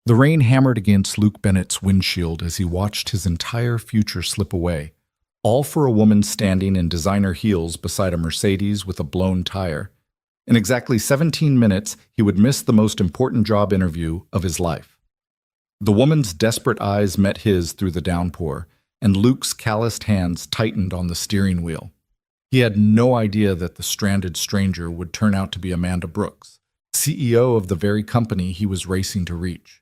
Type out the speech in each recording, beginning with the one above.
The rain hammered against Luke Bennett's windshield as he watched his entire future slip away, all for a woman standing in designer heels beside a Mercedes with a blown tire. In exactly 17 minutes, he would miss the most important job interview of his life. The woman's desperate eyes met his through the downpour, and Luke's calloused hands tightened on the steering wheel. He had no idea that the stranded stranger would turn out to be Amanda Brooks, CEO of the very company he was racing to reach.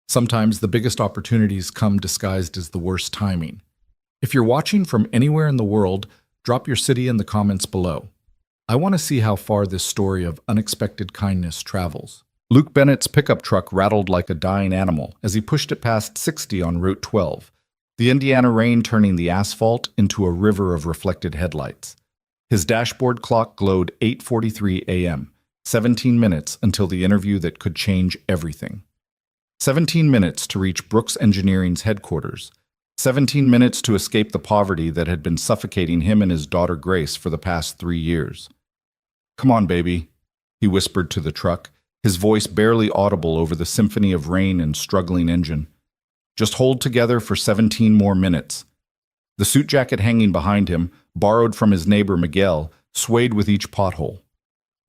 Sometimes the biggest opportunities come disguised as the worst timing. If you're watching from anywhere in the world, drop your city in the comments below. I want to see how far this story of unexpected kindness travels. Luke Bennett's pickup truck rattled like a dying animal as he pushed it past 60 on Route 12, the Indiana rain turning the asphalt into a river of reflected headlights. His dashboard clock glowed 8:43 a.m., 17 minutes until the interview that could change everything. 17 minutes to reach Brooks Engineering's headquarters. 17 minutes to escape the poverty that had been suffocating him and his daughter Grace for the past 3 years. "Come on, baby," he whispered to the truck, his voice barely audible over the symphony of rain and struggling engine. "Just hold together for 17 more minutes." The suit jacket hanging behind him, borrowed from his neighbor Miguel, swayed with each pothole.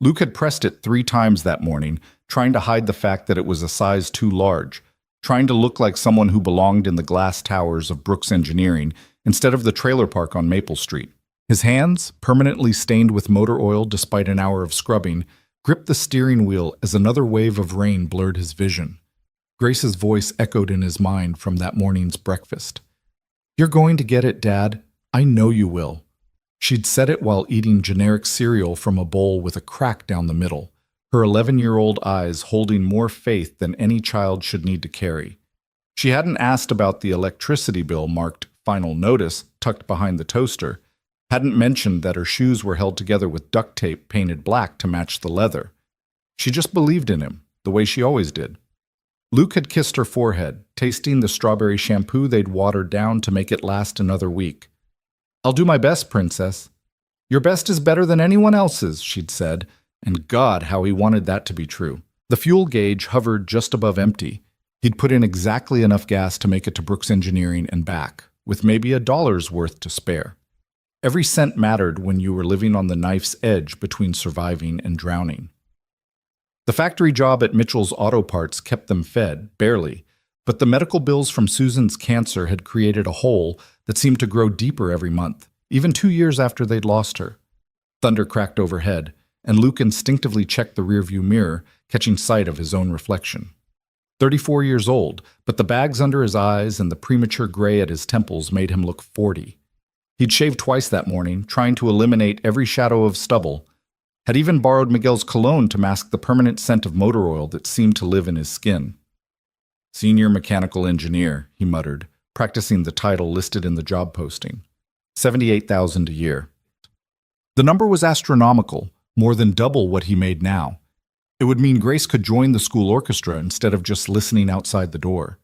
Luke had pressed it 3 times that morning, trying to hide the fact that it was a size too large, trying to look like someone who belonged in the glass towers of Brooks Engineering instead of the trailer park on Maple Street. His hands, permanently stained with motor oil despite an hour of scrubbing, gripped the steering wheel as another wave of rain blurred his vision. Grace's voice echoed in his mind from that morning's breakfast. "You're going to get it, Dad. I know you will." She'd said it while eating generic cereal from a bowl with a crack down the middle, her 11-year-old eyes holding more faith than any child should need to carry. She hadn't asked about the electricity bill marked "Final Notice" tucked behind the toaster, hadn't mentioned that her shoes were held together with duct tape painted black to match the leather. She just believed in him, the way she always did. Luke had kissed her forehead, tasting the strawberry shampoo they'd watered down to make it last another week. "I'll do my best, Princess." "Your best is better than anyone else's," she'd said, and God, how he wanted that to be true. The fuel gauge hovered just above empty. He'd put in exactly enough gas to make it to Brooks Engineering and back, with maybe $1's worth to spare. Every cent mattered when you were living on the knife's edge between surviving and drowning. The factory job at Mitchell's Auto Parts kept them fed, barely, but the medical bills from Susan's cancer had created a hole that seemed to grow deeper every month, even 2 years after they'd lost her. Thunder cracked overhead, and Luke instinctively checked the rearview mirror, catching sight of his own reflection. 34 years old, but the bags under his eyes and the premature gray at his temples made him look 40. He'd shaved twice that morning, trying to eliminate every shadow of stubble, had even borrowed Miguel's cologne to mask the permanent scent of motor oil that seemed to live in his skin. "Senior mechanical engineer," he muttered, practicing the title listed in the job posting. $78,000 a year. The number was astronomical, more than double what he made now. It would mean Grace could join the school orchestra instead of just listening outside the door.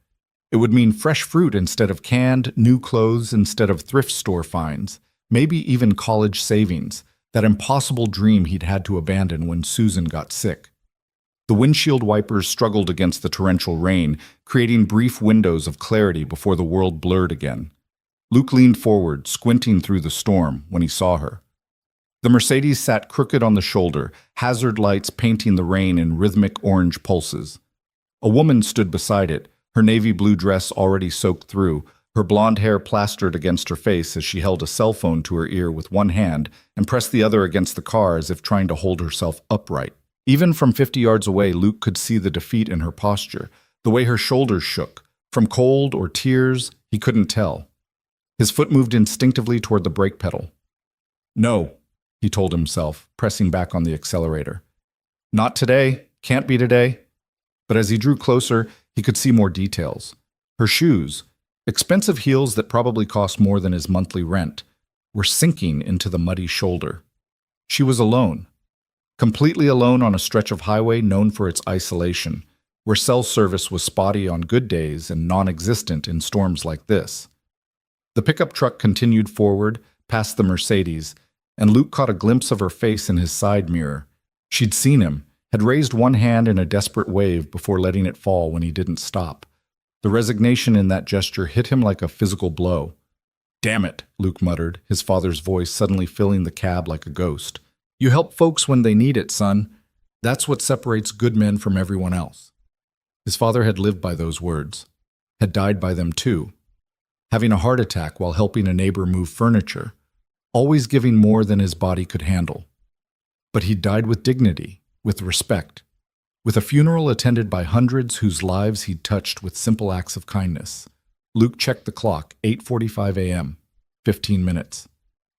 It would mean fresh fruit instead of canned, new clothes instead of thrift store finds, maybe even college savings, that impossible dream he'd had to abandon when Susan got sick. The windshield wipers struggled against the torrential rain, creating brief windows of clarity before the world blurred again. Luke leaned forward, squinting through the storm, when he saw her. The Mercedes sat crooked on the shoulder, hazard lights painting the rain in rhythmic orange pulses. A woman stood beside it, her navy blue dress already soaked through, her blonde hair plastered against her face as she held a cell phone to her ear with one hand and pressed the other against the car as if trying to hold herself upright. Even from 50 yards away, Luke could see the defeat in her posture, the way her shoulders shook. From cold or tears, he couldn't tell. His foot moved instinctively toward the brake pedal. "No," he told himself, pressing back on the accelerator. "Not today. Can't be today." But as he drew closer, he could see more details. Her shoes, expensive heels that probably cost more than his monthly rent, were sinking into the muddy shoulder. She was alone. Completely alone on a stretch of highway known for its isolation, where cell service was spotty on good days and non-existent in storms like this. The pickup truck continued forward, past the Mercedes, and Luke caught a glimpse of her face in his side mirror. She'd seen him, had raised one hand in a desperate wave before letting it fall when he didn't stop. The resignation in that gesture hit him like a physical blow. "Damn it," Luke muttered, his father's voice suddenly filling the cab like a ghost. "You help folks when they need it, son. That's what separates good men from everyone else." His father had lived by those words, had died by them too, having a heart attack while helping a neighbor move furniture, always giving more than his body could handle. But he died with dignity, with respect, with a funeral attended by hundreds whose lives he'd touched with simple acts of kindness. Luke checked the clock, 8:45 a.m., 15 minutes.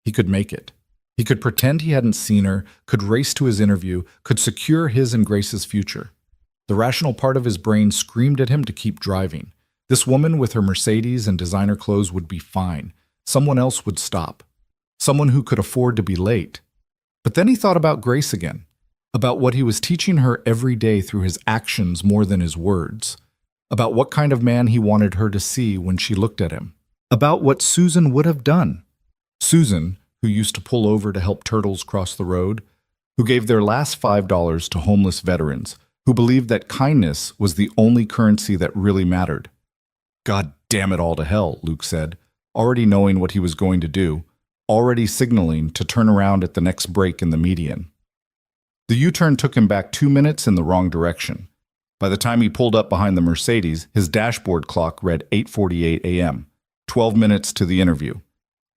He could make it. He could pretend he hadn't seen her, could race to his interview, could secure his and Grace's future. The rational part of his brain screamed at him to keep driving. This woman with her Mercedes and designer clothes would be fine. Someone else would stop. Someone who could afford to be late. But then he thought about Grace again, about what he was teaching her every day through his actions more than his words, about what kind of man he wanted her to see when she looked at him, about what Susan would have done. Susan, who used to pull over to help turtles cross the road, who gave their last $5 to homeless veterans, who believed that kindness was the only currency that really mattered. "God damn it all to hell," Luke said, already knowing what he was going to do, already signaling to turn around at the next break in the median. The U-turn took him back 2 minutes in the wrong direction. By the time he pulled up behind the Mercedes, his dashboard clock read 8:48 a.m., 12 minutes to the interview.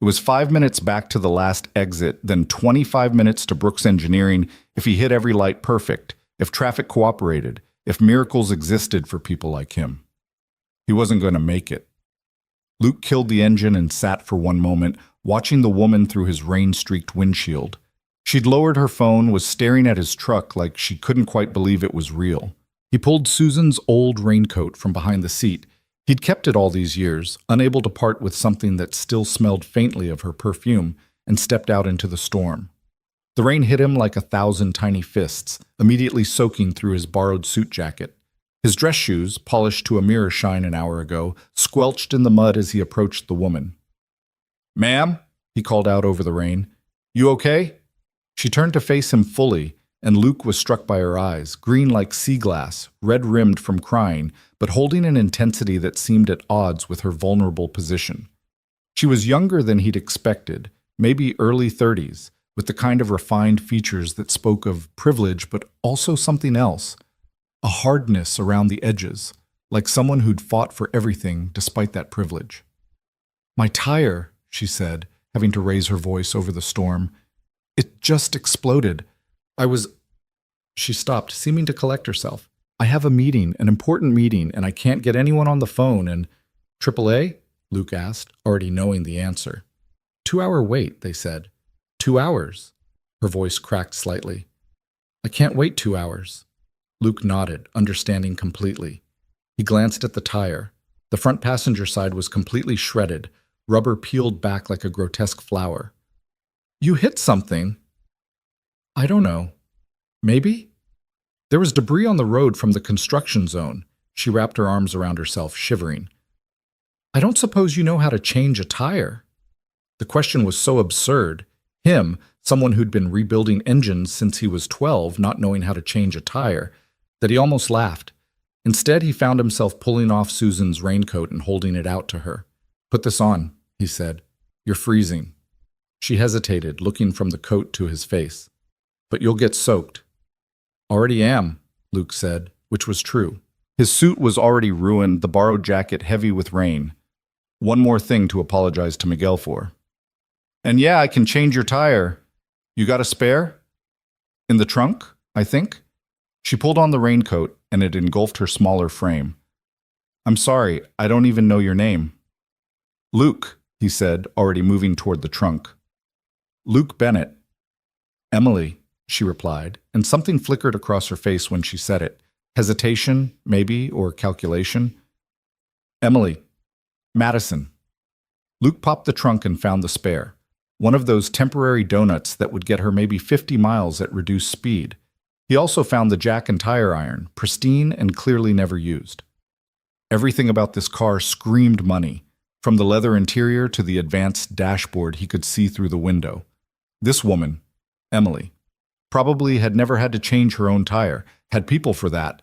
It was 5 minutes back to the last exit, then 25 minutes to Brooks Engineering if he hit every light perfect, if traffic cooperated, if miracles existed for people like him. He wasn't going to make it. Luke killed the engine and sat for one moment, watching the woman through his rain-streaked windshield. She'd lowered her phone, was staring at his truck like she couldn't quite believe it was real. He pulled Susan's old raincoat from behind the seat. He'd kept it all these years, unable to part with something that still smelled faintly of her perfume, and stepped out into the storm. The rain hit him like 1,000 tiny fists, immediately soaking through his borrowed suit jacket. His dress shoes, polished to a mirror shine an hour ago, squelched in the mud as he approached the woman. "Ma'am," he called out over the rain, "you okay?" She turned to face him fully, and Luke was struck by her eyes, green like sea glass, red-rimmed from crying, but holding an intensity that seemed at odds with her vulnerable position. She was younger than he'd expected, maybe early 30s, with the kind of refined features that spoke of privilege but also something else, a hardness around the edges, like someone who'd fought for everything despite that privilege. "My tire," she said, having to raise her voice over the storm. "It just exploded. I was—" She stopped, seeming to collect herself. "I have a meeting, an important meeting, and I can't get anyone on the phone, and—" "AAA?" Luke asked, already knowing the answer. "2-hour wait," they said. 2 hours. Her voice cracked slightly. "I can't wait 2 hours." Luke nodded, understanding completely. He glanced at the tire. The front passenger side was completely shredded, rubber peeled back like a grotesque flower. "You hit something." "I don't know. Maybe?" There was debris on the road from the construction zone. She wrapped her arms around herself, shivering. "I don't suppose you know how to change a tire?" The question was so absurd. Him, someone who'd been rebuilding engines since he was 12, not knowing how to change a tire, that he almost laughed. Instead, he found himself pulling off Susan's raincoat and holding it out to her. "Put this on," he said. "You're freezing." She hesitated, looking from the coat to his face. "But you'll get soaked." "Already am," Luke said, which was true. His suit was already ruined, the borrowed jacket heavy with rain. One more thing to apologize to Miguel for. "And yeah, I can change your tire. You got a spare?" "In the trunk, I think." She pulled on the raincoat, and it engulfed her smaller frame. "I'm sorry, I don't even know your name." "Luke," he said, already moving toward the trunk. "Luke Bennett." "Emily," she replied, and something flickered across her face when she said it. Hesitation, maybe, or calculation. "Emily. Madison." Luke popped the trunk and found the spare. One of those temporary donuts that would get her maybe 50 miles at reduced speed. He also found the jack and tire iron, pristine and clearly never used. Everything about this car screamed money, from the leather interior to the advanced dashboard he could see through the window. This woman, Emily, Probably had never had to change her own tire, had people for that.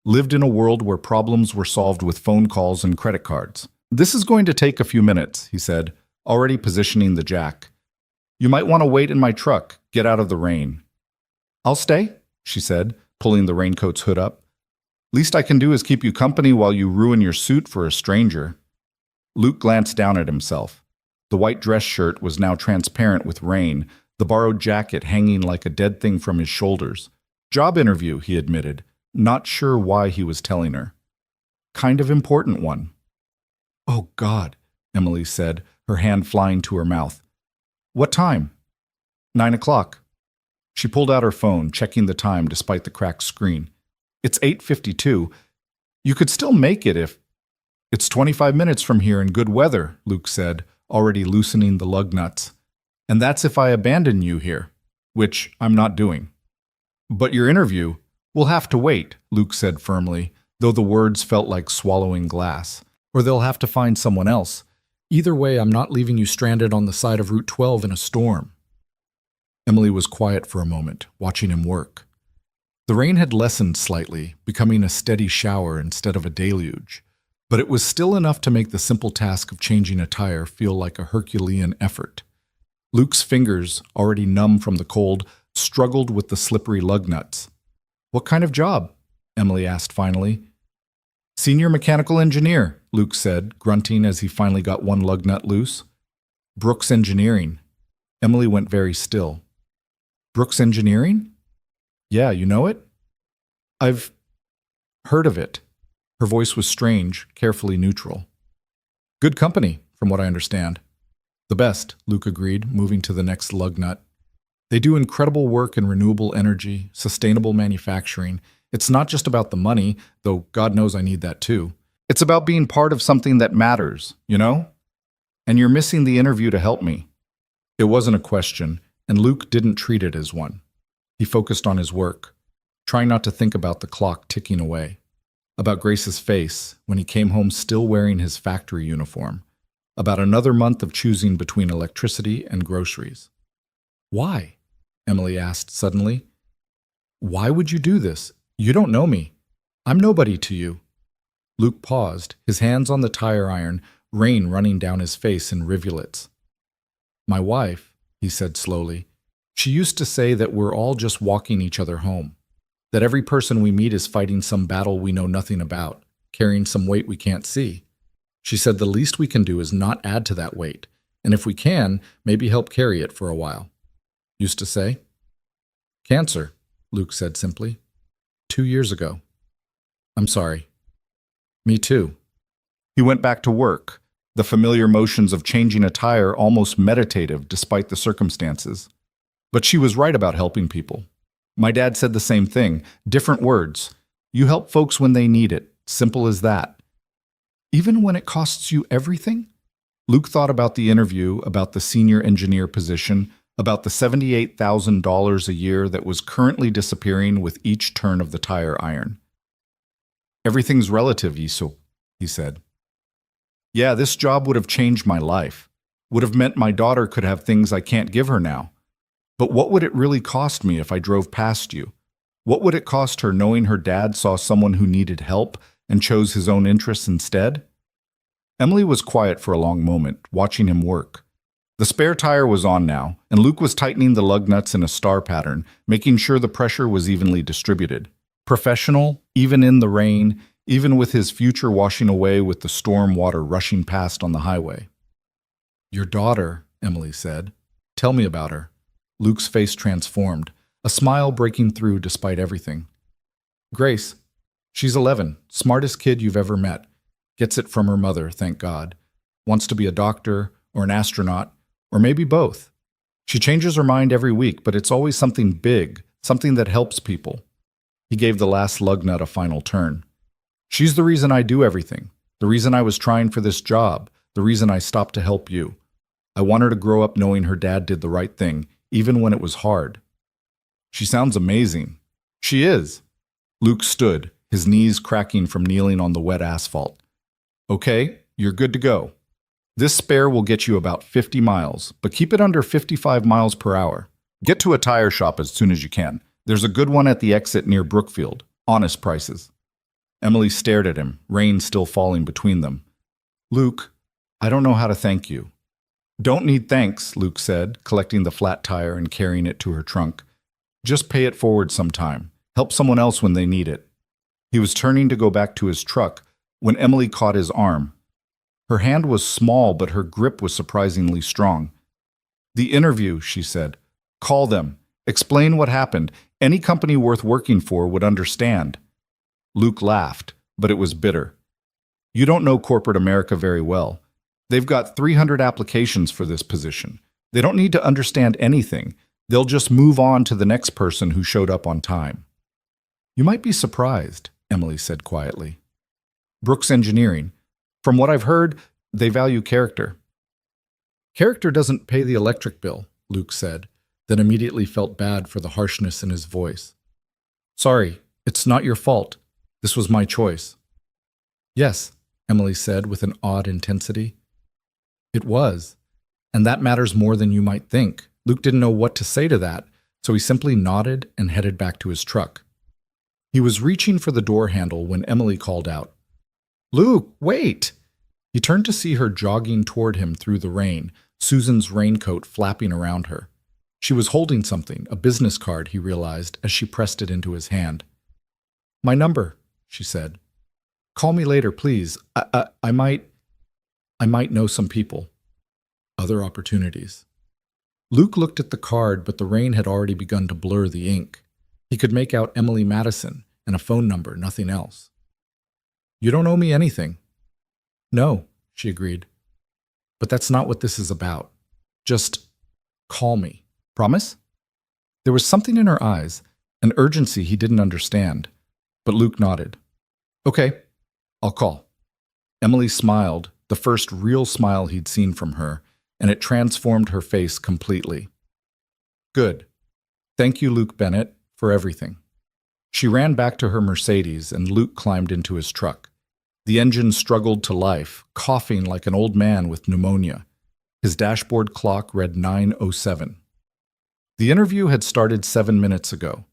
Lived in a world where problems were solved with phone calls and credit cards. "This is going to take a few minutes," he said, already positioning the jack. "You might want to wait in my truck. Get out of the rain." "I'll stay," she said, pulling the raincoat's hood up. "Least I can do is keep you company while you ruin your suit for a stranger." Luke glanced down at himself. The white dress shirt was now transparent with rain, the borrowed jacket hanging like a dead thing from his shoulders. "Job interview," he admitted, not sure why he was telling her. "Kind of important one." "Oh, God," Emily said, her hand flying to her mouth. "What time?" 9 o'clock. She pulled out her phone, checking the time despite the cracked screen. "It's 8:52. You could still make it if—" "It's 25 minutes from here in good weather," Luke said, already loosening the lug nuts. "And that's if I abandon you here, which I'm not doing." "But your interview will have to wait," Luke said firmly, though the words felt like swallowing glass. "Or they'll have to find someone else. Either way, I'm not leaving you stranded on the side of Route 12 in a storm." Emily was quiet for a moment, watching him work. The rain had lessened slightly, becoming a steady shower instead of a deluge, but it was still enough to make the simple task of changing a tire feel like a Herculean effort. Luke's fingers, already numb from the cold, struggled with the slippery lug nuts. "What kind of job?" Emily asked finally. "Senior mechanical engineer," Luke said, grunting as he finally got one lug nut loose. "Brooks Engineering." Emily went very still. "Brooks Engineering? Yeah, you know it?" "I've heard of it." Her voice was strange, carefully neutral. "Good company, from what I understand." "The best," Luke agreed, moving to the next lug nut. "They do incredible work in renewable energy, sustainable manufacturing. It's not just about the money, though God knows I need that too. It's about being part of something that matters, you know? And you're missing the interview to help me." It wasn't a question, and Luke didn't treat it as one. He focused on his work, trying not to think about the clock ticking away, about Grace's face when he came home still wearing his factory uniform, about another month of choosing between electricity and groceries. "Why?" Emily asked suddenly. "Why would you do this? You don't know me. I'm nobody to you." Luke paused, his hands on the tire iron, rain running down his face in rivulets. "My wife," he said slowly, "she used to say that we're all just walking each other home, that every person we meet is fighting some battle we know nothing about, carrying some weight we can't see. She said the least we can do is not add to that weight, and if we can, maybe help carry it for a while." Used to say? "Cancer," Luke said simply. 2 years ago. "I'm sorry." "Me too." He went back to work, the familiar motions of changing a tire almost meditative despite the circumstances. But she was right about helping people. My dad said the same thing, different words. You help folks when they need it, simple as that. Even when it costs you everything? Luke thought about the interview, about the senior engineer position, about the $78,000 a year that was currently disappearing with each turn of the tire iron. "Everything's relative, Yiso," he said. "Yeah, this job would have changed my life. Would have meant my daughter could have things I can't give her now. But what would it really cost me if I drove past you? What would it cost her knowing her dad saw someone who needed help and chose his own interests instead?" Emily was quiet for a long moment, watching him work. The spare tire was on now, and Luke was tightening the lug nuts in a star pattern, making sure the pressure was evenly distributed. Professional, even in the rain, even with his future washing away with the storm water rushing past on the highway. "Your daughter," Emily said. "Tell me about her." Luke's face transformed, a smile breaking through despite everything. "Grace. She's 11, smartest kid you've ever met. Gets it from her mother, thank God. Wants to be a doctor, or an astronaut, or maybe both. She changes her mind every week, but it's always something big, something that helps people." He gave the last lug nut a final turn. "She's the reason I do everything, the reason I was trying for this job, the reason I stopped to help you. I want her to grow up knowing her dad did the right thing, even when it was hard." "She sounds amazing." "She is." Luke stood, his knees cracking from kneeling on the wet asphalt. "Okay, you're good to go. This spare will get you about 50 miles, but keep it under 55 miles per hour. Get to a tire shop as soon as you can. There's a good one at the exit near Brookfield. Honest prices. Emily stared at him, rain still falling between them. Luke, I don't know how to thank you. Don't need thanks, Luke said, collecting the flat tire and carrying it to her trunk. Just pay it forward sometime. Help someone else when they need it. He was turning to go back to his truck when Emily caught his arm. Her hand was small, but her grip was surprisingly strong. The interview, she said. Call them. Explain what happened. Any company worth working for would understand. Luke laughed, but it was bitter. You don't know corporate America very well. They've got 300 applications for this position. They don't need to understand anything. They'll just move on to the next person who showed up on time. You might be surprised, Emily said quietly. Brooks Engineering. From what I've heard, they value character. Character doesn't pay the electric bill, Luke said, then immediately felt bad for the harshness in his voice. Sorry, it's not your fault. This was my choice. Yes, Emily said with an odd intensity. It was, and that matters more than you might think. Luke didn't know what to say to that, so he simply nodded and headed back to his truck. He was reaching for the door handle when Emily called out, Luke, wait! He turned to see her jogging toward him through the rain, Susan's raincoat flapping around her. She was holding something, a business card, he realized, as she pressed it into his hand. My number, she said. Call me later, please. I might know some people. Other opportunities. Luke looked at the card, but the rain had already begun to blur the ink. He could make out Emily Madison and a phone number, nothing else. You don't owe me anything. No, she agreed. But that's not what this is about. Just call me. Promise? There was something in her eyes, an urgency he didn't understand. But Luke nodded. Okay, I'll call. Emily smiled, the first real smile he'd seen from her, and it transformed her face completely. Good. Thank you, Luke Bennett, for everything. She ran back to her Mercedes, and Luke climbed into his truck. The engine struggled to life, coughing like an old man with pneumonia. His dashboard clock read 9:07. The interview had started 7 minutes ago.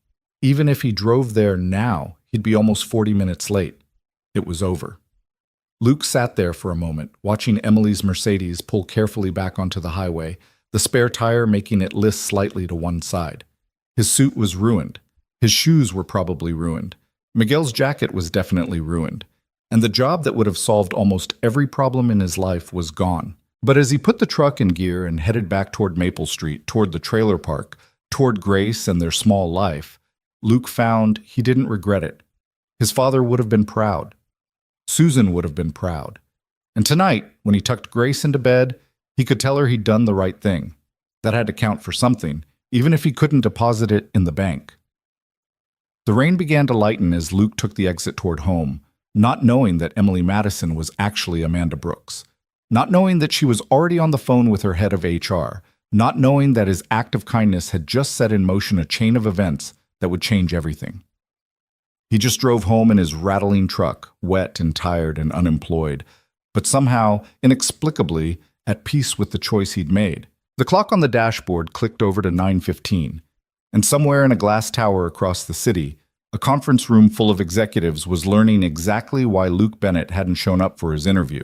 Even if he drove there now, he'd be almost 40 minutes late. It was over. Luke sat there for a moment, watching Emily's Mercedes pull carefully back onto the highway, the spare tire making it list slightly to one side. His suit was ruined. His shoes were probably ruined. Miguel's jacket was definitely ruined. And the job that would have solved almost every problem in his life was gone. But as he put the truck in gear and headed back toward Maple Street, toward the trailer park, toward Grace and their small life, Luke found he didn't regret it. His father would have been proud. Susan would have been proud. And tonight, when he tucked Grace into bed, he could tell her he'd done the right thing. That had to count for something, even if he couldn't deposit it in the bank. The rain began to lighten as Luke took the exit toward home, not knowing that Emily Madison was actually Amanda Brooks, not knowing that she was already on the phone with her head of HR, not knowing that his act of kindness had just set in motion a chain of events that would change everything. He just drove home in his rattling truck, wet and tired and unemployed, but somehow, inexplicably, at peace with the choice he'd made. The clock on the dashboard clicked over to 9:15, and somewhere in a glass tower across the city, a conference room full of executives was learning exactly why Luke Bennett hadn't shown up for his interview.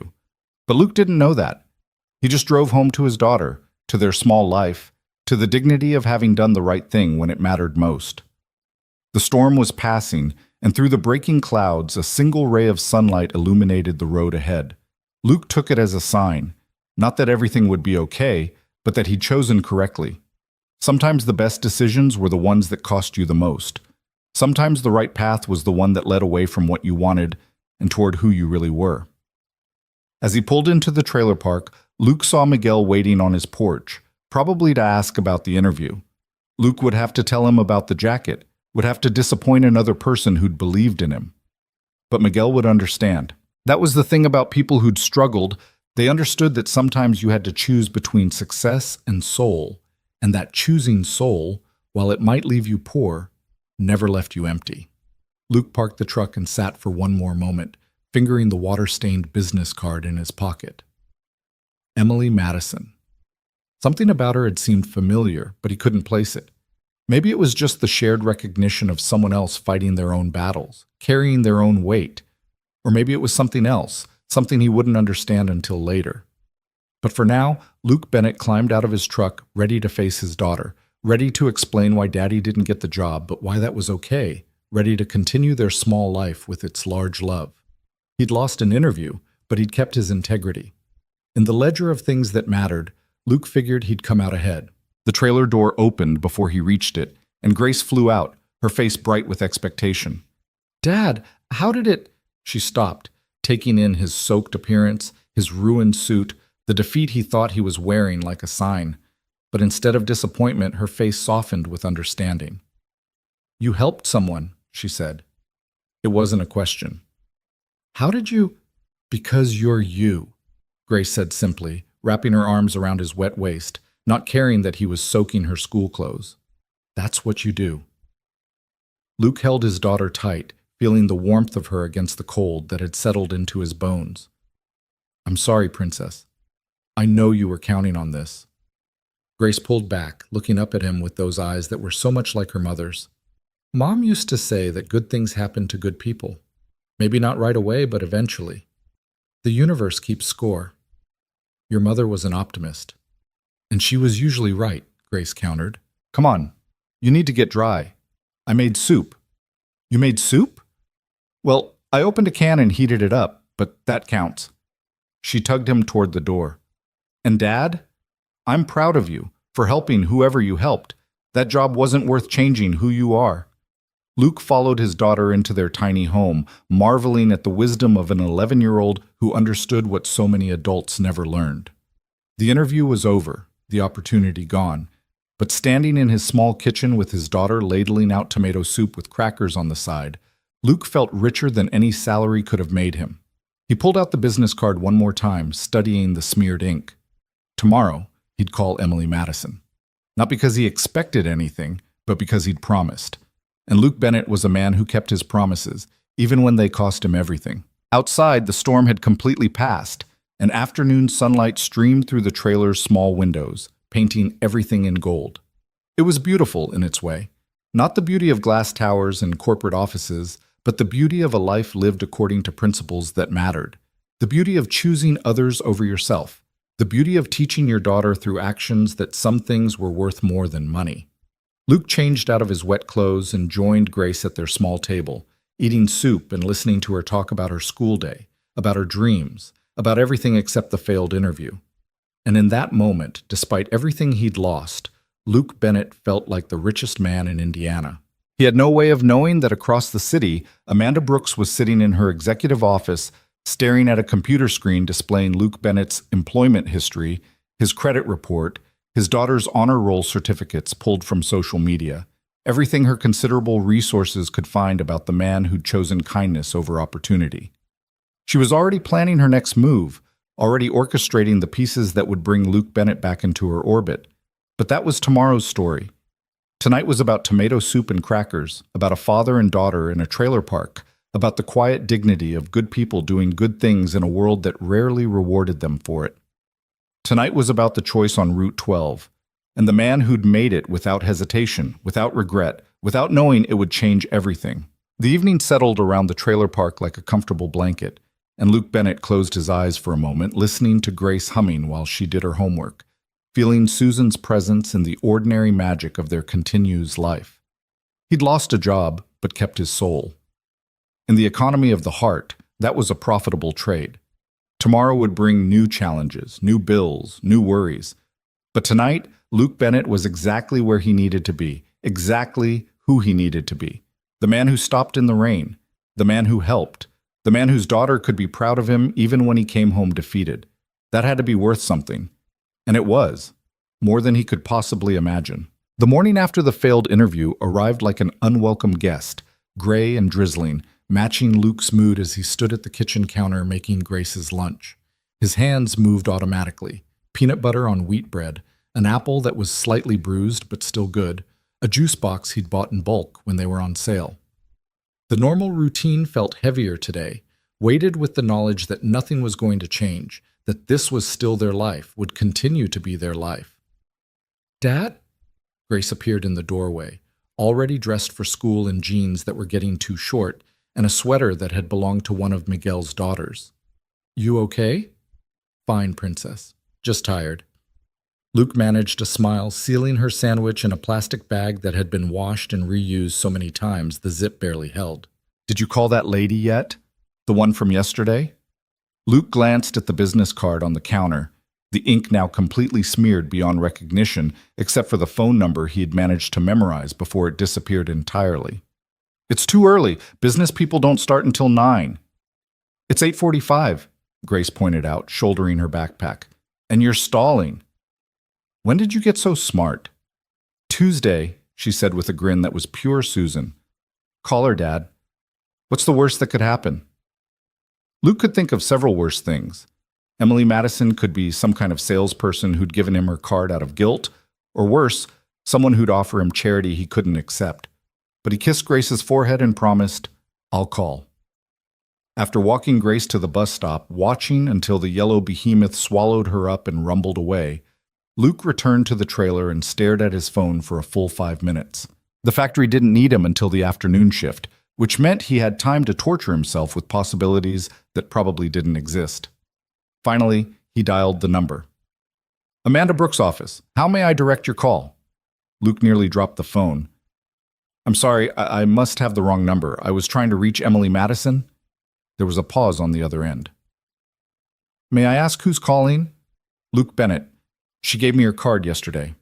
But Luke didn't know that. He just drove home to his daughter, to their small life, to the dignity of having done the right thing when it mattered most. The storm was passing, and through the breaking clouds, a single ray of sunlight illuminated the road ahead. Luke took it as a sign, not that everything would be okay, but that he'd chosen correctly. Sometimes the best decisions were the ones that cost you the most. Sometimes the right path was the one that led away from what you wanted and toward who you really were. As he pulled into the trailer park, Luke saw Miguel waiting on his porch, probably to ask about the interview. Luke would have to tell him about the jacket, would have to disappoint another person who'd believed in him. But Miguel would understand. That was the thing about people who'd struggled. They understood that sometimes you had to choose between success and soul, and that choosing soul, while it might leave you poor, never left you empty. Luke parked the truck and sat for one more moment, fingering the water-stained business card in his pocket. Emily Madison. Something about her had seemed familiar, but he couldn't place it. Maybe it was just the shared recognition of someone else fighting their own battles, carrying their own weight. Or maybe it was something else, something he wouldn't understand until later. But for now, Luke Bennett climbed out of his truck, ready to face his daughter, ready to explain why Daddy didn't get the job, but why that was okay, ready to continue their small life with its large love. He'd lost an interview, but he'd kept his integrity. In the ledger of things that mattered, Luke figured he'd come out ahead. The trailer door opened before he reached it, and Grace flew out, her face bright with expectation. "Dad, how did it—" She stopped, taking in his soaked appearance, his ruined suit, the defeat he thought he was wearing like a sign. But instead of disappointment, her face softened with understanding. "You helped someone," she said. It wasn't a question. "How did you—" "Because you're you," Grace said simply, wrapping her arms around his wet waist, not caring that he was soaking her school clothes. "That's what you do." Luke held his daughter tight, feeling the warmth of her against the cold that had settled into his bones. "I'm sorry, Princess. I know you were counting on this." Grace pulled back, looking up at him with those eyes that were so much like her mother's. "Mom used to say that good things happen to good people. Maybe not right away, but eventually. The universe keeps score." Your mother was an optimist. "And she was usually right," Grace countered. "Come on. You need to get dry. I made soup." "You made soup?" "Well, I opened a can and heated it up, but that counts." She tugged him toward the door. "And Dad? I'm proud of you for helping whoever you helped. That job wasn't worth changing who you are." Luke followed his daughter into their tiny home, marveling at the wisdom of an 11-year-old who understood what so many adults never learned. The interview was over, the opportunity gone, but standing in his small kitchen with his daughter ladling out tomato soup with crackers on the side, Luke felt richer than any salary could have made him. He pulled out the business card one more time, studying the smeared ink. Tomorrow, he'd call Emily Madison. Not because he expected anything, but because he'd promised. And Luke Bennett was a man who kept his promises, even when they cost him everything. Outside, the storm had completely passed, and afternoon sunlight streamed through the trailer's small windows, painting everything in gold. It was beautiful in its way. Not the beauty of glass towers and corporate offices, but the beauty of a life lived according to principles that mattered. The beauty of choosing others over yourself. The beauty of teaching your daughter through actions that some things were worth more than money. Luke changed out of his wet clothes and joined Grace at their small table, eating soup and listening to her talk about her school day, about her dreams, about everything except the failed interview. And in that moment, despite everything he'd lost, Luke Bennett felt like the richest man in Indiana. He had no way of knowing that across the city, Amanda Brooks was sitting in her executive office, staring at a computer screen displaying Luke Bennett's employment history, his credit report, his daughter's honor roll certificates pulled from social media, everything her considerable resources could find about the man who'd chosen kindness over opportunity. She was already planning her next move, already orchestrating the pieces that would bring Luke Bennett back into her orbit. But that was tomorrow's story. Tonight was about tomato soup and crackers, about a father and daughter in a trailer park, about the quiet dignity of good people doing good things in a world that rarely rewarded them for it. Tonight was about the choice on Route 12, and the man who'd made it without hesitation, without regret, without knowing it would change everything. The evening settled around the trailer park like a comfortable blanket, and Luke Bennett closed his eyes for a moment, listening to Grace humming while she did her homework, feeling Susan's presence in the ordinary magic of their continuous life. He'd lost a job, but kept his soul. In the economy of the heart, that was a profitable trade. Tomorrow would bring new challenges, new bills, new worries. But tonight, Luke Bennett was exactly where he needed to be, exactly who he needed to be. The man who stopped in the rain, the man who helped, the man whose daughter could be proud of him even when he came home defeated. That had to be worth something. And it was, more than he could possibly imagine. The morning after the failed interview arrived like an unwelcome guest, gray and drizzling, matching Luke's mood as he stood at the kitchen counter making Grace's lunch. His hands moved automatically. Peanut butter on wheat bread, an apple that was slightly bruised but still good, a juice box he'd bought in bulk when they were on sale. The normal routine felt heavier today, weighted with the knowledge that nothing was going to change, that this was still their life, would continue to be their life. "Dad?" Grace appeared in the doorway, already dressed for school in jeans that were getting too short and a sweater that had belonged to one of Miguel's daughters. "You okay?" "Fine, princess. Just tired." Luke managed a smile, sealing her sandwich in a plastic bag that had been washed and reused so many times the zip barely held. "Did you call that lady yet? The one from yesterday?" Luke glanced at the business card on the counter, the ink now completely smeared beyond recognition, except for the phone number he had managed to memorize before it disappeared entirely. "It's too early. Business people don't start until 9. "It's 8:45, Grace pointed out, shouldering her backpack. "And you're stalling." "When did you get so smart?" "Tuesday," she said with a grin that was pure Susan. "Call her, Dad. What's the worst that could happen?" Luke could think of several worse things. Emily Madison could be some kind of salesperson who'd given him her card out of guilt, or worse, someone who'd offer him charity he couldn't accept. But he kissed Grace's forehead and promised, "I'll call." After walking Grace to the bus stop, watching until the yellow behemoth swallowed her up and rumbled away, Luke returned to the trailer and stared at his phone for a full 5 minutes. The factory didn't need him until the afternoon shift, which meant he had time to torture himself with possibilities that probably didn't exist. Finally, he dialed the number. "Amanda Brooks' office. How may I direct your call?" Luke nearly dropped the phone. "I'm sorry, I must have the wrong number. I was trying to reach Emily Madison." There was a pause on the other end. "May I ask who's calling?" "Luke Bennett. She gave me her card yesterday."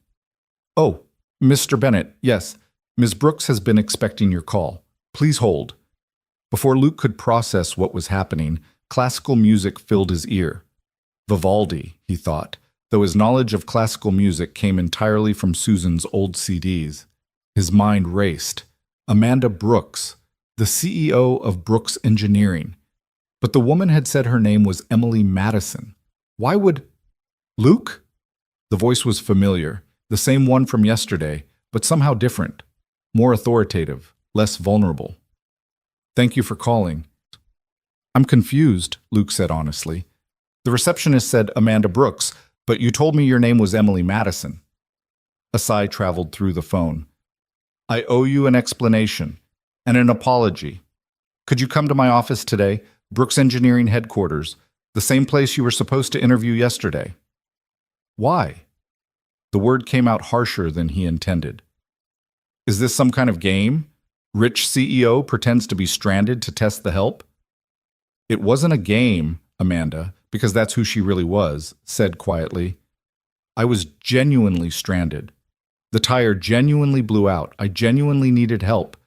"Oh, Mr. Bennett, yes. Ms. Brooks has been expecting your call. Please hold." Before Luke could process what was happening, classical music filled his ear. Vivaldi, he thought, though his knowledge of classical music came entirely from Susan's old CDs. His mind raced. Amanda Brooks, the CEO of Brooks Engineering. But the woman had said her name was Emily Madison. Why would... "Luke?" The voice was familiar, the same one from yesterday, but somehow different, more authoritative, less vulnerable. "Thank you for calling." "I'm confused," Luke said honestly. "The receptionist said Amanda Brooks, but you told me your name was Emily Madison." A sigh traveled through the phone. "I owe you an explanation, and an apology. Could you come to my office today, Brooks Engineering headquarters, the same place you were supposed to interview yesterday?" "Why?" The word came out harsher than he intended. "Is this some kind of game? Rich CEO pretends to be stranded to test the help?" "It wasn't a game," Amanda, because that's who she really was, said quietly. "I was genuinely stranded. The tire genuinely blew out. I genuinely needed help.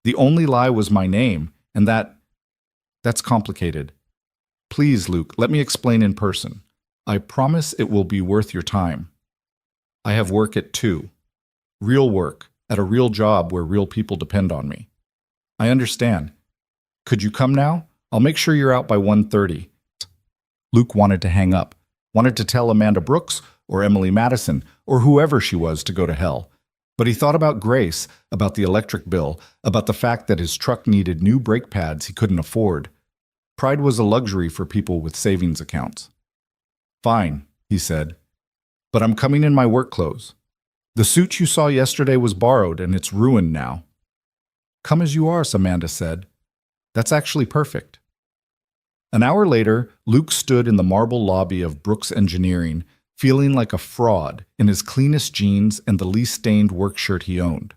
The only lie was my name, and that's complicated. Please, Luke, let me explain in person. I promise it will be worth your time. I have work at 2. Real work, at a real job where real people depend on me. I understand. Could you come now? I'll make sure you're out by 1:30. Luke wanted to hang up, wanted to tell Amanda Brooks or Emily Madison or whoever she was to go to hell. But he thought about Grace, about the electric bill, about the fact that his truck needed new brake pads he couldn't afford. Pride was a luxury for people with savings accounts. "Fine," he said, "but I'm coming in my work clothes. The suit you saw yesterday was borrowed and it's ruined now." "Come as you are," Amanda said. "That's actually perfect." An hour later, Luke stood in the marble lobby of Brooks Engineering, feeling like a fraud in his cleanest jeans and the least stained work shirt he owned.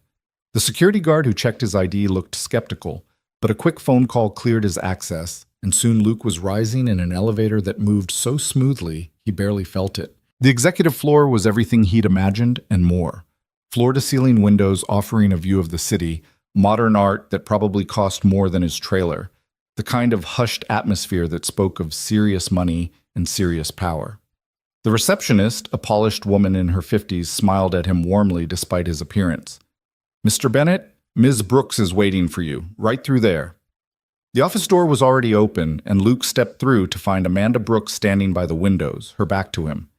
The security guard who checked his ID looked skeptical, but a quick phone call cleared his access, and soon Luke was rising in an elevator that moved so smoothly he barely felt it. The executive floor was everything he'd imagined and more. Floor-to-ceiling windows offering a view of the city, modern art that probably cost more than his trailer, the kind of hushed atmosphere that spoke of serious money and serious power. The receptionist, a polished woman in her 50s, smiled at him warmly despite his appearance. "Mr. Bennett, Ms. Brooks is waiting for you, right through there." The office door was already open, and Luke stepped through to find Amanda Brooks standing by the windows, her back to him.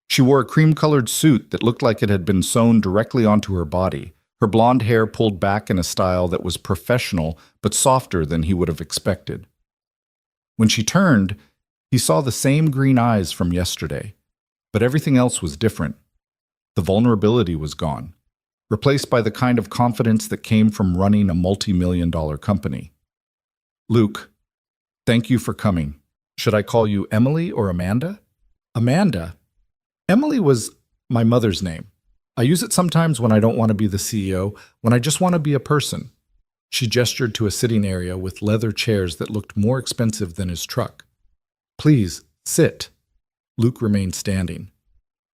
She wore a cream-colored suit that looked like it had been sewn directly onto her body, her blonde hair pulled back in a style that was professional but softer than he would have expected. When she turned, he saw the same green eyes from yesterday, but everything else was different. The vulnerability was gone. replaced by the kind of confidence that came from running a multi-million-dollar company. Luke, thank you for coming. Should I call you Emily or Amanda? Amanda? Emily was my mother's name. I use it sometimes when I don't want to be the CEO, when I just want to be a person. She gestured to a sitting area with leather chairs that looked more expensive than his truck. Please, sit. Luke remained standing.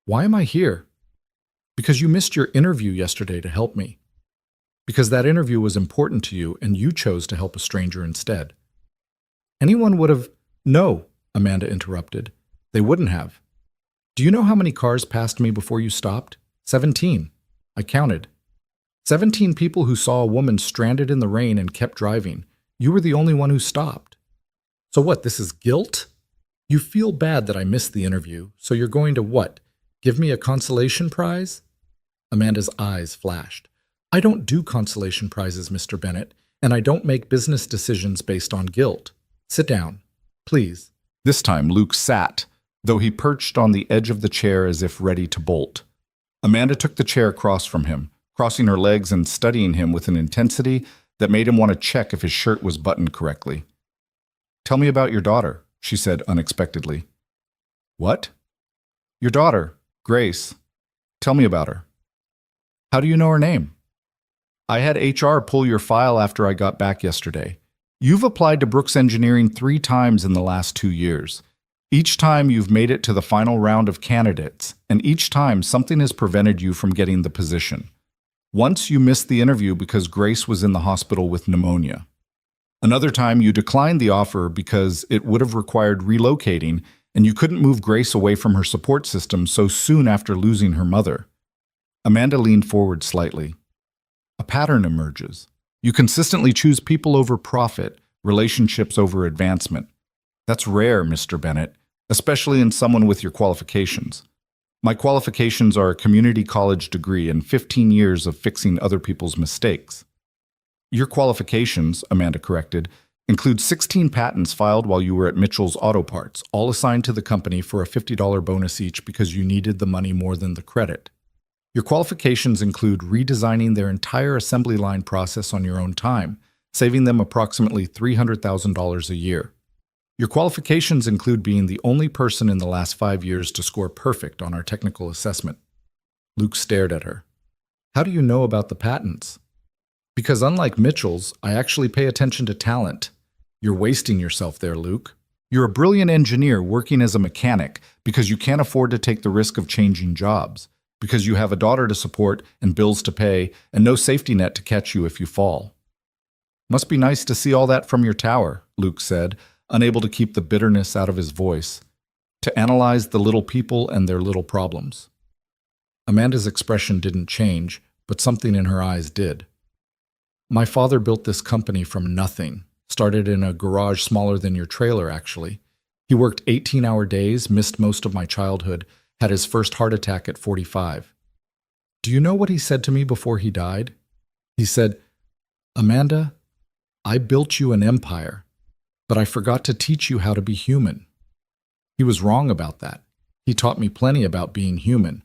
Why am I here? Because you missed your interview yesterday to help me. Because that interview was important to you and you chose to help a stranger instead. Anyone would have... No, Amanda interrupted. They wouldn't have. Do you know how many cars passed me before you stopped? 17. I counted. 17 people who saw a woman stranded in the rain and kept driving. You were the only one who stopped. So what, this is guilt? You feel bad that I missed the interview, so you're going to what? Give me a consolation prize? Amanda's eyes flashed. I don't do consolation prizes, Mr. Bennett, and I don't make business decisions based on guilt. Sit down, please. This time Luke sat, though he perched on the edge of the chair as if ready to bolt. Amanda took the chair across from him, crossing her legs and studying him with an intensity that made him want to check if his shirt was buttoned correctly. Tell me about your daughter, she said unexpectedly. What? Your daughter, Grace. Tell me about her. How do you know her name? I had HR pull your file after I got back yesterday. You've applied to Brooks Engineering 3 times in the last 2 years. Each time you've made it to the final round of candidates, and each time something has prevented you from getting the position. Once you missed the interview because Grace was in the hospital with pneumonia. Another time you declined the offer because it would have required relocating and you couldn't move Grace away from her support system so soon after losing her mother. Amanda leaned forward slightly. A pattern emerges. You consistently choose people over profit, relationships over advancement. That's rare, Mr. Bennett, especially in someone with your qualifications. My qualifications are a community college degree and 15 years of fixing other people's mistakes. Your qualifications, Amanda corrected, include 16 patents filed while you were at Mitchell's Auto Parts, all assigned to the company for a $50 bonus each because you needed the money more than the credit. Your qualifications include redesigning their entire assembly line process on your own time, saving them approximately $300,000 a year. Your qualifications include being the only person in the last 5 years to score perfect on our technical assessment. Luke stared at her. How do you know about the patents? Because unlike Mitchell's, I actually pay attention to talent. You're wasting yourself there, Luke. You're a brilliant engineer working as a mechanic because you can't afford to take the risk of changing jobs, because you have a daughter to support and bills to pay and no safety net to catch you if you fall. Must be nice to see all that from your tower, Luke said, unable to keep the bitterness out of his voice, to analyze the little people and their little problems. Amanda's expression didn't change, but something in her eyes did. My father built this company from nothing, started in a garage smaller than your trailer, actually. He worked 18-hour days, missed most of my childhood, had his first heart attack at 45. Do you know what he said to me before he died? He said, Amanda, I built you an empire, but I forgot to teach you how to be human. He was wrong about that. He taught me plenty about being human.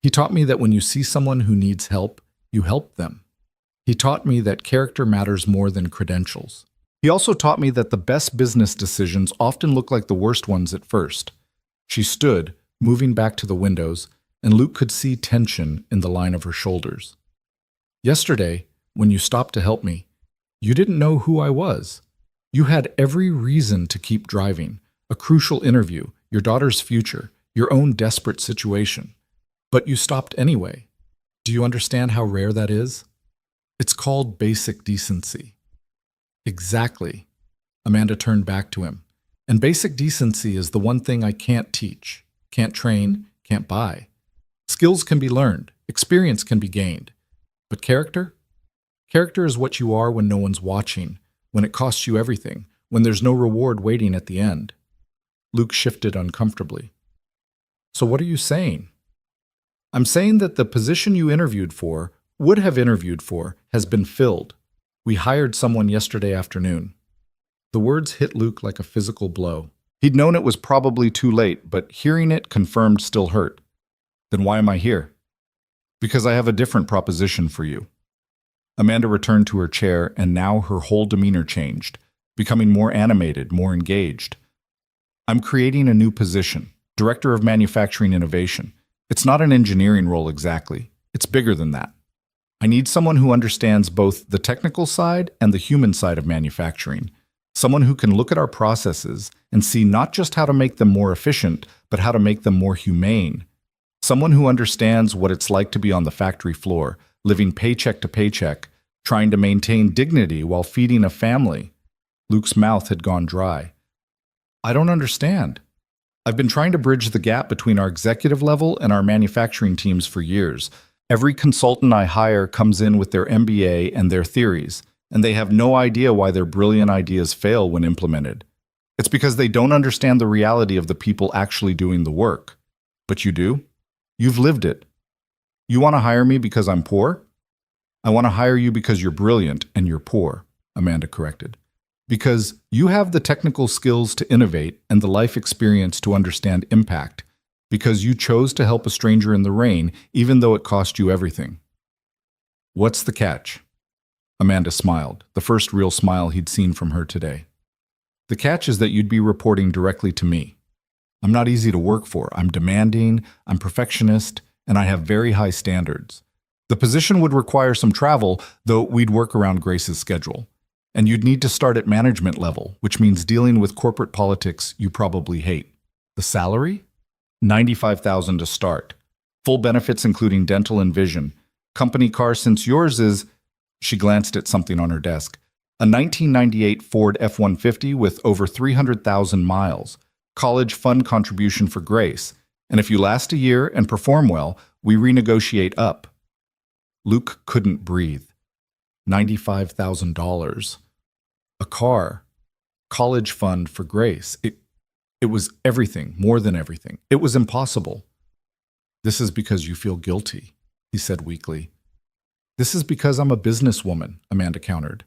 He taught me that when you see someone who needs help, you help them. He taught me that character matters more than credentials. He also taught me that the best business decisions often look like the worst ones at first. She stood, moving back to the windows, and Luke could see tension in the line of her shoulders. Yesterday, when you stopped to help me, you didn't know who I was. You had every reason to keep driving, a crucial interview, your daughter's future, your own desperate situation. But you stopped anyway. Do you understand how rare that is? It's called basic decency. Exactly. Amanda turned back to him. And basic decency is the one thing I can't teach, can't train, can't buy. Skills can be learned, experience can be gained. But character? Character is what you are when no one's watching, when it costs you everything, when there's no reward waiting at the end. Luke shifted uncomfortably. So what are you saying? I'm saying that the position you interviewed for, would have interviewed for, has been filled. We hired someone yesterday afternoon. The words hit Luke like a physical blow. He'd known it was probably too late, but hearing it confirmed still hurt. Then why am I here? Because I have a different proposition for you. Amanda returned to her chair, and now her whole demeanor changed, becoming more animated, more engaged. I'm creating a new position, Director of Manufacturing Innovation. It's not an engineering role exactly. It's bigger than that. I need someone who understands both the technical side and the human side of manufacturing. Someone who can look at our processes and see not just how to make them more efficient, but how to make them more humane. Someone who understands what it's like to be on the factory floor, living paycheck to paycheck, trying to maintain dignity while feeding a family. Luke's mouth had gone dry. I don't understand. I've been trying to bridge the gap between our executive level and our manufacturing teams for years. Every consultant I hire comes in with their MBA and their theories, and they have no idea why their brilliant ideas fail when implemented. It's because they don't understand the reality of the people actually doing the work. But you do? You've lived it. You want to hire me because I'm poor? I want to hire you because you're brilliant and you're poor, Amanda corrected. Because you have the technical skills to innovate and the life experience to understand impact. Because you chose to help a stranger in the rain, even though it cost you everything. What's the catch? Amanda smiled, the first real smile he'd seen from her today. The catch is that you'd be reporting directly to me. I'm not easy to work for. I'm demanding, I'm perfectionist, and I have very high standards. The position would require some travel, though we'd work around Grace's schedule. And you'd need to start at management level, which means dealing with corporate politics you probably hate. The salary? $95,000 to start. Full benefits including dental and vision. Company car since yours is, she glanced at something on her desk, a 1998 Ford F-150 with over 300,000 miles. College fund contribution for Grace. And if you last a year and perform well, we renegotiate up. Luke couldn't breathe. $95,000. A car. College fund for Grace. It was everything, more than everything. It was impossible. This is because you feel guilty, he said weakly. This is because I'm a businesswoman, Amanda countered.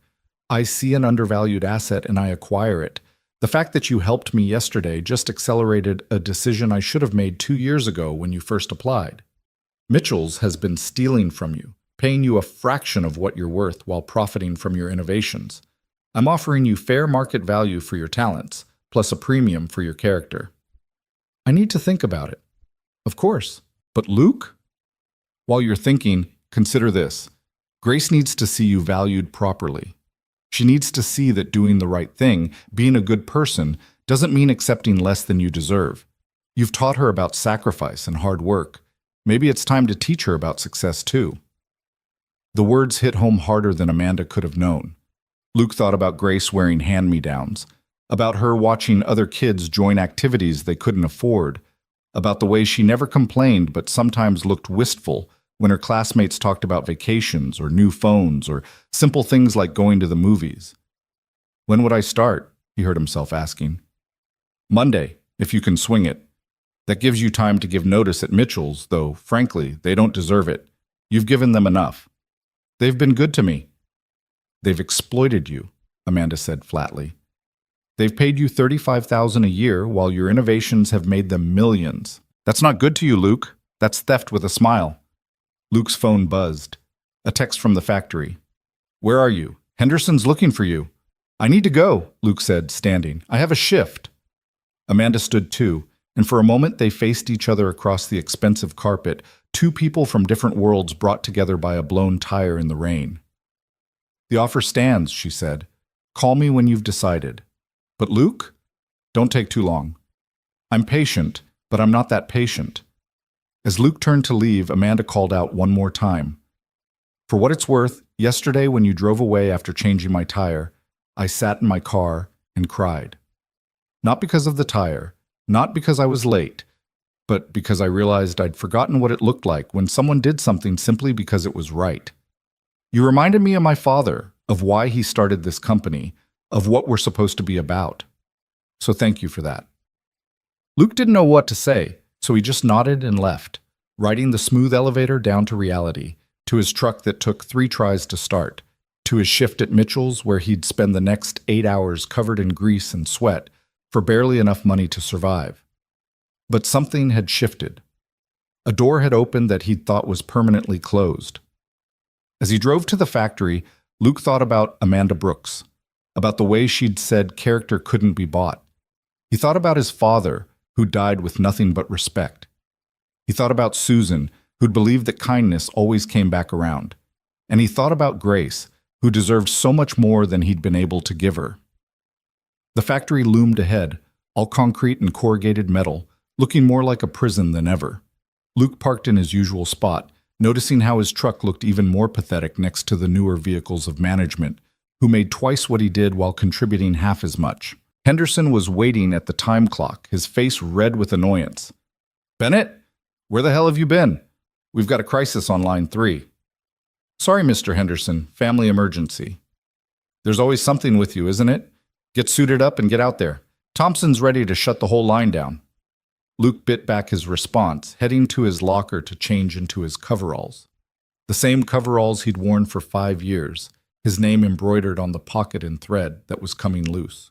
I see an undervalued asset and I acquire it. The fact that you helped me yesterday just accelerated a decision I should have made 2 years ago when you first applied. Mitchell's has been stealing from you, paying you a fraction of what you're worth while profiting from your innovations. I'm offering you fair market value for your talents, plus a premium for your character. I need to think about it. Of course. But Luke? While you're thinking, consider this. Grace needs to see you valued properly. She needs to see that doing the right thing, being a good person, doesn't mean accepting less than you deserve. You've taught her about sacrifice and hard work. Maybe it's time to teach her about success too. The words hit home harder than Amanda could have known. Luke thought about Grace wearing hand-me-downs, about her watching other kids join activities they couldn't afford, about the way she never complained but sometimes looked wistful when her classmates talked about vacations or new phones or simple things like going to the movies. When would I start? He heard himself asking. Monday, if you can swing it. That gives you time to give notice at Mitchell's, though, frankly, they don't deserve it. You've given them enough. They've been good to me. They've exploited you, Amanda said flatly. They've paid you $35,000 a year while your innovations have made them millions. That's not good to you, Luke. That's theft with a smile. Luke's phone buzzed. A text from the factory. Where are you? Henderson's looking for you. I need to go, Luke said, standing. I have a shift. Amanda stood too, and for a moment they faced each other across the expensive carpet, two people from different worlds brought together by a blown tire in the rain. The offer stands, she said. Call me when you've decided. But Luke? Don't take too long. I'm patient, but I'm not that patient. As Luke turned to leave, Amanda called out one more time. For what it's worth, yesterday when you drove away after changing my tire, I sat in my car and cried. Not because of the tire, not because I was late, but because I realized I'd forgotten what it looked like when someone did something simply because it was right. You reminded me of my father, of why he started this company, of what we're supposed to be about. So thank you for that. Luke didn't know what to say, so he just nodded and left, riding the smooth elevator down to reality, to his truck that took 3 tries to start, to his shift at Mitchell's where he'd spend the next 8 hours covered in grease and sweat for barely enough money to survive. But something had shifted. A door had opened that he'd thought was permanently closed. As he drove to the factory, Luke thought about Amanda Brooks, about the way she'd said character couldn't be bought. He thought about his father, who died with nothing but respect. He thought about Susan, who'd believed that kindness always came back around. And he thought about Grace, who deserved so much more than he'd been able to give her. The factory loomed ahead, all concrete and corrugated metal, looking more like a prison than ever. Luke parked in his usual spot, noticing how his truck looked even more pathetic next to the newer vehicles of management, who made twice what he did while contributing half as much. Henderson was waiting at the time clock, his face red with annoyance. "Bennett, where the hell have you been? We've got a crisis on line 3. "Sorry, Mr. Henderson, family emergency." "There's always something with you, isn't it? Get suited up and get out there. Thompson's ready to shut the whole line down." Luke bit back his response, heading to his locker to change into his coveralls. The same coveralls he'd worn for 5 years, his name embroidered on the pocket in thread that was coming loose.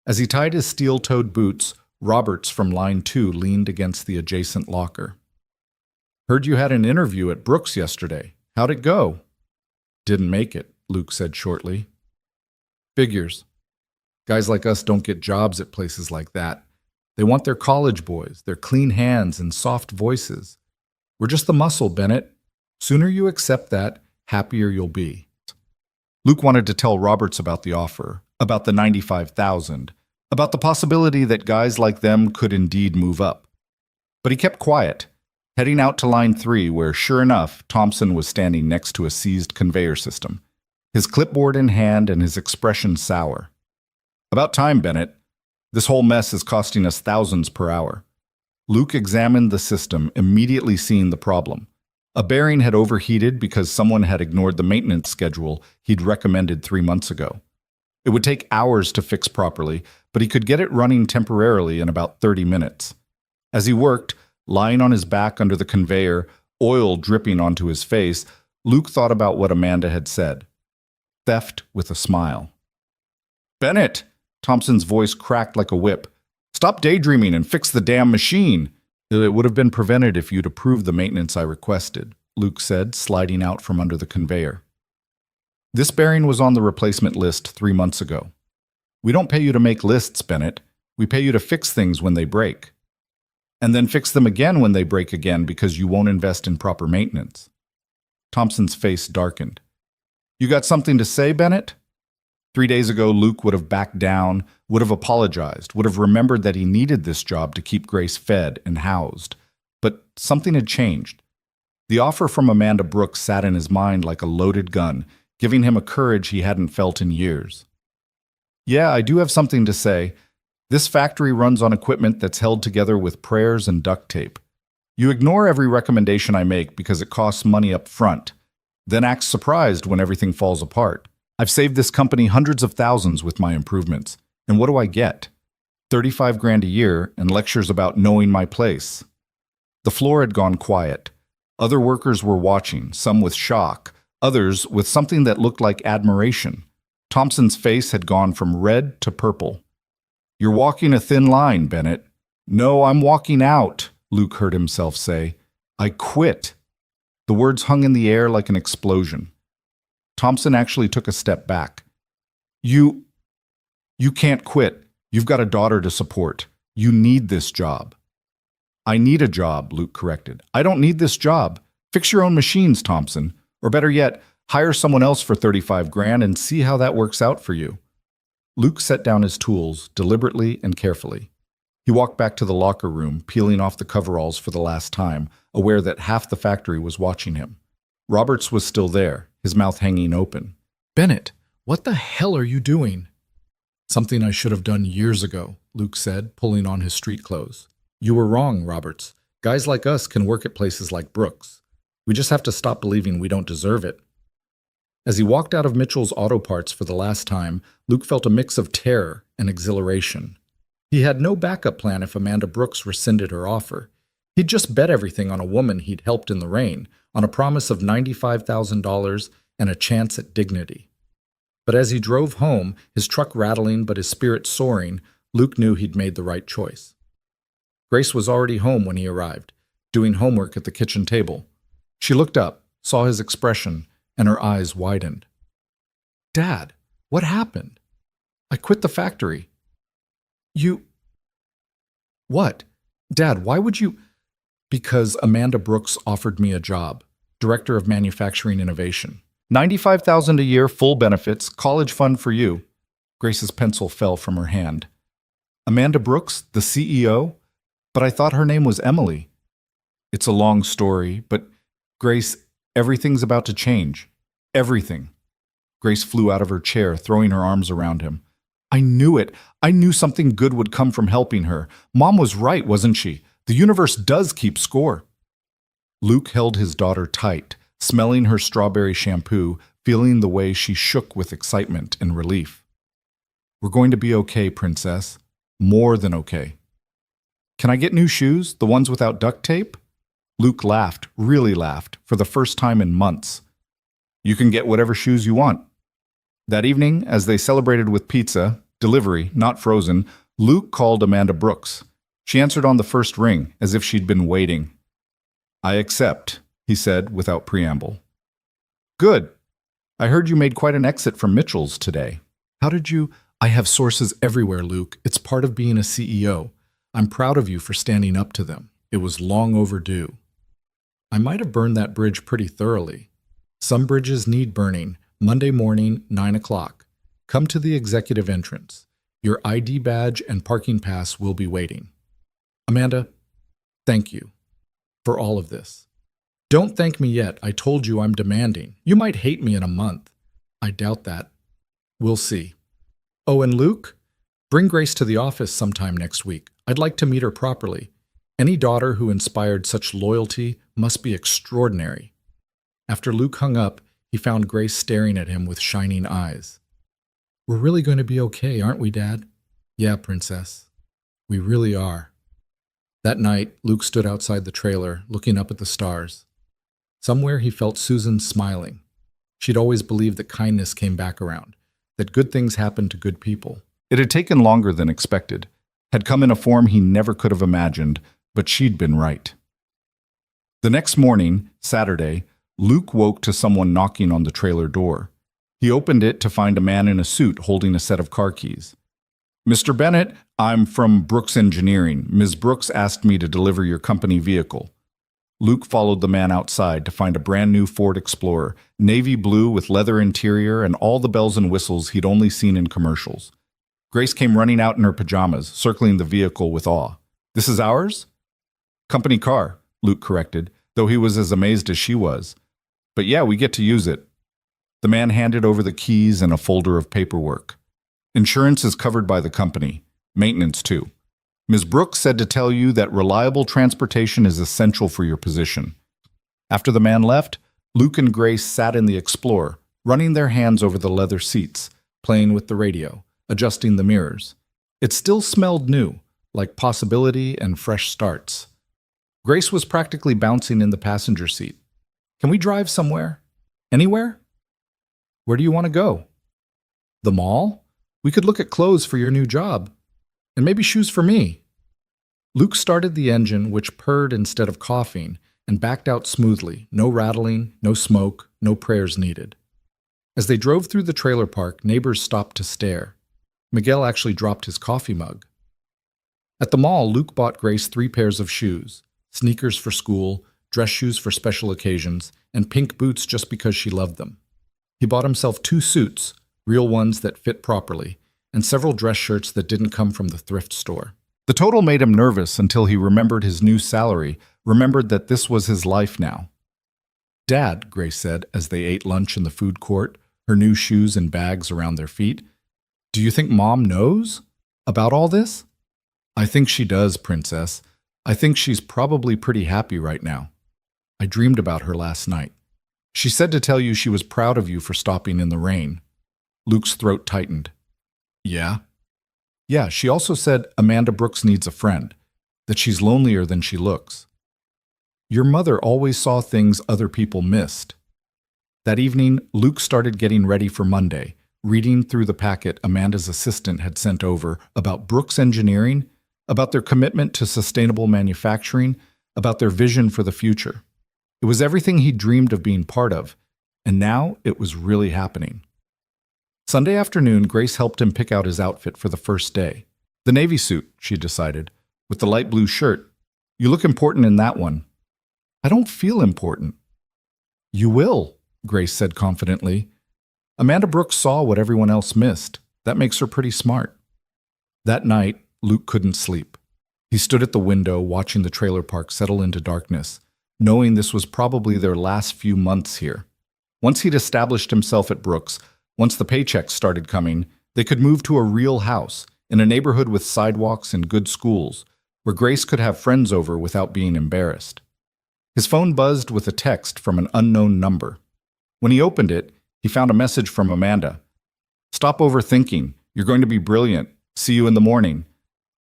As he tied his steel-toed boots, Roberts from line 2 leaned against the adjacent locker. "Heard you had an interview at Brooks yesterday. How'd it go?" "Didn't make it," Luke said shortly. "Figures. Guys like us don't get jobs at places like that. They want their college boys, their clean hands and soft voices. We're just the muscle, Bennett. Sooner you accept that, happier you'll be." Luke wanted to tell Roberts about the offer, about the $95,000, about the possibility that guys like them could indeed move up. But he kept quiet, heading out to line 3 where, sure enough, Thompson was standing next to a seized conveyor system, his clipboard in hand and his expression sour. "About time, Bennett. This whole mess is costing us thousands per hour." Luke examined the system, immediately seeing the problem. A bearing had overheated because someone had ignored the maintenance schedule he'd recommended 3 months ago. It would take hours to fix properly, but he could get it running temporarily in about 30 minutes. As he worked, lying on his back under the conveyor, oil dripping onto his face, Luke thought about what Amanda had said. Theft with a smile. "Bennett!" Thompson's voice cracked like a whip. "Stop daydreaming and fix the damn machine." "It would have been prevented if you'd approved the maintenance I requested," Luke said, sliding out from under the conveyor. "This bearing was on the replacement list 3 months ago. We don't pay you to make lists, Bennett. We pay you to fix things when they break. And then fix them again when they break again because you won't invest in proper maintenance." Thompson's face darkened. "You got something to say, Bennett?" 3 days ago, Luke would have backed down, would have apologized, would have remembered that he needed this job to keep Grace fed and housed. But something had changed. The offer from Amanda Brooks sat in his mind like a loaded gun, giving him a courage he hadn't felt in years. "Yeah, I do have something to say. This factory runs on equipment that's held together with prayers and duct tape. You ignore every recommendation I make because it costs money up front, then act surprised when everything falls apart. I've saved this company hundreds of thousands with my improvements. And what do I get? 35 grand a year and lectures about knowing my place." The floor had gone quiet. Other workers were watching, some with shock, others with something that looked like admiration. Thompson's face had gone from red to purple. "You're walking a thin line, Bennett." "No, I'm walking out," Luke heard himself say. "I quit." The words hung in the air like an explosion. Thompson actually took a step back. You can't quit. You've got a daughter to support. You need this job." "I need a job," Luke corrected. "I don't need this job. Fix your own machines, Thompson. Or better yet, hire someone else for 35 grand and see how that works out for you." Luke set down his tools, deliberately and carefully. He walked back to the locker room, peeling off the coveralls for the last time, aware that half the factory was watching him. Roberts was still there, his mouth hanging open. "Bennett, what the hell are you doing?" "Something I should have done years ago," Luke said, pulling on his street clothes. "You were wrong, Roberts. Guys like us can work at places like Brooks. We just have to stop believing we don't deserve it." As he walked out of Mitchell's Auto Parts for the last time, Luke felt a mix of terror and exhilaration. He had no backup plan if Amanda Brooks rescinded her offer. He'd just bet everything on a woman he'd helped in the rain, on a promise of $95,000 and a chance at dignity. But as he drove home, his truck rattling but his spirit soaring, Luke knew he'd made the right choice. Grace was already home when he arrived. doing homework at the kitchen table. She looked up, saw his expression, and her eyes widened. Dad, what happened? I quit the factory. You... What? Dad, why would you... Because Amanda Brooks offered me a job, Director of Manufacturing Innovation. $95,000 a year, full benefits, college fund for you. Grace's pencil fell from her hand. Amanda Brooks, the CEO? But I thought her name was Emily. It's a long story, but Grace, everything's about to change. Everything. Grace flew out of her chair, throwing her arms around him. I knew it. I knew something good would come from helping her. Mom was right, wasn't she? The universe does keep score. Luke held his daughter tight, smelling her strawberry shampoo, feeling the way she shook with excitement and relief. We're going to be okay, Princess. More than okay. Can I get new shoes, the ones without duct tape? Luke laughed, really laughed, for the first time in months. You can get whatever shoes you want. That evening, as they celebrated with pizza, delivery, not frozen, Luke called Amanda Brooks. She answered on the first ring, as if she'd been waiting. I accept, he said without preamble. Good. I heard you made quite an exit from Mitchell's today. How did you... I have sources everywhere, Luke. It's part of being a CEO. I'm proud of you for standing up to them. It was long overdue. I might have burned that bridge pretty thoroughly. Some bridges need burning. Monday morning, 9 o'clock. Come to the executive entrance. Your ID badge and parking pass will be waiting. Amanda, thank you for all of this. Don't thank me yet. I told you I'm demanding. You might hate me in a month. I doubt that. We'll see. Oh, and Luke, bring Grace to the office sometime next week. I'd like to meet her properly. Any daughter who inspired such loyalty must be extraordinary. After Luke hung up, he found Grace staring at him with shining eyes. We're really going to be okay, aren't we, Dad? Yeah, Princess. We really are. That night, Luke stood outside the trailer, looking up at the stars. Somewhere he felt Susan smiling. She'd always believed that kindness came back around, that good things happened to good people. It had taken longer than expected, had come in a form he never could have imagined, but she'd been right. The next morning, Saturday, Luke woke to someone knocking on the trailer door. He opened it to find a man in a suit holding a set of car keys. Mr. Bennett, I'm from Brooks Engineering. Ms. Brooks asked me to deliver your company vehicle. Luke followed the man outside to find a brand new Ford Explorer, navy blue with leather interior and all the bells and whistles he'd only seen in commercials. Grace came running out in her pajamas, circling the vehicle with awe. This is ours? Company car, Luke corrected, though he was as amazed as she was. But yeah, we get to use it. The man handed over the keys and a folder of paperwork. Insurance is covered by the company. Maintenance, too. Ms. Brooks said to tell you that reliable transportation is essential for your position. After the man left, Luke and Grace sat in the Explorer, running their hands over the leather seats, playing with the radio, adjusting the mirrors. It still smelled new, like possibility and fresh starts. Grace was practically bouncing in the passenger seat. Can we drive somewhere? Anywhere? Where do you want to go? The mall? We could look at clothes for your new job. And maybe shoes for me. Luke started the engine, which purred instead of coughing, and backed out smoothly. No rattling, no smoke, no prayers needed. As they drove through the trailer park, neighbors stopped to stare. Miguel actually dropped his coffee mug. At the mall, Luke bought Grace 3 pairs of shoes, sneakers for school, dress shoes for special occasions, and pink boots just because she loved them. He bought himself 2 suits, real ones that fit properly, and several dress shirts that didn't come from the thrift store. The total made him nervous until he remembered his new salary, remembered that this was his life now. Dad, Grace said as they ate lunch in the food court, her new shoes and bags around their feet, do you think Mom knows about all this? I think she does, Princess. I think she's probably pretty happy right now. I dreamed about her last night. She said to tell you she was proud of you for stopping in the rain. Luke's throat tightened. Yeah? Yeah, she also said Amanda Brooks needs a friend, that she's lonelier than she looks. Your mother always saw things other people missed. That evening, Luke started getting ready for Monday, reading through the packet Amanda's assistant had sent over about Brooks Engineering, about their commitment to sustainable manufacturing, about their vision for the future. It was everything he dreamed of being part of, and now it was really happening. Sunday afternoon, Grace helped him pick out his outfit for the first day. The navy suit, she decided, with the light blue shirt. You look important in that one. I don't feel important. You will, Grace said confidently. Amanda Brooks saw what everyone else missed. That makes her pretty smart. That night, Luke couldn't sleep. He stood at the window watching the trailer park settle into darkness, knowing this was probably their last few months here. Once he'd established himself at Brooks, once the paychecks started coming, they could move to a real house, in a neighborhood with sidewalks and good schools, where Grace could have friends over without being embarrassed. His phone buzzed with a text from an unknown number. When he opened it, he found a message from Amanda. Stop overthinking. You're going to be brilliant. See you in the morning.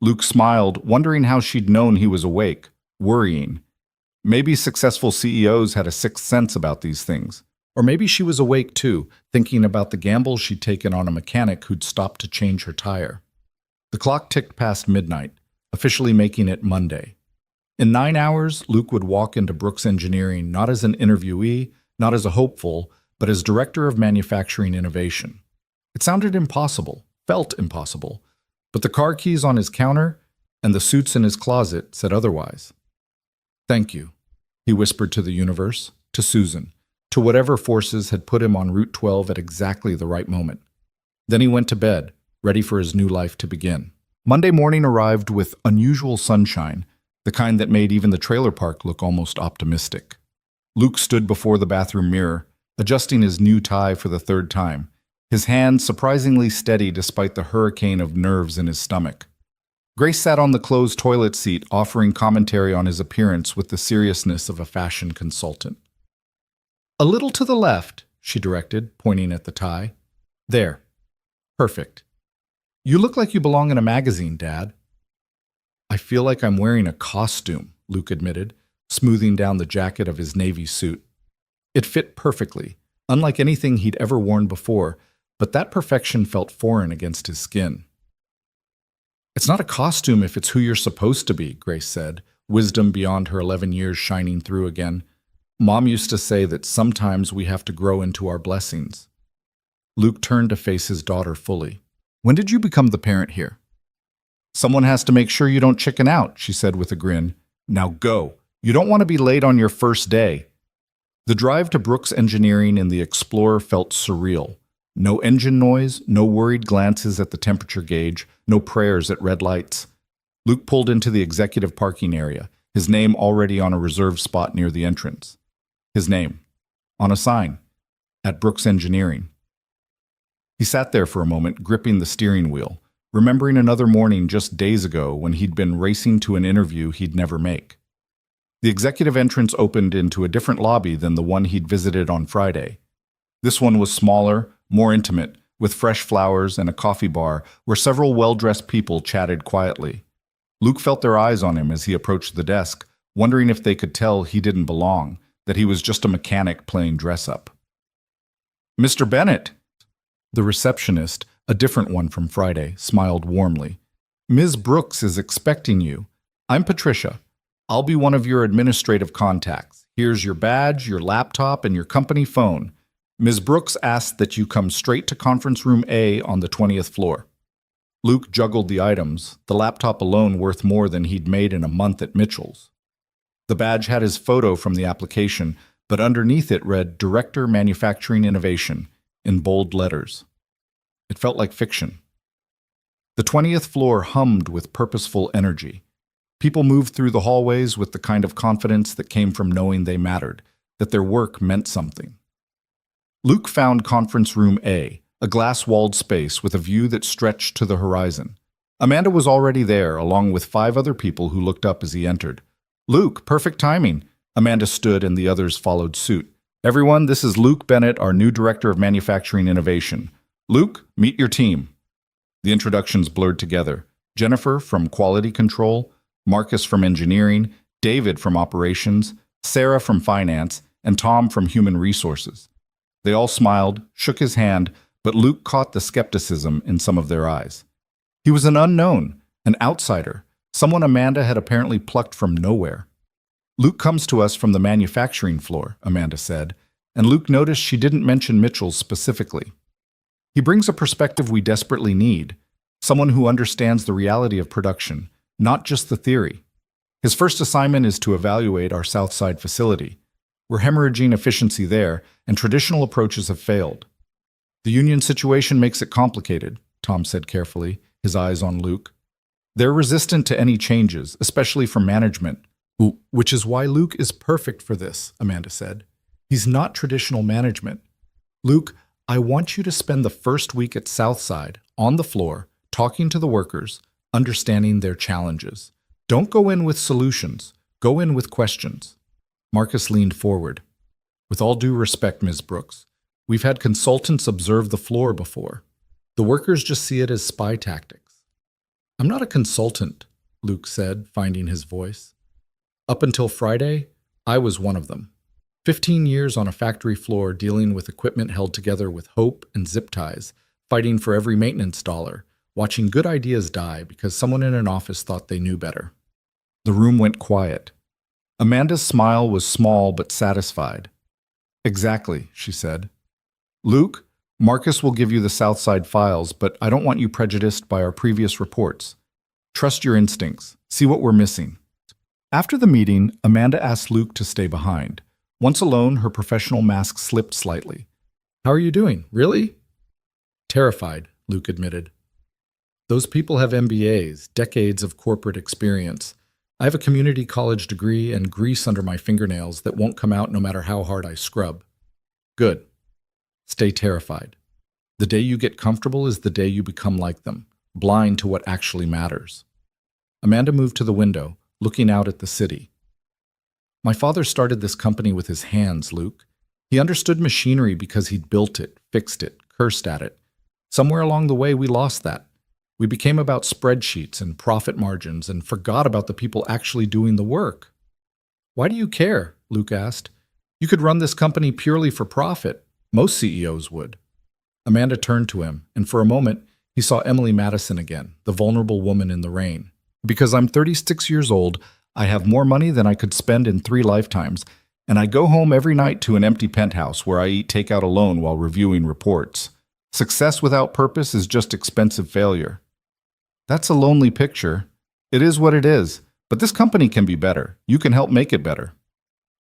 Luke smiled, wondering how she'd known he was awake, worrying. Maybe successful CEOs had a sixth sense about these things. Or maybe she was awake too, thinking about the gamble she'd taken on a mechanic who'd stopped to change her tire. The clock ticked past midnight, officially making it Monday. In 9 hours, Luke would walk into Brooks Engineering not as an interviewee, not as a hopeful, but as Director of Manufacturing Innovation. It sounded impossible, felt impossible, but the car keys on his counter and the suits in his closet said otherwise. Thank you, he whispered to the universe, to Susan, to whatever forces had put him on Route 12 at exactly the right moment. Then he went to bed, ready for his new life to begin. Monday morning arrived with unusual sunshine, the kind that made even the trailer park look almost optimistic. Luke stood before the bathroom mirror, adjusting his new tie for the third time, his hand surprisingly steady despite the hurricane of nerves in his stomach. Grace sat on the closed toilet seat, offering commentary on his appearance with the seriousness of a fashion consultant. A little to the left, she directed, pointing at the tie. There. Perfect. You look like you belong in a magazine, Dad. I feel like I'm wearing a costume, Luke admitted, smoothing down the jacket of his navy suit. It fit perfectly, unlike anything he'd ever worn before, but that perfection felt foreign against his skin. It's not a costume if it's who you're supposed to be, Grace said, wisdom beyond her 11 years shining through again. Mom used to say that sometimes we have to grow into our blessings. Luke turned to face his daughter fully. When did you become the parent here? Someone has to make sure you don't chicken out, she said with a grin. Now go. You don't want to be late on your first day. The drive to Brooks Engineering in the Explorer felt surreal. No engine noise, no worried glances at the temperature gauge, no prayers at red lights. Luke pulled into the executive parking area, his name already on a reserved spot near the entrance. His name, on a sign, at Brooks Engineering. He sat there for a moment, gripping the steering wheel, remembering another morning just days ago when he'd been racing to an interview he'd never make. The executive entrance opened into a different lobby than the one he'd visited on Friday. This one was smaller, more intimate, with fresh flowers and a coffee bar where several well-dressed people chatted quietly. Luke felt their eyes on him as he approached the desk, wondering if they could tell he didn't belong, that he was just a mechanic playing dress-up. Mr. Bennett! The receptionist, a different one from Friday, smiled warmly. Ms. Brooks is expecting you. I'm Patricia. I'll be one of your administrative contacts. Here's your badge, your laptop, and your company phone. Ms. Brooks asked that you come straight to conference room A on the 20th floor. Luke juggled the items, the laptop alone worth more than he'd made in a month at Mitchell's. The badge had his photo from the application, but underneath it read Director Manufacturing Innovation in bold letters. It felt like fiction. The 20th floor hummed with purposeful energy. People moved through the hallways with the kind of confidence that came from knowing they mattered, that their work meant something. Luke found Conference Room A, a glass-walled space with a view that stretched to the horizon. Amanda was already there, along with 5 other people who looked up as he entered. Luke, perfect timing. Amanda stood and the others followed suit. Everyone, this is Luke Bennett, our new Director of Manufacturing Innovation. Luke, meet your team. The introductions blurred together. Jennifer from Quality Control, Marcus from Engineering, David from Operations, Sarah from Finance, and Tom from Human Resources. They all smiled, shook his hand, but Luke caught the skepticism in some of their eyes. He was an unknown, an outsider, someone Amanda had apparently plucked from nowhere. Luke comes to us from the manufacturing floor, Amanda said, and Luke noticed she didn't mention Mitchell's specifically. He brings a perspective we desperately need, someone who understands the reality of production, not just the theory. His first assignment is to evaluate our Southside facility. We're hemorrhaging efficiency there, and traditional approaches have failed. The union situation makes it complicated, Tom said carefully, his eyes on Luke. They're resistant to any changes, especially from management. Which is why Luke is perfect for this, Amanda said. He's not traditional management. Luke, I want you to spend the first week at Southside, on the floor, talking to the workers, understanding their challenges. Don't go in with solutions. Go in with questions. Marcus leaned forward. With all due respect, Ms. Brooks, we've had consultants observe the floor before. The workers just see it as spy tactics. I'm not a consultant, Luke said, finding his voice. Up until Friday, I was one of them. 15 years on a factory floor dealing with equipment held together with hope and zip ties, fighting for every maintenance dollar, watching good ideas die because someone in an office thought they knew better. The room went quiet. Amanda's smile was small but satisfied. Exactly, she said. Luke, Marcus will give you the Southside files, but I don't want you prejudiced by our previous reports. Trust your instincts. See what we're missing. After the meeting, Amanda asked Luke to stay behind. Once alone, her professional mask slipped slightly. How are you doing? Really? Terrified, Luke admitted. Those people have MBAs, decades of corporate experience. I have a community college degree and grease under my fingernails that won't come out no matter how hard I scrub. Good. Stay terrified. The day you get comfortable is the day you become like them, blind to what actually matters. Amanda moved to the window, looking out at the city. My father started this company with his hands, Luke. He understood machinery because he'd built it, fixed it, cursed at it. Somewhere along the way, we lost that. We became about spreadsheets and profit margins and forgot about the people actually doing the work. Why do you care? Luke asked. You could run this company purely for profit. Most CEOs would. Amanda turned to him, and for a moment, he saw Emily Madison again, the vulnerable woman in the rain. Because I'm 36 years old, I have more money than I could spend in 3 lifetimes, and I go home every night to an empty penthouse where I eat takeout alone while reviewing reports. Success without purpose is just expensive failure. That's a lonely picture. It is what it is, but this company can be better. You can help make it better.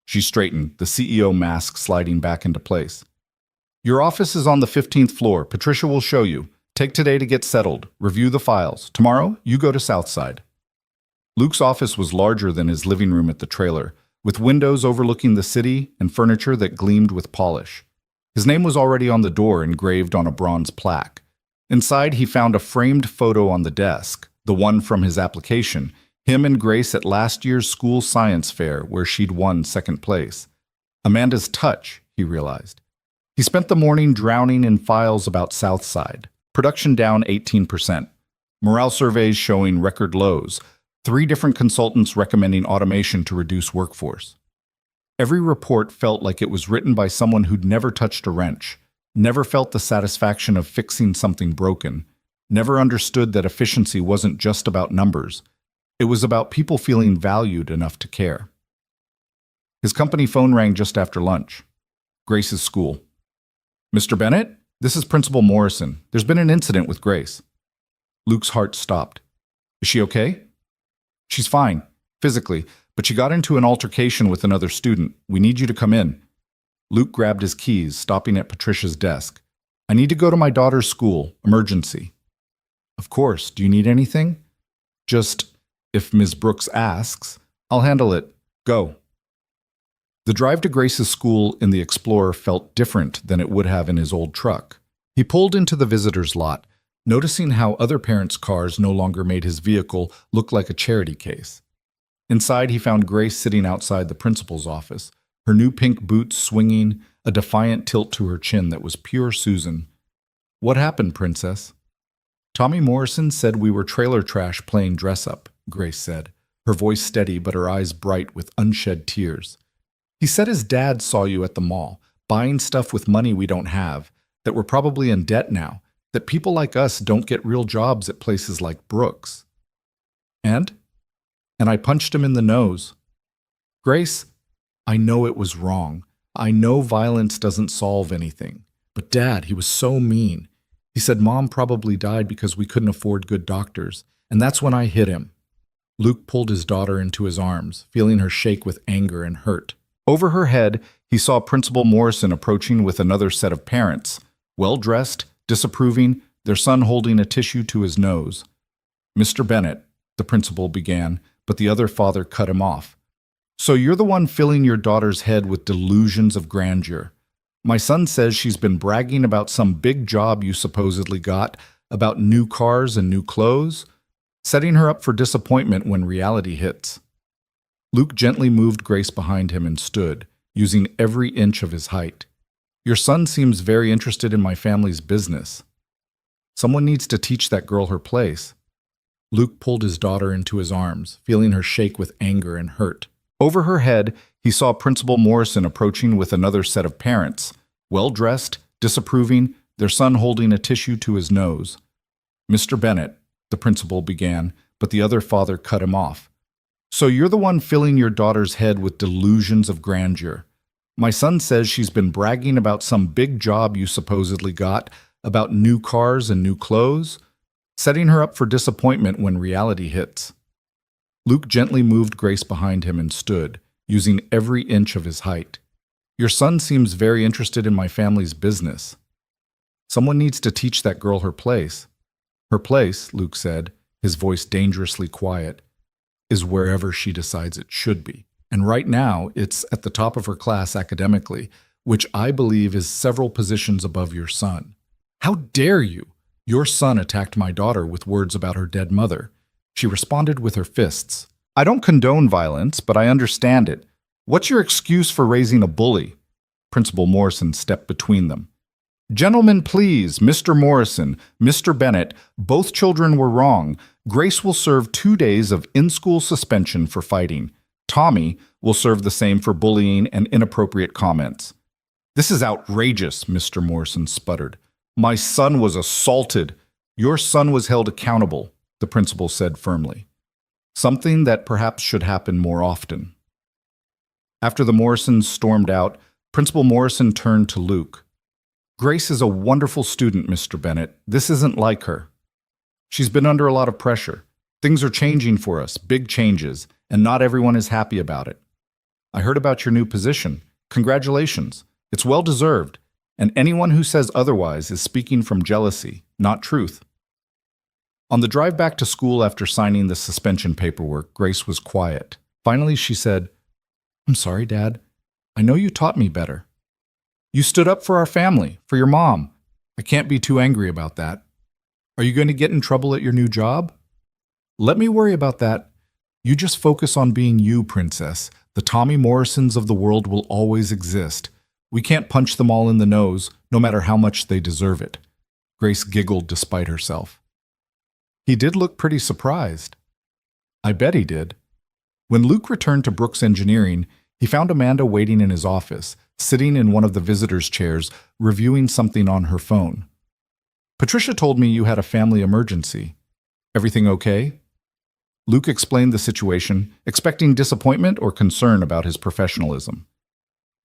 She straightened, the CEO mask sliding back into place. Your office is on the 15th floor. Patricia will show you. Take today to get settled. Review the files. Tomorrow, you go to Southside. Luke's office was larger than his living room at the trailer, with windows overlooking the city and furniture that gleamed with polish. His name was already on the door, engraved on a bronze plaque. Inside, he found a framed photo on the desk, the one from his application, him and Grace at last year's school science fair where she'd won second place. Amanda's touch, he realized. He spent the morning drowning in files about Southside. Production down 18%. Morale surveys showing record lows. 3 different consultants recommending automation to reduce workforce. Every report felt like it was written by someone who'd never touched a wrench, never felt the satisfaction of fixing something broken, never understood that efficiency wasn't just about numbers. It was about people feeling valued enough to care. His company phone rang just after lunch. Grace's school. Mr. Bennett, this is Principal Morrison. There's been an incident with Grace. Luke's heart stopped. Is she okay? She's fine, physically, but she got into an altercation with another student. We need you to come in. Luke grabbed his keys, stopping at Patricia's desk. I need to go to my daughter's school. Emergency. Of course. Do you need anything? Just, if Ms. Brooks asks, I'll handle it. Go. The drive to Grace's school in the Explorer felt different than it would have in his old truck. He pulled into the visitor's lot, noticing how other parents' cars no longer made his vehicle look like a charity case. Inside, he found Grace sitting outside the principal's office, her new pink boots swinging, a defiant tilt to her chin that was pure Susan. What happened, Princess? Tommy Morrison said we were trailer trash playing dress-up, Grace said, her voice steady but her eyes bright with unshed tears. He said his dad saw you at the mall, buying stuff with money we don't have, that we're probably in debt now, that people like us don't get real jobs at places like Brooks. And I punched him in the nose. Grace, I know it was wrong. I know violence doesn't solve anything. But Dad, he was so mean. He said Mom probably died because we couldn't afford good doctors, and that's when I hit him. Luke pulled his daughter into his arms, feeling her shake with anger and hurt. Over her head, he saw Principal Morrison approaching with another set of parents, well-dressed, disapproving, their son holding a tissue to his nose. Mr. Bennett, the principal began, but the other father cut him off. So you're the one filling your daughter's head with delusions of grandeur. My son says she's been bragging about some big job you supposedly got, about new cars and new clothes, setting her up for disappointment when reality hits. Luke gently moved Grace behind him and stood, using every inch of his height. Your son seems very interested in my family's business. Someone needs to teach that girl her place. Luke pulled his daughter into his arms, feeling her shake with anger and hurt. Over her head, he saw Principal Morrison approaching with another set of parents, well-dressed, disapproving, their son holding a tissue to his nose. Mr. Bennett, the principal began, but the other father cut him off. So you're the one filling your daughter's head with delusions of grandeur. My son says she's been bragging about some big job you supposedly got, about new cars and new clothes, setting her up for disappointment when reality hits. Luke gently moved Grace behind him and stood, using every inch of his height. Your son seems very interested in my family's business. Someone needs to teach that girl her place. Her place, Luke said, his voice dangerously quiet, is wherever she decides it should be. And right now, it's at the top of her class academically, which I believe is several positions above your son. How dare you? Your son attacked my daughter with words about her dead mother. She responded with her fists. I don't condone violence, but I understand it. What's your excuse for raising a bully? Principal Morrison stepped between them. Gentlemen, please, Mr. Morrison, Mr. Bennett, both children were wrong. Grace will serve 2 days of in-school suspension for fighting. Tommy will serve the same for bullying and inappropriate comments. This is outrageous, Mr. Morrison sputtered. My son was assaulted. Your son was held accountable, the principal said firmly. Something that perhaps should happen more often. After the Morrisons stormed out, Principal Morrison turned to Luke. Grace is a wonderful student, Mr. Bennett. This isn't like her. She's been under a lot of pressure. Things are changing for us, big changes, and not everyone is happy about it. I heard about your new position. Congratulations. It's well-deserved, and anyone who says otherwise is speaking from jealousy, not truth. On the drive back to school after signing the suspension paperwork, Grace was quiet. Finally, she said, I'm sorry, Dad. I know you taught me better. You stood up for our family, for your mom. I can't be too angry about that. Are you going to get in trouble at your new job? Let me worry about that. You just focus on being you, Princess. The Tommy Morrisons of the world will always exist. We can't punch them all in the nose, no matter how much they deserve it. Grace giggled despite herself. He did look pretty surprised. I bet he did. When Luke returned to Brooks Engineering, he found Amanda waiting in his office, sitting in one of the visitors' chairs, reviewing something on her phone. Patricia told me you had a family emergency. Everything okay? Luke explained the situation, expecting disappointment or concern about his professionalism.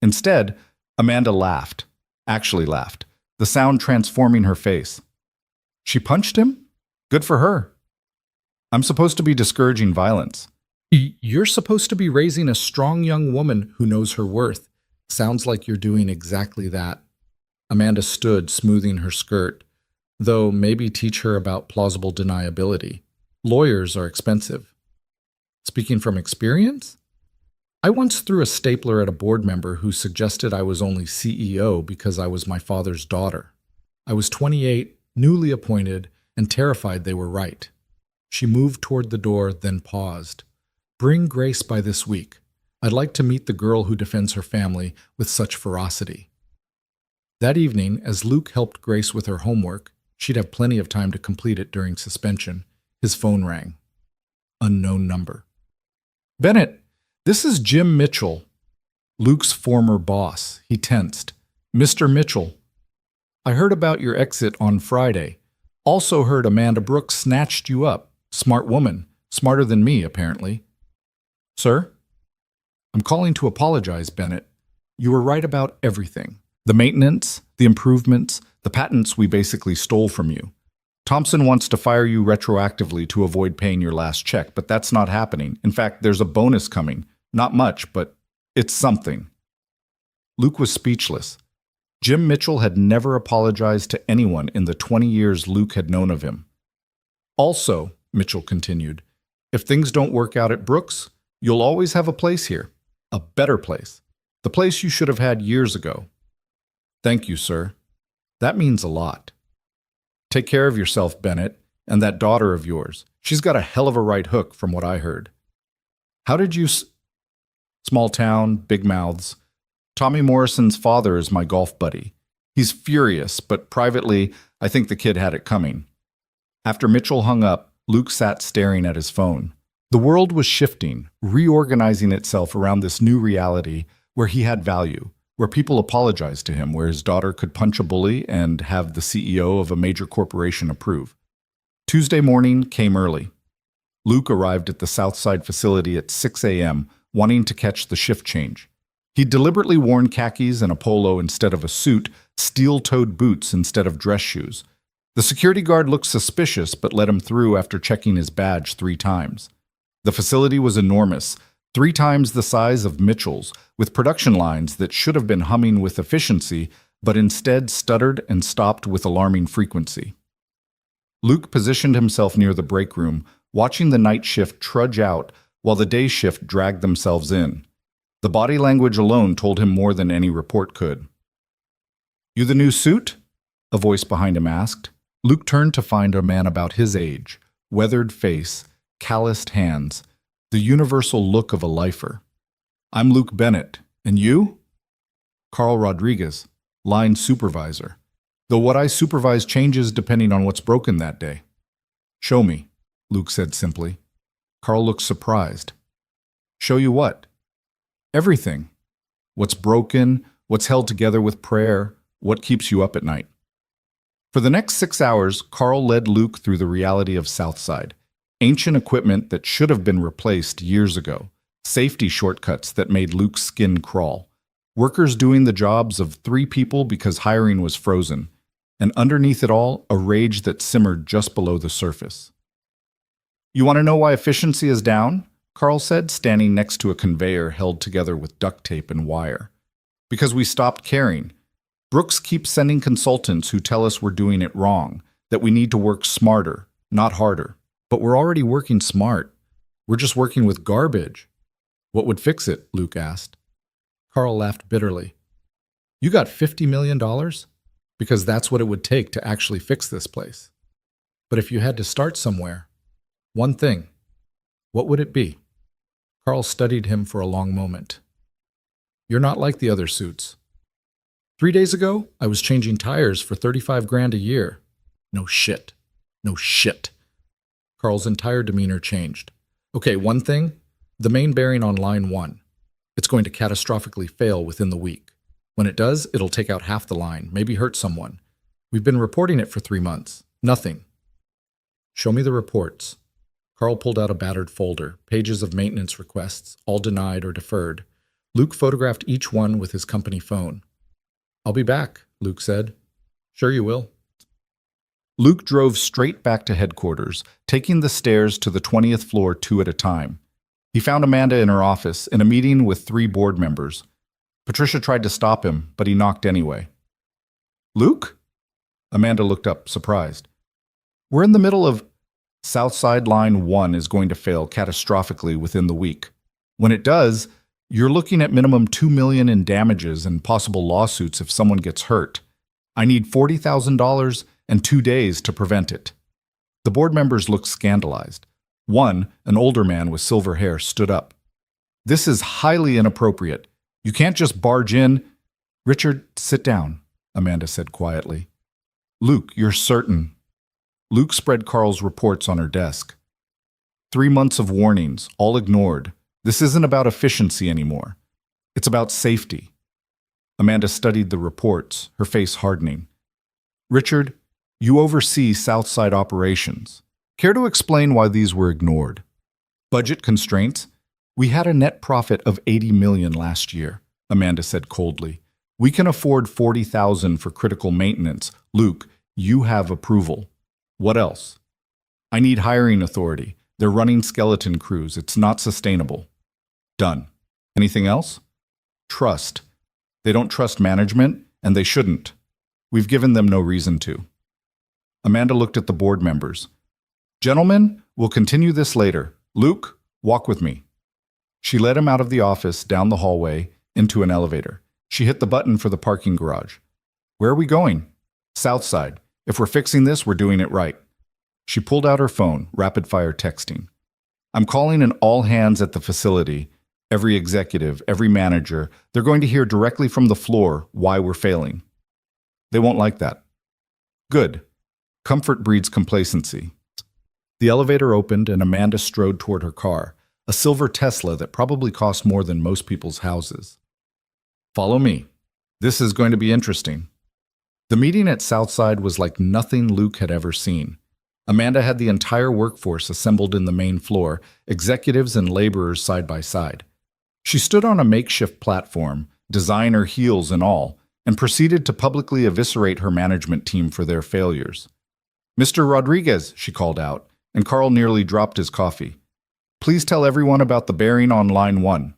Instead, Amanda laughed, actually laughed, the sound transforming her face. She punched him? Good for her. I'm supposed to be discouraging violence. You're supposed to be raising a strong young woman who knows her worth. Sounds like you're doing exactly that. Amanda stood, smoothing her skirt, though maybe teach her about plausible deniability. Lawyers are expensive. Speaking from experience? I once threw a stapler at a board member who suggested I was only CEO because I was my father's daughter. I was 28, newly appointed, and terrified they were right. She moved toward the door, then paused. Bring Grace by this week. I'd like to meet the girl who defends her family with such ferocity. That evening, as Luke helped Grace with her homework, she'd have plenty of time to complete it during suspension, his phone rang. Unknown number. Bennett, this is Jim Mitchell, Luke's former boss. He tensed. Mr. Mitchell, I heard about your exit on Friday. Also heard Amanda Brooks snatched you up. Smart woman. Smarter than me, apparently. Sir? I'm calling to apologize, Bennett. You were right about everything. The maintenance, the improvements, the patents we basically stole from you. Thompson wants to fire you retroactively to avoid paying your last check, but that's not happening. In fact, there's a bonus coming. Not much, but it's something. Luke was speechless. Jim Mitchell had never apologized to anyone in the 20 years Luke had known of him. Also, Mitchell continued, if things don't work out at Brooks, you'll always have a place here. A better place. The place you should have had years ago. Thank you, sir. That means a lot. Take care of yourself, Bennett, and that daughter of yours. She's got a hell of a right hook from what I heard. How did you... Small town, big mouths. Tommy Morrison's father is my golf buddy. He's furious, but privately, I think the kid had it coming. After Mitchell hung up, Luke sat staring at his phone. The world was shifting, reorganizing itself around this new reality where he had value, where people apologized to him, where his daughter could punch a bully and have the CEO of a major corporation approve. Tuesday morning came early. Luke arrived at the Southside facility at 6 a.m., wanting to catch the shift change. He'd deliberately worn khakis and a polo instead of a suit, steel-toed boots instead of dress shoes. The security guard looked suspicious but let him through after checking his badge 3 times. The facility was enormous, 3 times the size of Mitchell's, with production lines that should have been humming with efficiency, but instead stuttered and stopped with alarming frequency. Luke positioned himself near the break room, watching the night shift trudge out while the day shift dragged themselves in. The body language alone told him more than any report could. You the new suit? A voice behind him asked. Luke turned to find a man about his age, weathered face, calloused hands, the universal look of a lifer. I'm Luke Bennett, and you? Carl Rodriguez, line supervisor. Though what I supervise changes depending on what's broken that day. Show me, Luke said simply. Carl looked surprised. Show you what? Everything. What's broken, what's held together with prayer, what keeps you up at night. For the next 6 hours, Carl led Luke through the reality of Southside. Ancient equipment that should have been replaced years ago. Safety shortcuts that made Luke's skin crawl. Workers doing the jobs of 3 people because hiring was frozen. And underneath it all, a rage that simmered just below the surface. You want to know why efficiency is down? Carl said, standing next to a conveyor held together with duct tape and wire. Because we stopped caring. Brooks keeps sending consultants who tell us we're doing it wrong, that we need to work smarter, not harder. But we're already working smart. We're just working with garbage. What would fix it? Luke asked. Carl laughed bitterly. You got $50 million? Because that's what it would take to actually fix this place. But if you had to start somewhere, one thing, what would it be? Carl studied him for a long moment. You're not like the other suits. 3 days ago, I was changing tires for 35 grand a year. No shit. No shit. Carl's entire demeanor changed. Okay, one thing, the main bearing on line 1. It's going to catastrophically fail within the week. When it does, it'll take out half the line, maybe hurt someone. We've been reporting it for 3 months. Nothing. Show me the reports. Carl pulled out a battered folder, pages of maintenance requests, all denied or deferred. Luke photographed each one with his company phone. I'll be back, Luke said. Sure you will. Luke drove straight back to headquarters, taking the stairs to the 20th floor 2 at a time. He found Amanda in her office, in a meeting with 3 board members. Patricia tried to stop him, but he knocked anyway. Luke? Amanda looked up, surprised. We're in the middle of... Southside Line 1 is going to fail catastrophically within the week. When it does, you're looking at minimum $2 million in damages and possible lawsuits if someone gets hurt. I need $40,000 and 2 days to prevent it. The board members looked scandalized. One, an older man with silver hair, stood up. This is highly inappropriate. You can't just barge in. Richard, sit down, Amanda said quietly. Luke, you're certain. Luke spread Carl's reports on her desk. 3 months of warnings, all ignored. This isn't about efficiency anymore. It's about safety. Amanda studied the reports, her face hardening. Richard, you oversee Southside operations. Care to explain why these were ignored? Budget constraints? We had a net profit of 80 million last year, Amanda said coldly. We can afford 40,000 for critical maintenance. Luke, you have approval. What else? I need hiring authority. They're running skeleton crews. It's not sustainable. Done. Anything else? Trust. They don't trust management, and they shouldn't. We've given them no reason to. Amanda looked at the board members. Gentlemen, we'll continue this later. Luke, walk with me. She led him out of the office, down the hallway, into an elevator. She hit the button for the parking garage. Where are we going? South side. If we're fixing this, we're doing it right. She pulled out her phone, rapid-fire texting. I'm calling in all hands at the facility. Every executive, every manager, they're going to hear directly from the floor why we're failing. They won't like that. Good. Comfort breeds complacency. The elevator opened and Amanda strode toward her car, a silver Tesla that probably cost more than most people's houses. Follow me. This is going to be interesting. The meeting at Southside was like nothing Luke had ever seen. Amanda had the entire workforce assembled in the main floor, executives and laborers side by side. She stood on a makeshift platform, designer heels and all, and proceeded to publicly eviscerate her management team for their failures. Mr. Rodriguez, she called out, and Carl nearly dropped his coffee. Please tell everyone about the bearing on line 1.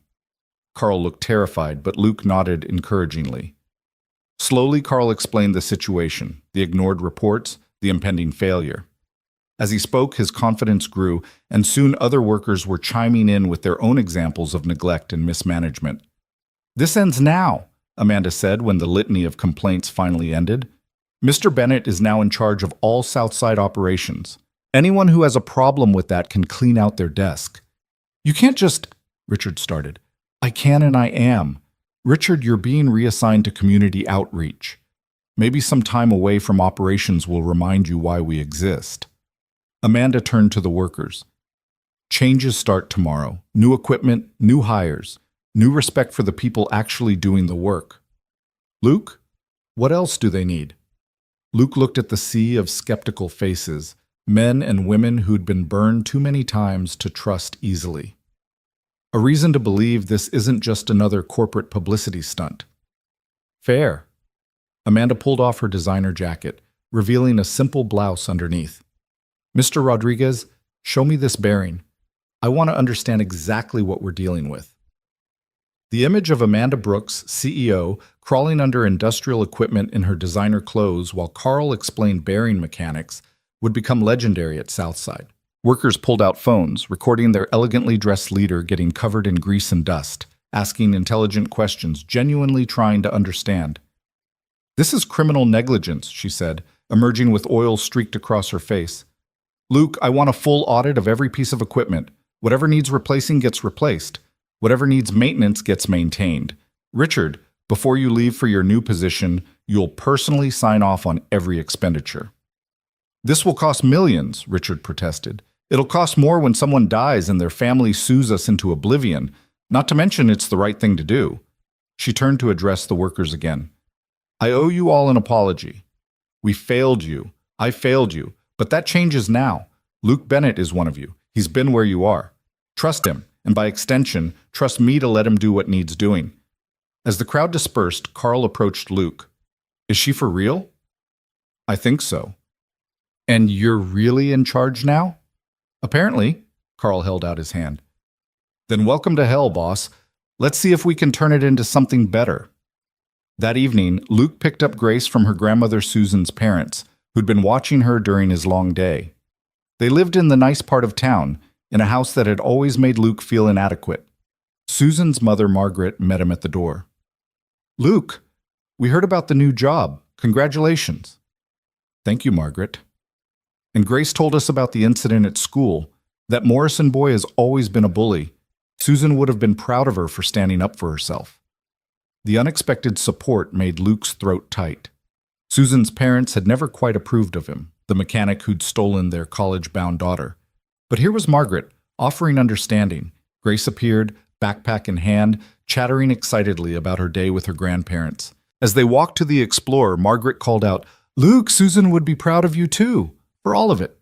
Carl looked terrified, but Luke nodded encouragingly. Slowly, Carl explained the situation, the ignored reports, the impending failure. As he spoke, his confidence grew, and soon other workers were chiming in with their own examples of neglect and mismanagement. This ends now, Amanda said when the litany of complaints finally ended. Mr. Bennett is now in charge of all Southside operations. Anyone who has a problem with that can clean out their desk. You can't just... Richard started. I can and I am. Richard, you're being reassigned to community outreach. Maybe some time away from operations will remind you why we exist. Amanda turned to the workers. Changes start tomorrow. New equipment, new hires, new respect for the people actually doing the work. Luke, what else do they need? Luke looked at the sea of skeptical faces, men and women who'd been burned too many times to trust easily. A reason to believe this isn't just another corporate publicity stunt. Fair. Amanda pulled off her designer jacket, revealing a simple blouse underneath. Mr. Rodriguez, show me this bearing. I want to understand exactly what we're dealing with. The image of Amanda Brooks, CEO, crawling under industrial equipment in her designer clothes while Carl explained bearing mechanics would become legendary at Southside. Workers pulled out phones, recording their elegantly dressed leader getting covered in grease and dust, asking intelligent questions, genuinely trying to understand. This is criminal negligence, she said, emerging with oil streaked across her face. Luke, I want a full audit of every piece of equipment. Whatever needs replacing gets replaced. Whatever needs maintenance gets maintained. Richard, before you leave for your new position, you'll personally sign off on every expenditure. This will cost millions, Richard protested. It'll cost more when someone dies and their family sues us into oblivion, not to mention it's the right thing to do. She turned to address the workers again. I owe you all an apology. We failed you. I failed you. But that changes now. Luke Bennett is one of you. He's been where you are. Trust him, and by extension, trust me to let him do what needs doing. As the crowd dispersed, Carl approached Luke. Is she for real? I think so. And you're really in charge now? Apparently, Carl held out his hand. Then welcome to hell, boss. Let's see if we can turn it into something better. That evening, Luke picked up Grace from her grandmother Susan's parents, who'd been watching her during his long day. They lived in the nice part of town, in a house that had always made Luke feel inadequate. Susan's mother, Margaret, met him at the door. Luke, we heard about the new job. Congratulations. Thank you, Margaret. And Grace told us about the incident at school. That Morrison boy has always been a bully. Susan would have been proud of her for standing up for herself. The unexpected support made Luke's throat tight. Susan's parents had never quite approved of him, the mechanic who'd stolen their college-bound daughter. But here was Margaret, offering understanding. Grace appeared, backpack in hand, chattering excitedly about her day with her grandparents. As they walked to the Explorer, Margaret called out, Luke, Susan would be proud of you too, for all of it.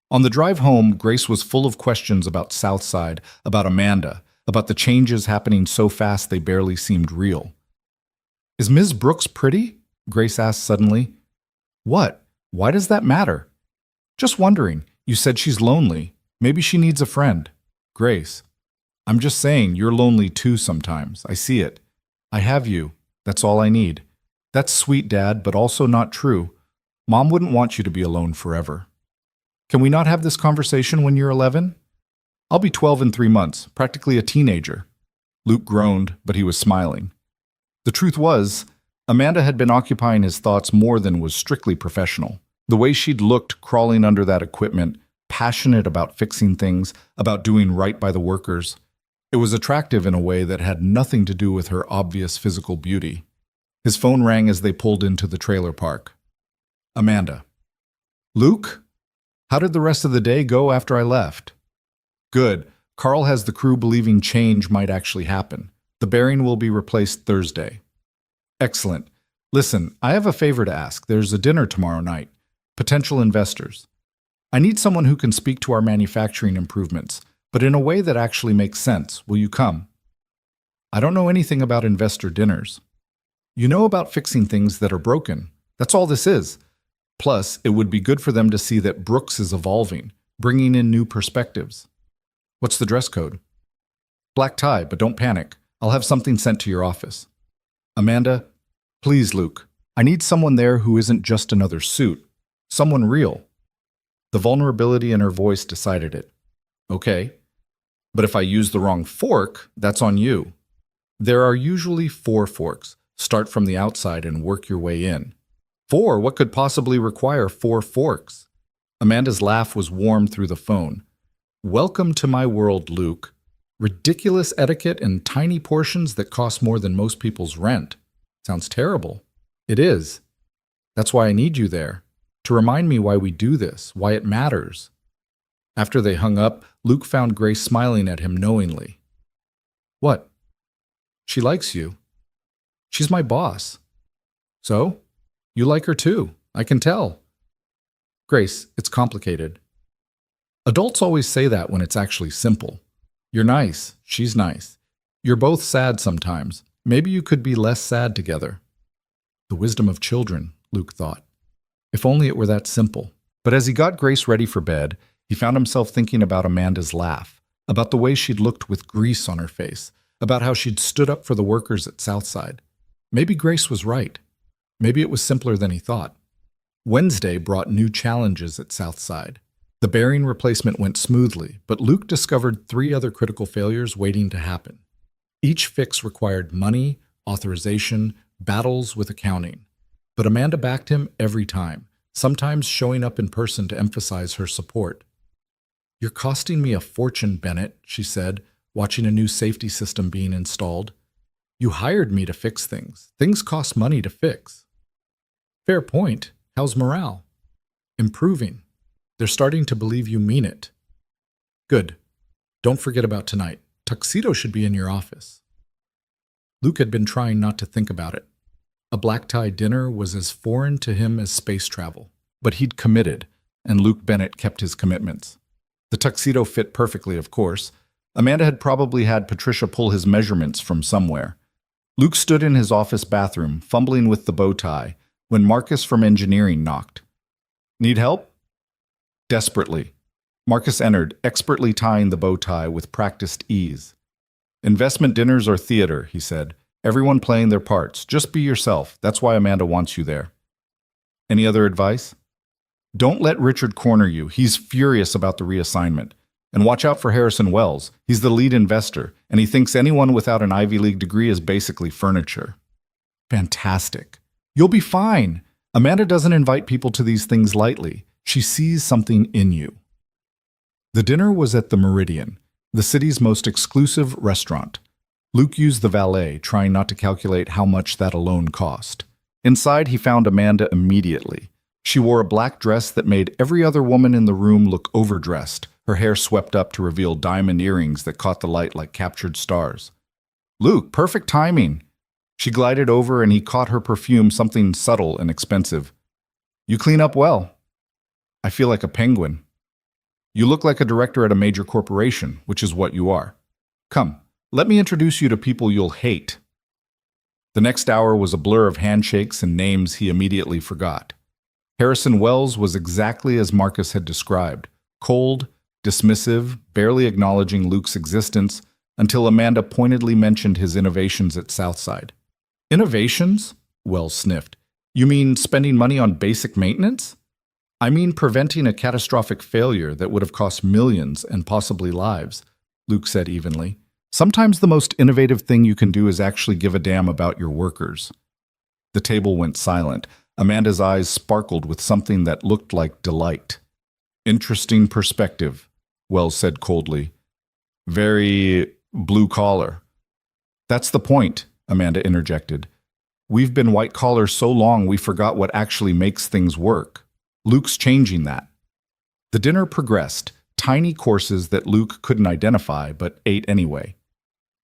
On the drive home, Grace was full of questions about Southside, about Amanda, about the changes happening so fast they barely seemed real. Is Ms. Brooks pretty? Grace asked suddenly. What? Why does that matter? Just wondering. You said she's lonely. Maybe she needs a friend. Grace, I'm just saying you're lonely too sometimes. I see it. I have you. That's all I need. That's sweet, Dad, but also not true. Mom wouldn't want you to be alone forever. Can we not have this conversation when you're 11? I'll be 12 in 3 months, practically a teenager. Luke groaned, but he was smiling. The truth was, Amanda had been occupying his thoughts more than was strictly professional. The way she'd looked crawling under that equipment, passionate about fixing things, about doing right by the workers. It was attractive in a way that had nothing to do with her obvious physical beauty. His phone rang as they pulled into the trailer park. Amanda. Luke? How did the rest of the day go after I left? Good. Carl has the crew believing change might actually happen. The bearing will be replaced Thursday. Excellent. Listen, I have a favor to ask. There's a dinner tomorrow night. Potential investors. I need someone who can speak to our manufacturing improvements, but in a way that actually makes sense. Will you come? I don't know anything about investor dinners. You know about fixing things that are broken. That's all this is. Plus, it would be good for them to see that Brooks is evolving, bringing in new perspectives. What's the dress code? Black tie, but don't panic. I'll have something sent to your office. Amanda, please, Luke. I need someone there who isn't just another suit. Someone real. The vulnerability in her voice decided it. Okay. But if I use the wrong fork, that's on you. There are usually 4 forks. Start from the outside and work your way in. 4? What could possibly require 4 forks? Amanda's laugh was warm through the phone. Welcome to my world, Luke. Ridiculous etiquette and tiny portions that cost more than most people's rent. Sounds terrible. It is. That's why I need you there, to remind me why we do this, why it matters. After they hung up, Luke found Grace smiling at him knowingly. What? She likes you. She's my boss. So? You like her too. I can tell. Grace, it's complicated. Adults always say that when it's actually simple. You're nice. She's nice. You're both sad sometimes. Maybe you could be less sad together. The wisdom of children, Luke thought. If only it were that simple. But as he got Grace ready for bed, he found himself thinking about Amanda's laugh, about the way she'd looked with grease on her face, about how she'd stood up for the workers at Southside. Maybe Grace was right. Maybe it was simpler than he thought. Wednesday brought new challenges at Southside. The bearing replacement went smoothly, but Luke discovered 3 other critical failures waiting to happen. Each fix required money, authorization, battles with accounting. But Amanda backed him every time, sometimes showing up in person to emphasize her support. You're costing me a fortune, Bennett, she said, watching a new safety system being installed. You hired me to fix things. Things cost money to fix. Fair point. How's morale? Improving. They're starting to believe you mean it. Good. Don't forget about tonight. Tuxedo should be in your office. Luke had been trying not to think about it. A black-tie dinner was as foreign to him as space travel. But he'd committed, and Luke Bennett kept his commitments. The tuxedo fit perfectly, of course. Amanda had probably had Patricia pull his measurements from somewhere. Luke stood in his office bathroom, fumbling with the bow tie, when Marcus from engineering knocked. Need help? Desperately. Marcus entered, expertly tying the bow tie with practiced ease. Investment dinners or theater, he said. Everyone playing their parts. Just be yourself. That's why Amanda wants you there. Any other advice? Don't let Richard corner you. He's furious about the reassignment. And watch out for Harrison Wells. He's the lead investor, and he thinks anyone without an Ivy League degree is basically furniture. Fantastic. You'll be fine. Amanda doesn't invite people to these things lightly. She sees something in you. The dinner was at the Meridian, the city's most exclusive restaurant. Luke used the valet, trying not to calculate how much that alone cost. Inside, he found Amanda immediately. She wore a black dress that made every other woman in the room look overdressed, her hair swept up to reveal diamond earrings that caught the light like captured stars. Luke, perfect timing. She glided over and he caught her perfume, something subtle and expensive. You clean up well. I feel like a penguin. You look like a director at a major corporation, which is what you are. Come, Let me introduce you to people you'll hate. The next hour was a blur of handshakes and names he immediately forgot. Harrison Wells was exactly as Marcus had described, cold, dismissive, barely acknowledging Luke's existence until Amanda pointedly mentioned his innovations at Southside. Innovations? Wells sniffed. You mean spending money on basic maintenance? I mean preventing a catastrophic failure that would have cost millions and possibly lives, Luke said evenly. Sometimes the most innovative thing you can do is actually give a damn about your workers. The table went silent. Amanda's eyes sparkled with something that looked like delight. Interesting perspective, Wells said coldly. Very blue collar. That's the point, Amanda interjected. We've been white collar so long we forgot what actually makes things work. Luke's changing that. The dinner progressed, tiny courses that Luke couldn't identify but ate anyway.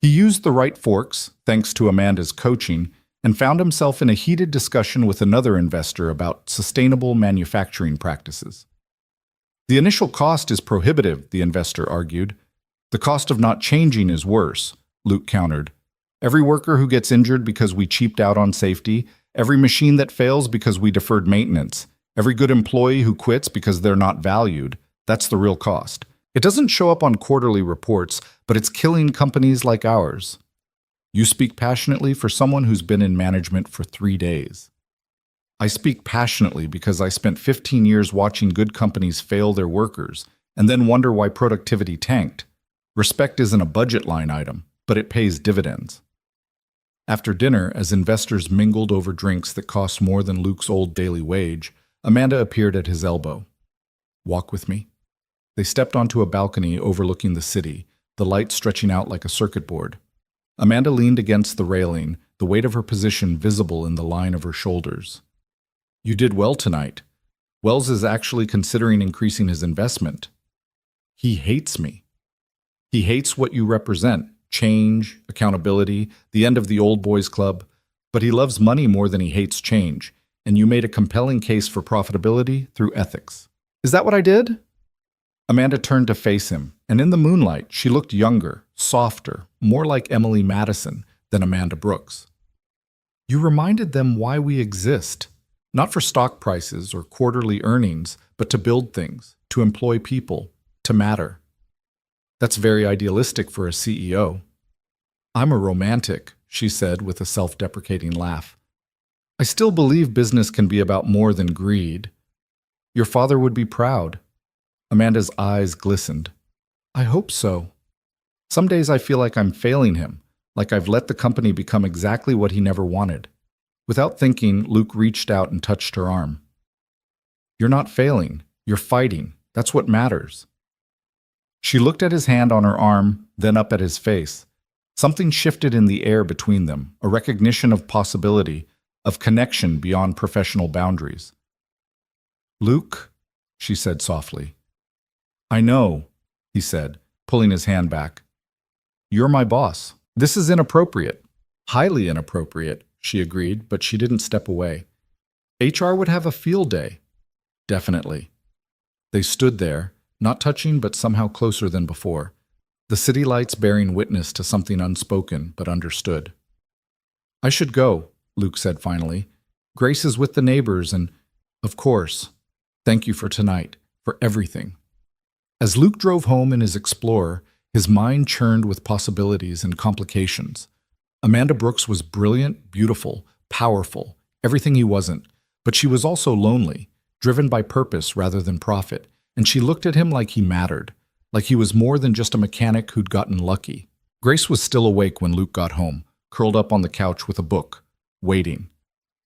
He used the right forks, thanks to Amanda's coaching, and found himself in a heated discussion with another investor about sustainable manufacturing practices. The initial cost is prohibitive, the investor argued. The cost of not changing is worse, Luke countered. Every worker who gets injured because we cheaped out on safety, every machine that fails because we deferred maintenance, every good employee who quits because they're not valued, that's the real cost. It doesn't show up on quarterly reports, but it's killing companies like ours. You speak passionately for someone who's been in management for 3 days. I speak passionately because I spent 15 years watching good companies fail their workers and then wonder why productivity tanked. Respect isn't a budget line item, but it pays dividends. After dinner, as investors mingled over drinks that cost more than Luke's old daily wage, Amanda appeared at his elbow. Walk with me. They stepped onto a balcony overlooking the city, the light stretching out like a circuit board. Amanda leaned against the railing, the weight of her position visible in the line of her shoulders. You did well tonight. Wells is actually considering increasing his investment. He hates me. He hates what you represent, change, accountability, the end of the old boys club, but he loves money more than he hates change, and you made a compelling case for profitability through ethics. Is that what I did? Amanda turned to face him, and in the moonlight, she looked younger, softer, more like Emily Madison than Amanda Brooks. You reminded them why we exist, not for stock prices or quarterly earnings, but to build things, to employ people, to matter. That's very idealistic for a CEO. I'm a romantic, she said with a self-deprecating laugh. I still believe business can be about more than greed. Your father would be proud. Amanda's eyes glistened. I hope so. Some days I feel like I'm failing him, like I've let the company become exactly what he never wanted. Without thinking, Luke reached out and touched her arm. You're not failing. You're fighting. That's what matters. She looked at his hand on her arm, then up at his face. Something shifted in the air between them, a recognition of possibility, of connection beyond professional boundaries. Luke, she said softly. I know, he said, pulling his hand back. You're my boss. This is inappropriate. Highly inappropriate, she agreed, but she didn't step away. HR would have a field day. Definitely. They stood there, not touching but somehow closer than before, the city lights bearing witness to something unspoken but understood. I should go, Luke said finally. Grace is with the neighbors and, of course, thank you for tonight, for everything. As Luke drove home in his Explorer, his mind churned with possibilities and complications. Amanda Brooks was brilliant, beautiful, powerful, everything he wasn't, but she was also lonely, driven by purpose rather than profit, and she looked at him like he mattered, like he was more than just a mechanic who'd gotten lucky. Grace was still awake when Luke got home, curled up on the couch with a book, waiting.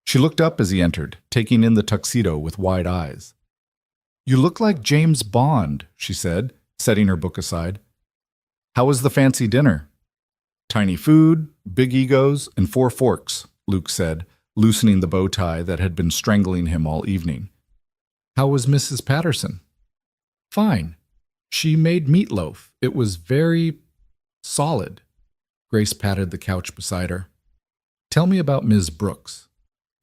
She looked up as he entered, taking in the tuxedo with wide eyes. You look like James Bond, she said, setting her book aside. How was the fancy dinner? Tiny food, big egos, and 4 forks, Luke said, loosening the bow tie that had been strangling him all evening. How was Mrs. Patterson? Fine. She made meatloaf. It was very solid. Grace patted the couch beside her. Tell me about Ms. Brooks.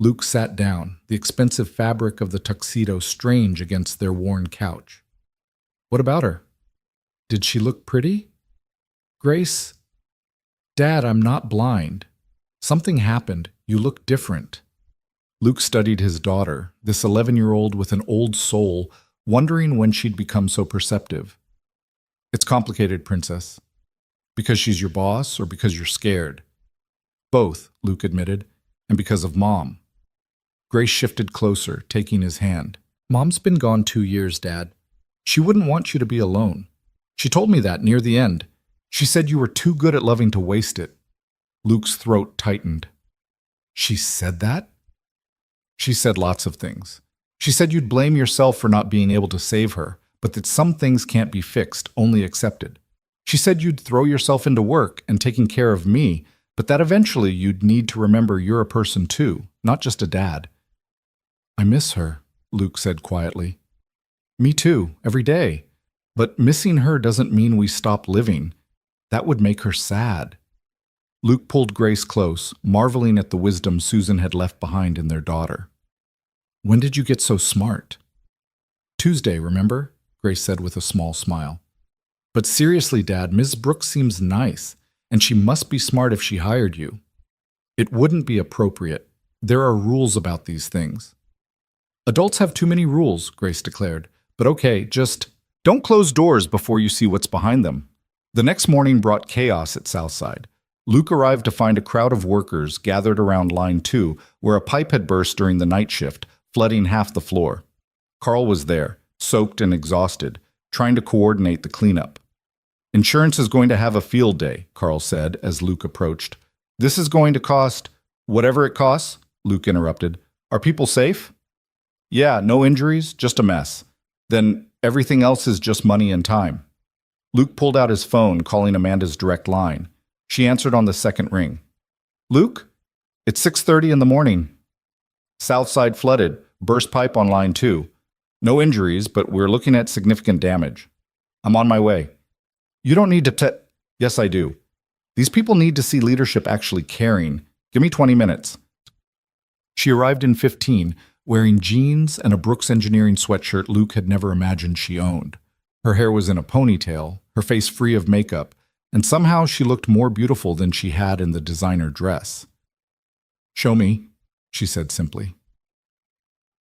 Luke sat down, the expensive fabric of the tuxedo strange against their worn couch. What about her? Did she look pretty? Grace, Dad, I'm not blind. Something happened. You look different. Luke studied his daughter, this 11-year-old with an old soul, wondering when she'd become so perceptive. It's complicated, Princess. Because she's your boss or because you're scared? Both, Luke admitted, and because of Mom. Grace shifted closer, taking his hand. Mom's been gone 2 years, Dad. She wouldn't want you to be alone. She told me that near the end. She said you were too good at loving to waste it. Luke's throat tightened. She said that? She said lots of things. She said you'd blame yourself for not being able to save her, but that some things can't be fixed, only accepted. She said you'd throw yourself into work and taking care of me, but that eventually you'd need to remember you're a person too, not just a dad. I miss her, Luke said quietly. Me too, every day. But missing her doesn't mean we stop living. That would make her sad. Luke pulled Grace close, marveling at the wisdom Susan had left behind in their daughter. When did you get so smart? Tuesday, remember? Grace said with a small smile. But seriously, Dad, Ms. Brooks seems nice, and she must be smart if she hired you. It wouldn't be appropriate. There are rules about these things. Adults have too many rules, Grace declared. But okay, just don't close doors before you see what's behind them. The next morning brought chaos at Southside. Luke arrived to find a crowd of workers gathered around Line 2, where a pipe had burst during the night shift, flooding half the floor. Carl was there, soaked and exhausted, trying to coordinate the cleanup. Insurance is going to have a field day, Carl said as Luke approached. This is going to cost whatever it costs, Luke interrupted. Are people safe? Yeah, no injuries, just a mess. Then everything else is just money and time. Luke pulled out his phone, calling Amanda's direct line. She answered on the second ring. Luke? It's 6:30 in the morning. Southside flooded, burst pipe on Line 2. No injuries, but we're looking at significant damage. I'm on my way. You don't need to Yes, I do. These people need to see leadership actually caring. Give me 20 minutes. She arrived in 15, wearing jeans and a Brooks Engineering sweatshirt Luke had never imagined she owned. Her hair was in a ponytail, her face free of makeup, and somehow she looked more beautiful than she had in the designer dress. Show me, she said simply.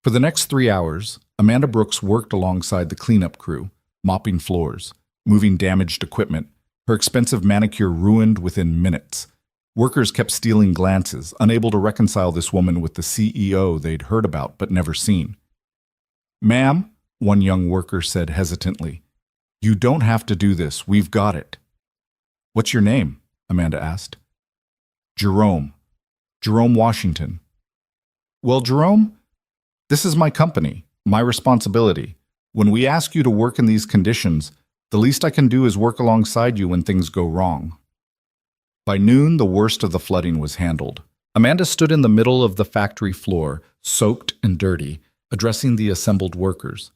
For the next 3 hours, Amanda Brooks worked alongside the cleanup crew, mopping floors, moving damaged equipment, her expensive manicure ruined within minutes. Workers kept stealing glances, unable to reconcile this woman with the CEO they'd heard about but never seen. Ma'am, one young worker said hesitantly, you don't have to do this. We've got it. What's your name? Amanda asked. Jerome. Jerome Washington. Well, Jerome, this is my company, my responsibility. When we ask you to work in these conditions, the least I can do is work alongside you when things go wrong. By noon, the worst of the flooding was handled. Amanda stood in the middle of the factory floor, soaked and dirty, addressing the assembled workers.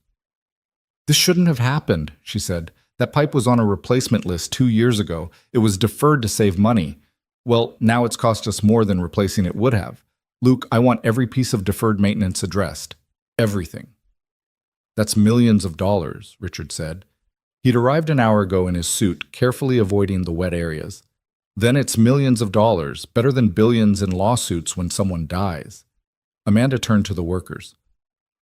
This shouldn't have happened, she said. That pipe was on a replacement list 2 years ago. It was deferred to save money. Well, now it's cost us more than replacing it would have. Luke, I want every piece of deferred maintenance addressed. Everything. That's millions of dollars, Richard said. He'd arrived an hour ago in his suit, carefully avoiding the wet areas. Then it's millions of dollars, better than billions in lawsuits when someone dies. Amanda turned to the workers.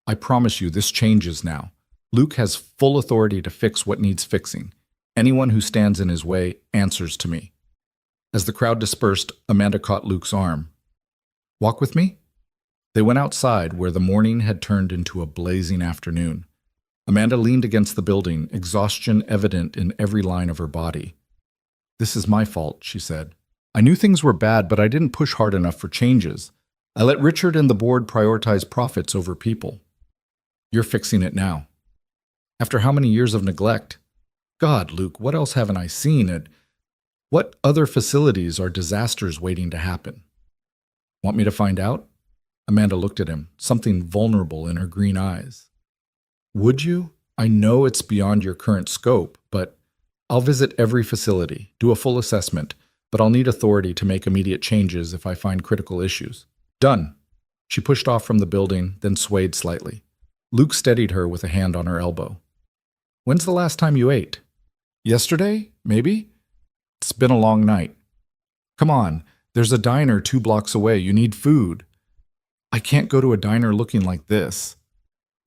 I promise you, this changes now. Luke has full authority to fix what needs fixing. Anyone who stands in his way answers to me. As the crowd dispersed, Amanda caught Luke's arm. Walk with me? They went outside, where the morning had turned into a blazing afternoon. Amanda leaned against the building, exhaustion evident in every line of her body. This is my fault, she said. I knew things were bad, but I didn't push hard enough for changes. I let Richard and the board prioritize profits over people. You're fixing it now. After how many years of neglect? God, Luke, what else haven't I seen? At what other facilities are disasters waiting to happen? Want me to find out? Amanda looked at him, something vulnerable in her green eyes. Would you? I know it's beyond your current scope, but I'll visit every facility, do a full assessment, but I'll need authority to make immediate changes if I find critical issues. Done. She pushed off from the building, then swayed slightly. Luke steadied her with a hand on her elbow. When's the last time you ate? Yesterday, maybe? It's been a long night. Come on, there's a diner 2 blocks away. You need food. I can't go to a diner looking like this.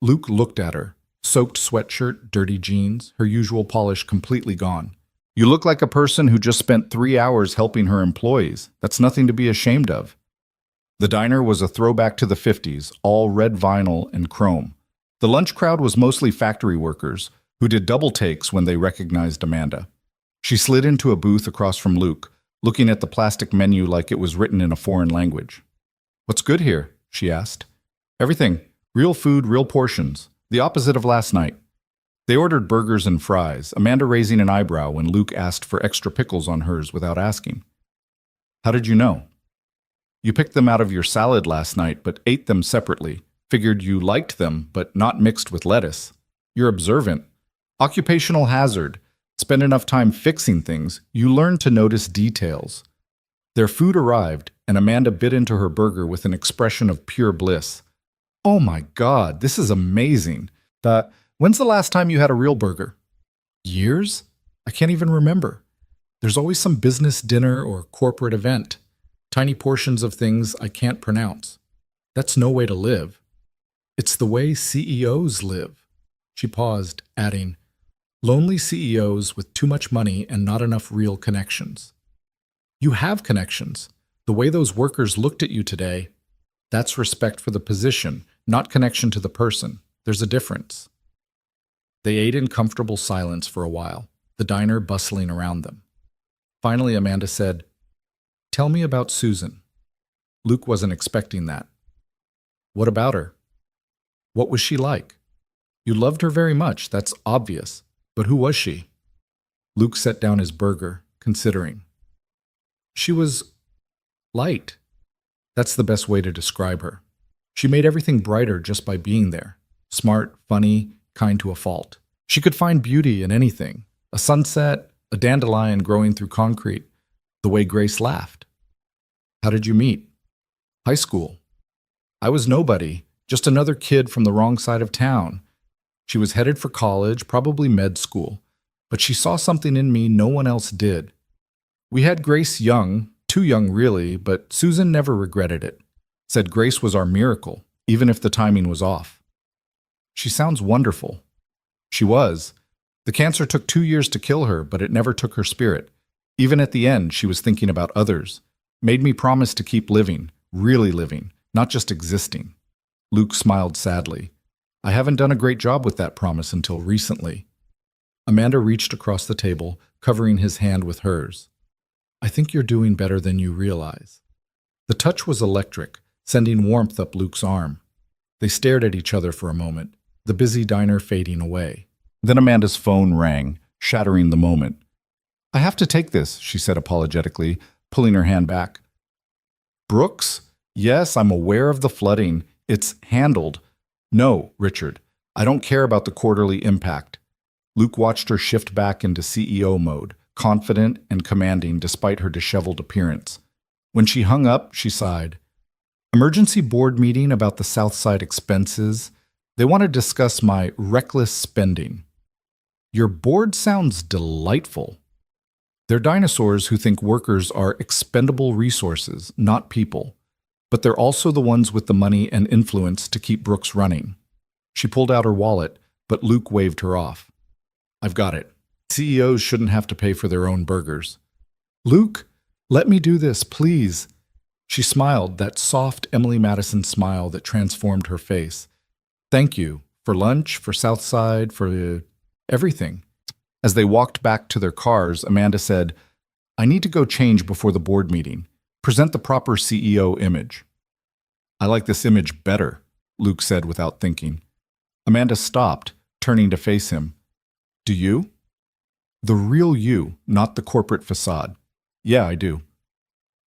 Luke looked at her. Soaked sweatshirt, dirty jeans, her usual polish completely gone. You look like a person who just spent 3 hours helping her employees. That's nothing to be ashamed of. The diner was a throwback to the 50s, all red vinyl and chrome. The lunch crowd was mostly factory workers who did double takes when they recognized Amanda. She slid into a booth across from Luke, looking at the plastic menu like it was written in a foreign language. "What's good here?" she asked. "Everything. Real food, real portions. The opposite of last night." They ordered burgers and fries, Amanda raising an eyebrow when Luke asked for extra pickles on hers without asking. "How did you know?" "You picked them out of your salad last night, but ate them separately. Figured you liked them, but not mixed with lettuce. You're observant. Occupational hazard. Spend enough time fixing things, you learn to notice details." Their food arrived, and Amanda bit into her burger with an expression of pure bliss. "Oh my God, this is amazing. When's the last time you had a real burger?" "Years? I can't even remember. There's always some business dinner or corporate event. Tiny portions of things I can't pronounce. That's no way to live. It's the way CEOs live." She paused, adding, "Lonely CEOs with too much money and not enough real connections." "You have connections. The way those workers looked at you today, that's respect for the position, not connection to the person. There's a difference." They ate in comfortable silence for a while, the diner bustling around them. Finally, Amanda said, "Tell me about Susan." Luke wasn't expecting that. "What about her? What was she like? You loved her very much, that's obvious. But who was she?" Luke set down his burger, considering. "She was light. That's the best way to describe her. She made everything brighter just by being there. Smart, funny, kind to a fault. She could find beauty in anything. A sunset, a dandelion growing through concrete, the way Grace laughed." "How did you meet?" "High school. I was nobody, just another kid from the wrong side of town. She was headed for college, probably med school, but she saw something in me no one else did. We had Grace young, too young really, but Susan never regretted it. Said Grace was our miracle, even if the timing was off." "She sounds wonderful." "She was. The cancer took 2 years to kill her, but it never took her spirit. Even at the end, she was thinking about others. Made me promise to keep living, really living, not just existing." Luke smiled sadly. "I haven't done a great job with that promise until recently." Amanda reached across the table, covering his hand with hers. "I think you're doing better than you realize." The touch was electric, sending warmth up Luke's arm. They stared at each other for a moment, the busy diner fading away. Then Amanda's phone rang, shattering the moment. "I have to take this," she said apologetically, pulling her hand back. "Brooks? Yes, I'm aware of the flooding. It's handled." "No, Richard, I don't care about the quarterly impact." Luke watched her shift back into CEO mode, confident and commanding despite her disheveled appearance. When she hung up, she sighed. "Emergency board meeting about the Southside expenses. They want to discuss my reckless spending." "Your board sounds delightful." "They're dinosaurs who think workers are expendable resources, not people. But they're also the ones with the money and influence to keep Brooks running." She pulled out her wallet, but Luke waved her off. "I've got it. CEOs shouldn't have to pay for their own burgers." "Luke, let me do this, please." She smiled, that soft Emily Madison smile that transformed her face. "Thank you. For lunch, for Southside, for everything." As they walked back to their cars, Amanda said, "I need to go change before the board meeting. Present the proper CEO image." "I like this image better," Luke said without thinking. Amanda stopped, turning to face him. "Do you?" "The real you, not the corporate facade." "Yeah, I do."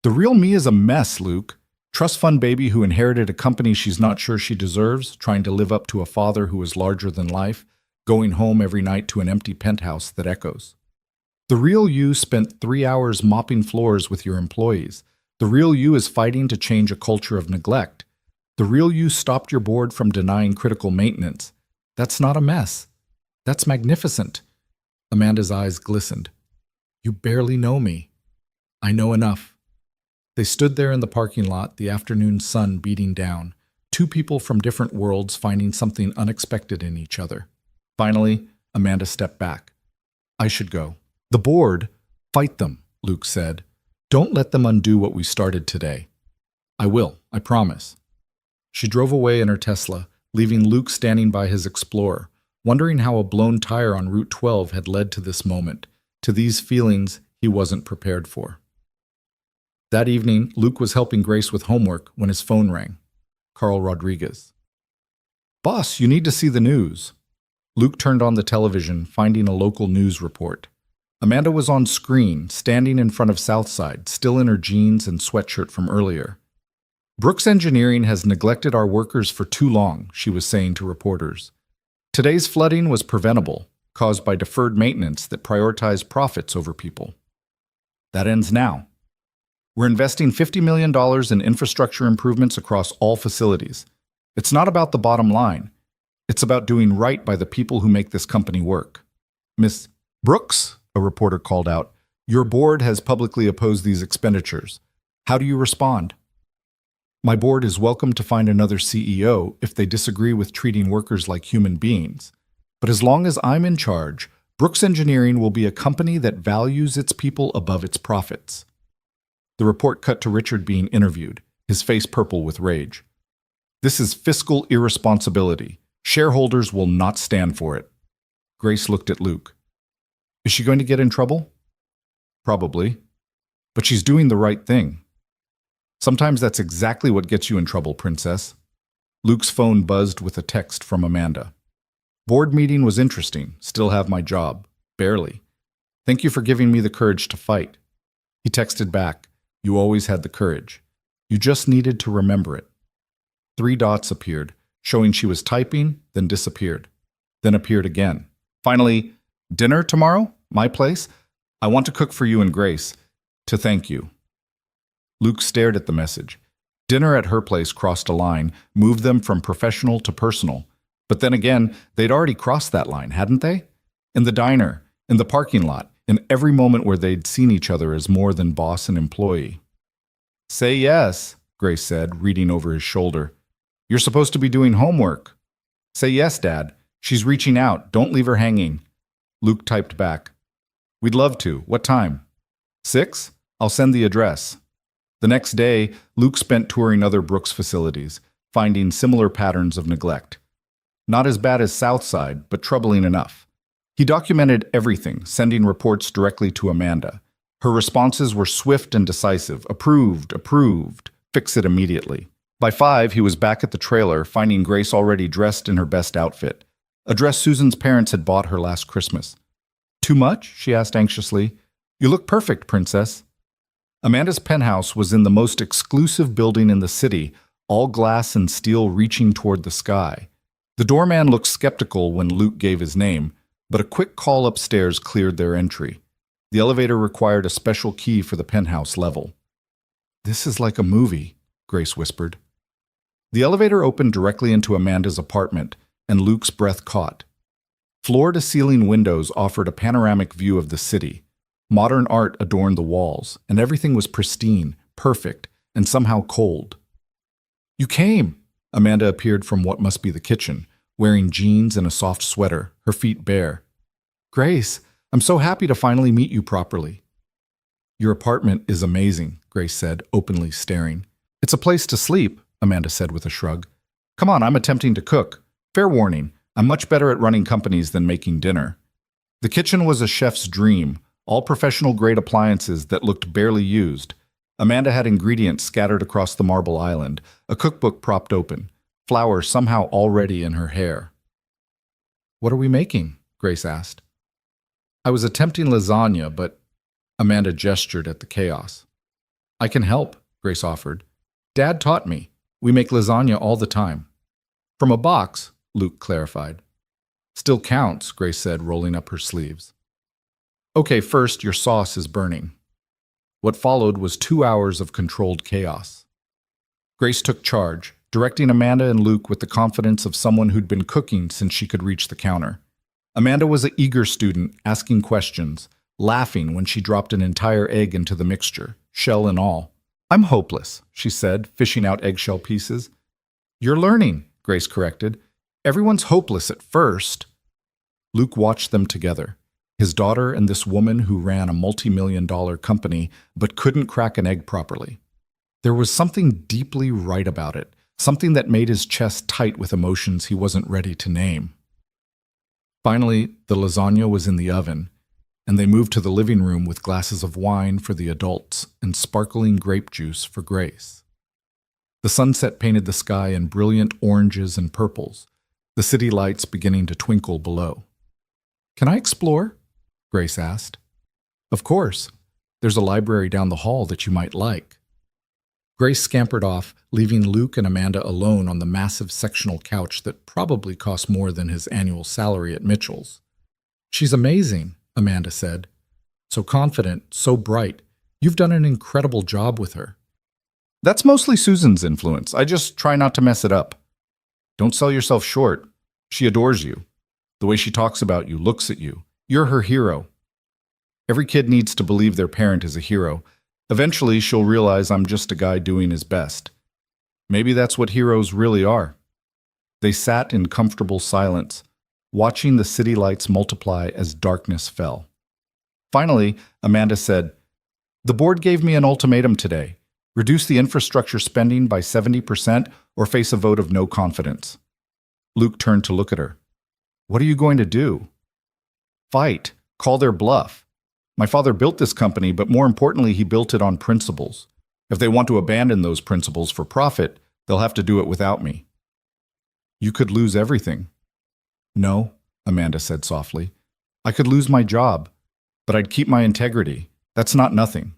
"The real me is a mess, Luke. Trust fund baby who inherited a company she's not sure she deserves, trying to live up to a father who is larger than life, going home every night to an empty penthouse that echoes. The real you spent 3 hours mopping floors with your employees. The real you is fighting to change a culture of neglect. The real you stopped your board from denying critical maintenance. That's not a mess. That's magnificent." Amanda's eyes glistened. "You barely know me." "I know enough. They stood there in the parking lot, the afternoon sun beating down, two people from different worlds finding something unexpected in each other. Finally, Amanda stepped back. I should go. The board, fight them, Luke said. Don't let them undo what we started today. I will, I promise. She drove away in her Tesla, leaving Luke standing by his Explorer, wondering how a blown tire on Route 12 had led to this moment, to these feelings he wasn't prepared for. That evening, Luke was helping Grace with homework when his phone rang. Carl Rodriguez. Boss, you need to see the news. Luke turned on the television, finding a local news report. Amanda was on screen, standing in front of Southside, still in her jeans and sweatshirt from earlier. Brooks Engineering has neglected our workers for too long, she was saying to reporters. Today's flooding was preventable, caused by deferred maintenance that prioritized profits over people. That ends now. We're investing $50 million in infrastructure improvements across all facilities. It's not about the bottom line. It's about doing right by the people who make this company work. Miss Brooks, a reporter called out, your board has publicly opposed these expenditures. How do you respond? My board is welcome to find another CEO if they disagree with treating workers like human beings. But as long as I'm in charge, Brooks Engineering will be a company that values its people above its profits. The report cut to Richard being interviewed, his face purple with rage. This is fiscal irresponsibility. Shareholders will not stand for it. Grace looked at Luke. Is she going to get in trouble? Probably. But she's doing the right thing. Sometimes that's exactly what gets you in trouble, Princess. Luke's phone buzzed with a text from Amanda. Board meeting was interesting. Still have my job. Barely. Thank you for giving me the courage to fight. He texted back. You always had the courage. You just needed to remember it. 3 dots appeared, showing she was typing, then disappeared. Then appeared again. Finally, dinner tomorrow? My place? I want to cook for you and Grace. To thank you. Luke stared at the message. Dinner at her place crossed a line, moved them from professional to personal. But then again, they'd already crossed that line, hadn't they? In the diner, in the parking lot, in every moment where they'd seen each other as more than boss and employee. Say yes, Grace said, reading over his shoulder. You're supposed to be doing homework. Say yes, Dad. She's reaching out. Don't leave her hanging. Luke typed back. We'd love to. What time? 6? I'll send the address. The next day, Luke spent touring other Brooks facilities, finding similar patterns of neglect. Not as bad as Southside, but troubling enough. He documented everything, sending reports directly to Amanda. Her responses were swift and decisive. Approved, approved. Fix it immediately. By 5, he was back at the trailer, finding Grace already dressed in her best outfit, a dress Susan's parents had bought her last Christmas. Too much? She asked anxiously. You look perfect, Princess. Amanda's penthouse was in the most exclusive building in the city, all glass and steel reaching toward the sky. The doorman looked skeptical when Luke gave his name, but a quick call upstairs cleared their entry. The elevator required a special key for the penthouse level. This is like a movie, Grace whispered. The elevator opened directly into Amanda's apartment, and Luke's breath caught. Floor-to-ceiling windows offered a panoramic view of the city. Modern art adorned the walls, and everything was pristine, perfect, and somehow cold. You came! Amanda appeared from what must be the kitchen, wearing jeans and a soft sweater, her feet bare. Grace, I'm so happy to finally meet you properly. Your apartment is amazing, Grace said, openly staring. It's a place to sleep, Amanda said with a shrug. Come on, I'm attempting to cook. Fair warning, I'm much better at running companies than making dinner. The kitchen was a chef's dream, all professional-grade appliances that looked barely used. Amanda had ingredients scattered across the marble island, a cookbook propped open, flour somehow already in her hair. What are we making? Grace asked. I was attempting lasagna, but Amanda gestured at the chaos. I can help, Grace offered. Dad taught me. We make lasagna all the time. From a box, Luke clarified. Still counts, Grace said, rolling up her sleeves. Okay, first, your sauce is burning. What followed was 2 hours of controlled chaos. Grace took charge, directing Amanda and Luke with the confidence of someone who'd been cooking since she could reach the counter. Amanda was an eager student, asking questions, laughing when she dropped an entire egg into the mixture, shell and all. I'm hopeless, she said, fishing out eggshell pieces. You're learning, Grace corrected. Everyone's hopeless at first. Luke watched them together, his daughter and this woman who ran a multi-million-dollar company but couldn't crack an egg properly. There was something deeply right about it, something that made his chest tight with emotions he wasn't ready to name. Finally, the lasagna was in the oven, and they moved to the living room with glasses of wine for the adults and sparkling grape juice for Grace. The sunset painted the sky in brilliant oranges and purples, the city lights beginning to twinkle below. Can I explore? Grace asked. Of course. There's a library down the hall that you might like. Grace scampered off, leaving Luke and Amanda alone on the massive sectional couch that probably cost more than his annual salary at Mitchell's. She's amazing, Amanda said. So confident, so bright. You've done an incredible job with her. That's mostly Susan's influence. I just try not to mess it up. Don't sell yourself short. She adores you. The way she talks about you, looks at you. You're her hero. Every kid needs to believe their parent is a hero. Eventually, she'll realize I'm just a guy doing his best. Maybe that's what heroes really are. They sat in comfortable silence, watching the city lights multiply as darkness fell. Finally, Amanda said, The board gave me an ultimatum today. Reduce the infrastructure spending by 70% or face a vote of no confidence. Luke turned to look at her. What are you going to do? Fight. Call their bluff. My father built this company, but more importantly, he built it on principles. If they want to abandon those principles for profit, they'll have to do it without me. You could lose everything. No, Amanda said softly. I could lose my job, but I'd keep my integrity. That's not nothing.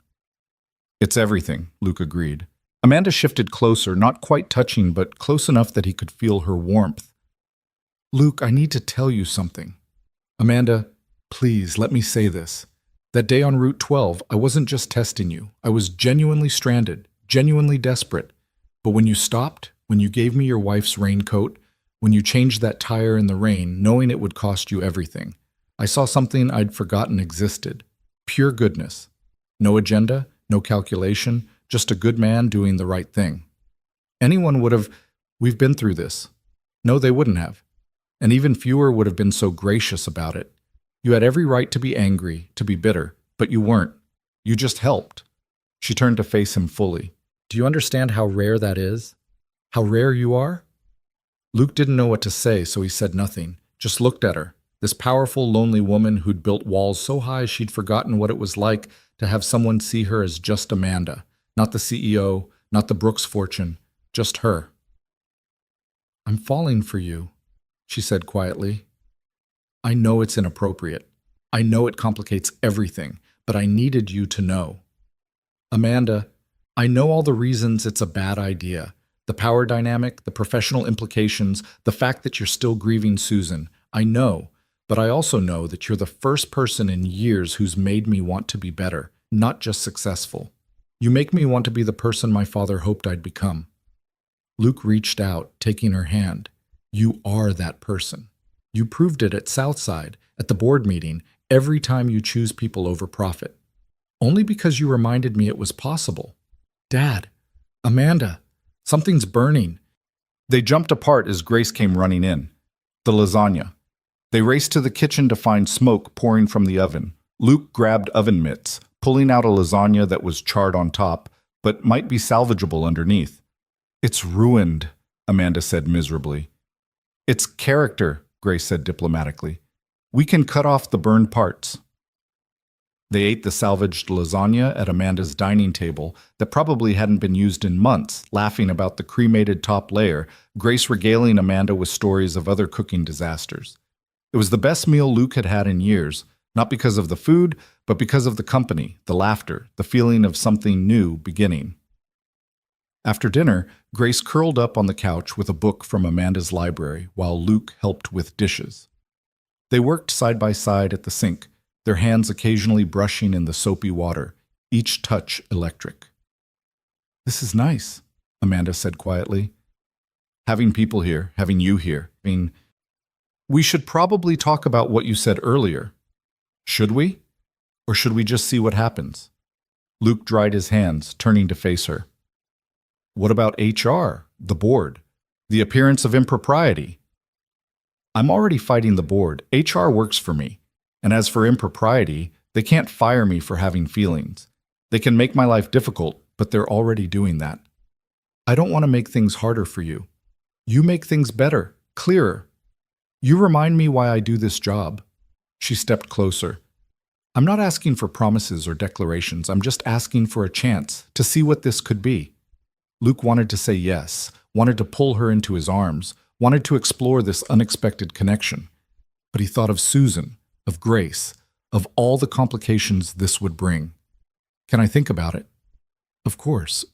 It's everything, Luke agreed. Amanda shifted closer, not quite touching, but close enough that he could feel her warmth. Luke, I need to tell you something. Amanda, please, let me say this. That day on Route 12, I wasn't just testing you. I was genuinely stranded, genuinely desperate. But when you stopped, when you gave me your wife's raincoat, when you changed that tire in the rain, knowing it would cost you everything, I saw something I'd forgotten existed. Pure goodness. No agenda, no calculation, just a good man doing the right thing. Anyone would have, we've been through this. No, they wouldn't have. And even fewer would have been so gracious about it. You had every right to be angry, to be bitter, but you weren't. You just helped. She turned to face him fully. Do you understand how rare that is? How rare you are? Luke didn't know what to say, so he said nothing, just looked at her, this powerful, lonely woman who'd built walls so high she'd forgotten what it was like to have someone see her as just Amanda, not the CEO, not the Brooks fortune, just her. I'm falling for you, she said quietly. I know it's inappropriate. I know it complicates everything, but I needed you to know. Amanda, I know all the reasons it's a bad idea. The power dynamic, the professional implications, the fact that you're still grieving Susan. I know, but I also know that you're the first person in years who's made me want to be better, not just successful. You make me want to be the person my father hoped I'd become. Luke reached out, taking her hand. You are that person. You proved it at Southside, at the board meeting, every time you choose people over profit. Only because you reminded me it was possible. Dad, Amanda, something's burning. They jumped apart as Grace came running in. The lasagna. They raced to the kitchen to find smoke pouring from the oven. Luke grabbed oven mitts, pulling out a lasagna that was charred on top, but might be salvageable underneath. It's ruined, Amanda said miserably. It's character, Grace said diplomatically. We can cut off the burned parts. They ate the salvaged lasagna at Amanda's dining table that probably hadn't been used in months, laughing about the cremated top layer, Grace regaling Amanda with stories of other cooking disasters. It was the best meal Luke had had in years, not because of the food, but because of the company, the laughter, the feeling of something new beginning. After dinner, Grace curled up on the couch with a book from Amanda's library while Luke helped with dishes. They worked side by side at the sink, their hands occasionally brushing in the soapy water, each touch electric. This is nice, Amanda said quietly. Having people here, having you here, we should probably talk about what you said earlier. Should we? Or should we just see what happens? Luke dried his hands, turning to face her. What about HR, the board? The appearance of impropriety? I'm already fighting the board. HR works for me. And as for impropriety, they can't fire me for having feelings. They can make my life difficult, but they're already doing that. I don't want to make things harder for you. You make things better, clearer. You remind me why I do this job. She stepped closer. I'm not asking for promises or declarations. I'm just asking for a chance to see what this could be. Luke wanted to say yes, wanted to pull her into his arms, wanted to explore this unexpected connection. But he thought of Susan, of Grace, of all the complications this would bring. Can I think about it? Of course.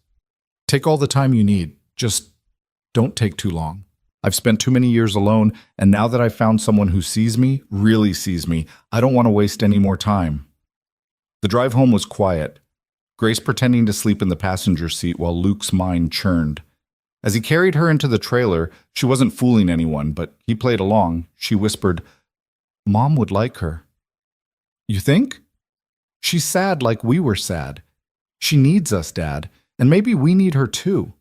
Take all the time you need. Just don't take too long. I've spent too many years alone, and now that I've found someone who sees me, really sees me, I don't want to waste any more time. The drive home was quiet, Grace pretending to sleep in the passenger seat while Luke's mind churned. As he carried her into the trailer, she wasn't fooling anyone, but he played along. She whispered, Mom would like her. You think? She's sad like we were sad. She needs us, Dad, and maybe we need her too.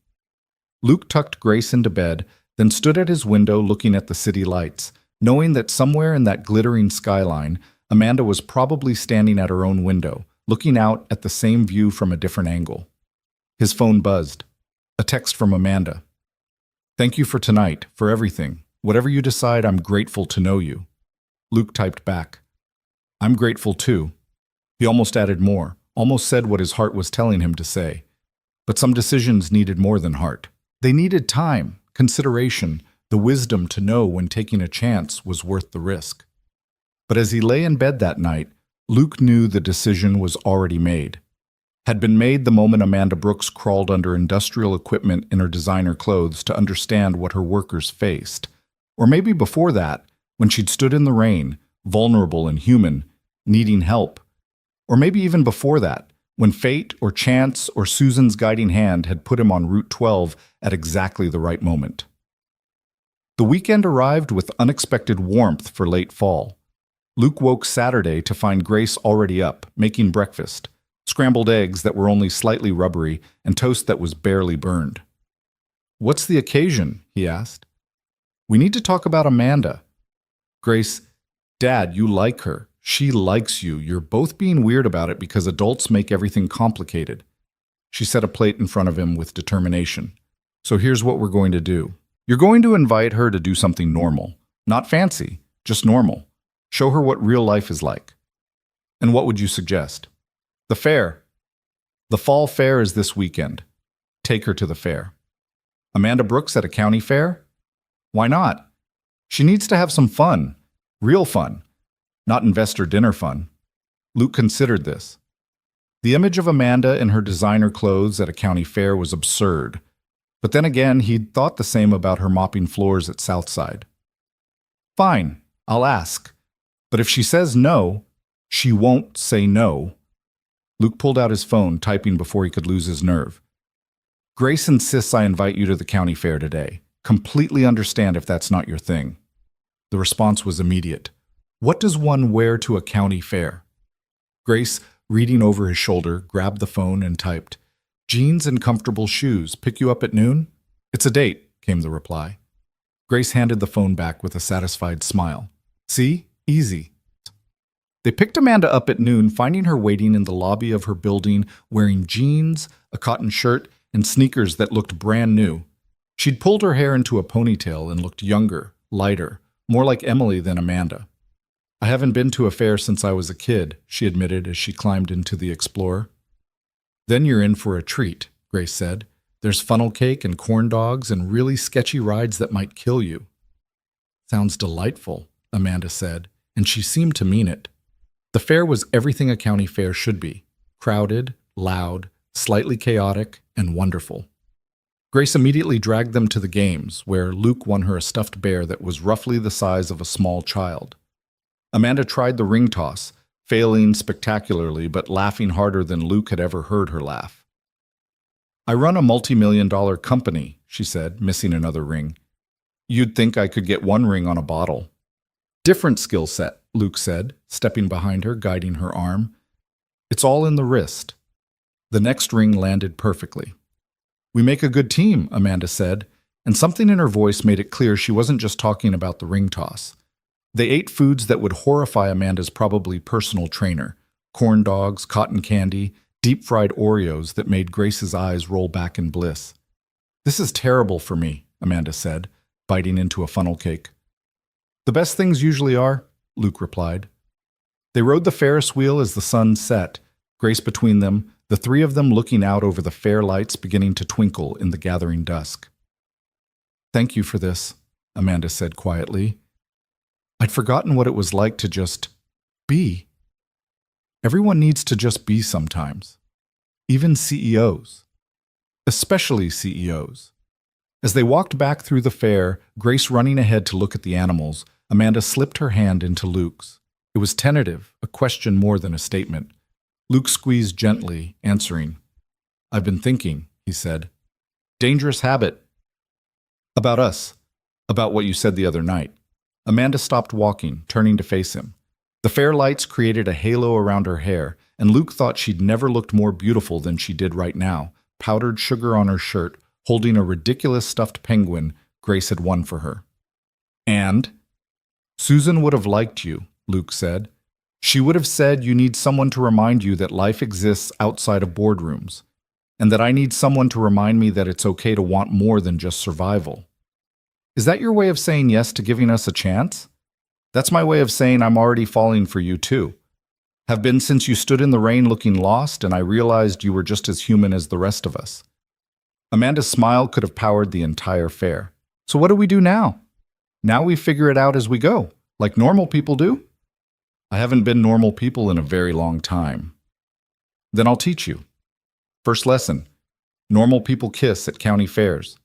Luke tucked Grace into bed, then stood at his window looking at the city lights, knowing that somewhere in that glittering skyline, Amanda was probably standing at her own window, looking out at the same view from a different angle. His phone buzzed. A text from Amanda. Thank you for tonight, for everything. Whatever you decide, I'm grateful to know you. Luke typed back. I'm grateful too. He almost added more, almost said what his heart was telling him to say. But some decisions needed more than heart. They needed time, consideration, the wisdom to know when taking a chance was worth the risk. But as he lay in bed that night, Luke knew the decision was already made. Had been made the moment Amanda Brooks crawled under industrial equipment in her designer clothes to understand what her workers faced. Or maybe before that, when she'd stood in the rain, vulnerable and human, needing help. Or maybe even before that, when fate or chance or Susan's guiding hand had put him on Route 12 at exactly the right moment. The weekend arrived with unexpected warmth for late fall. Luke woke Saturday to find Grace already up, making breakfast, scrambled eggs that were only slightly rubbery and toast that was barely burned. What's the occasion? He asked. We need to talk about Amanda. Grace, Dad, you like her. She likes you. You're both being weird about it because adults make everything complicated. She set a plate in front of him with determination. So here's what we're going to do. You're going to invite her to do something normal. Not fancy, just normal. Show her what real life is like. And what would you suggest? The fair. The fall fair is this weekend. Take her to the fair. Amanda Brooks at a county fair? Why not? She needs to have some fun. Real fun. Not investor dinner fun. Luke considered this. The image of Amanda in her designer clothes at a county fair was absurd. But then again, he'd thought the same about her mopping floors at Southside. Fine, I'll ask. But if she says no, she won't say no. Luke pulled out his phone, typing before he could lose his nerve. Grace insists I invite you to the county fair today. Completely understand if that's not your thing. The response was immediate. What does one wear to a county fair? Grace, reading over his shoulder, grabbed the phone and typed, Jeans and comfortable shoes. Pick you up at noon? It's a date, came the reply. Grace handed the phone back with a satisfied smile. See? Easy. They picked Amanda up at noon, finding her waiting in the lobby of her building, wearing jeans, a cotton shirt, and sneakers that looked brand new. She'd pulled her hair into a ponytail and looked younger, lighter, more like Emily than Amanda. I haven't been to a fair since I was a kid, she admitted as she climbed into the Explorer. Then you're in for a treat, Grace said. There's funnel cake and corn dogs and really sketchy rides that might kill you. Sounds delightful, Amanda said, and she seemed to mean it. The fair was everything a county fair should be. Crowded, loud, slightly chaotic, and wonderful. Grace immediately dragged them to the games, where Luke won her a stuffed bear that was roughly the size of a small child. Amanda tried the ring toss, failing spectacularly but laughing harder than Luke had ever heard her laugh. I run a multi-million-dollar company, she said, missing another ring. You'd think I could get one ring on a bottle. Different skill set, Luke said, stepping behind her, guiding her arm. It's all in the wrist. The next ring landed perfectly. "We make a good team," Amanda said, and something in her voice made it clear she wasn't just talking about the ring toss. They ate foods that would horrify Amanda's probably personal trainer: corn dogs, cotton candy, deep-fried Oreos that made Grace's eyes roll back in bliss. "This is terrible for me," Amanda said, biting into a funnel cake. "The best things usually are," Luke replied. They rode the Ferris wheel as the sun set, Grace between them, the three of them looking out over the fair lights beginning to twinkle in the gathering dusk. "Thank you for this," Amanda said quietly. "I'd forgotten what it was like to just be. Everyone needs to just be sometimes. Even CEOs. Especially CEOs." As they walked back through the fair, Grace running ahead to look at the animals, Amanda slipped her hand into Luke's. It was tentative, a question more than a statement. Luke squeezed gently, answering. "I've been thinking," he said. "Dangerous habit. About us. About what you said the other night." Amanda stopped walking, turning to face him. The fair lights created a halo around her hair, and Luke thought she'd never looked more beautiful than she did right now, powdered sugar on her shirt, holding a ridiculous stuffed penguin Grace had won for her. "And Susan would have liked you," Luke said. "She would have said you need someone to remind you that life exists outside of boardrooms, and that I need someone to remind me that it's okay to want more than just survival." Is that your way of saying yes to giving us a chance? That's my way of saying I'm already falling for you too. Have been since you stood in the rain looking lost and I realized you were just as human as the rest of us. Amanda's smile could have powered the entire fair. "So what do we do now?" "Now we figure it out as we go, like normal people do." "I haven't been normal people in a very long time." "Then I'll teach you. First lesson: normal people kiss at county fairs."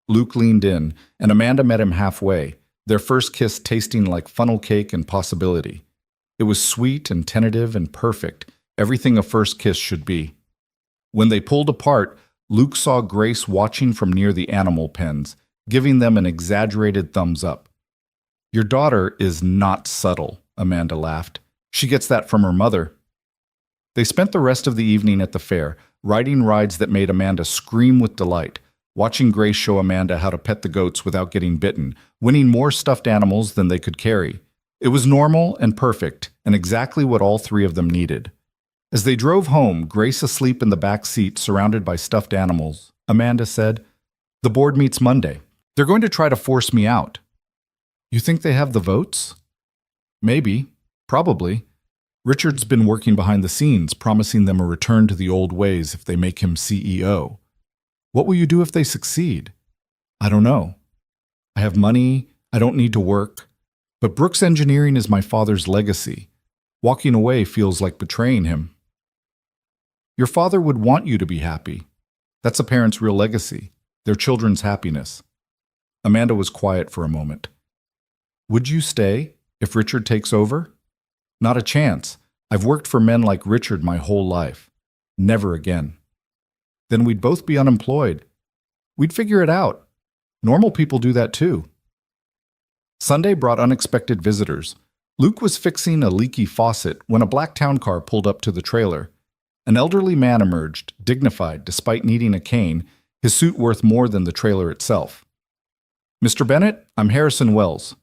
Luke leaned in, and Amanda met him halfway, their first kiss tasting like funnel cake and possibility. It was sweet and tentative and perfect, everything a first kiss should be. When they pulled apart, Luke saw Grace watching from near the animal pens, giving them an exaggerated thumbs up. "Your daughter is not subtle," Amanda laughed. "She gets that from her mother." They spent the rest of the evening at the fair, riding rides that made Amanda scream with delight, watching Grace show Amanda how to pet the goats without getting bitten, winning more stuffed animals than they could carry. It was normal and perfect, and exactly what all three of them needed. As they drove home, Grace asleep in the back seat surrounded by stuffed animals, Amanda said, "The board meets Monday. They're going to try to force me out." "You think they have the votes?" "Maybe. Probably. Richard's been working behind the scenes, promising them a return to the old ways if they make him CEO. What will you do if they succeed?" "I don't know. I have money, I don't need to work. But Brooks Engineering is my father's legacy. Walking away feels like betraying him." "Your father would want you to be happy. That's a parent's real legacy, their children's happiness." Amanda was quiet for a moment. "Would you stay if Richard takes over?" "Not a chance. I've worked for men like Richard my whole life. Never again." "Then we'd both be unemployed. We'd figure it out. Normal people do that too." Sunday brought unexpected visitors. Luke was fixing a leaky faucet when a black town car pulled up to the trailer. An elderly man emerged, dignified despite needing a cane, his suit worth more than the trailer itself. "Mr. Bennett, I'm Harrison Wells."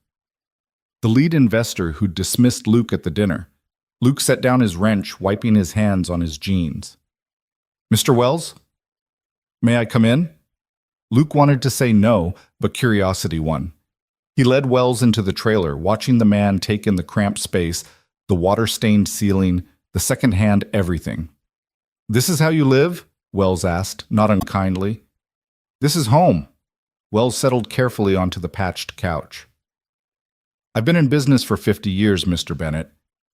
The lead investor who'd dismissed Luke at the dinner. Luke set down his wrench, wiping his hands on his jeans. "Mr. Wells? May I come in?" Luke wanted to say no, but curiosity won. He led Wells into the trailer, watching the man take in the cramped space, the water-stained ceiling, the second-hand everything. "This is how you live?" Wells asked, not unkindly. "This is home." Wells settled carefully onto the patched couch. "I've been in business for 50 years, Mr. Bennett.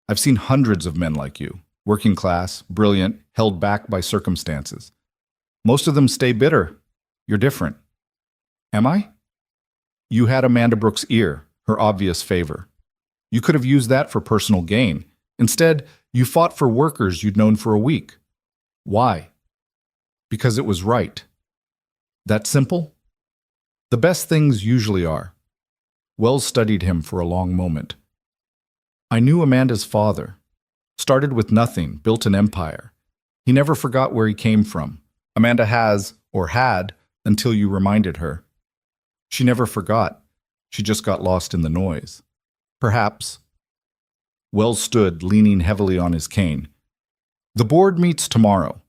I've seen hundreds of men like you, working class, brilliant, held back by circumstances. Most of them stay bitter. You're different." "Am I?" "You had Amanda Brooks' ear, her obvious favor. You could have used that for personal gain. Instead, you fought for workers you'd known for a week. Why?" "Because it was right." "That simple?" "The best things usually are." Wells studied him for a long moment. "I knew Amanda's father. Started with nothing, built an empire. He never forgot where he came from. Amanda has, or had, until you reminded her. She never forgot. She just got lost in the noise. Perhaps. Wells stood, leaning heavily on his cane. The board meets tomorrow.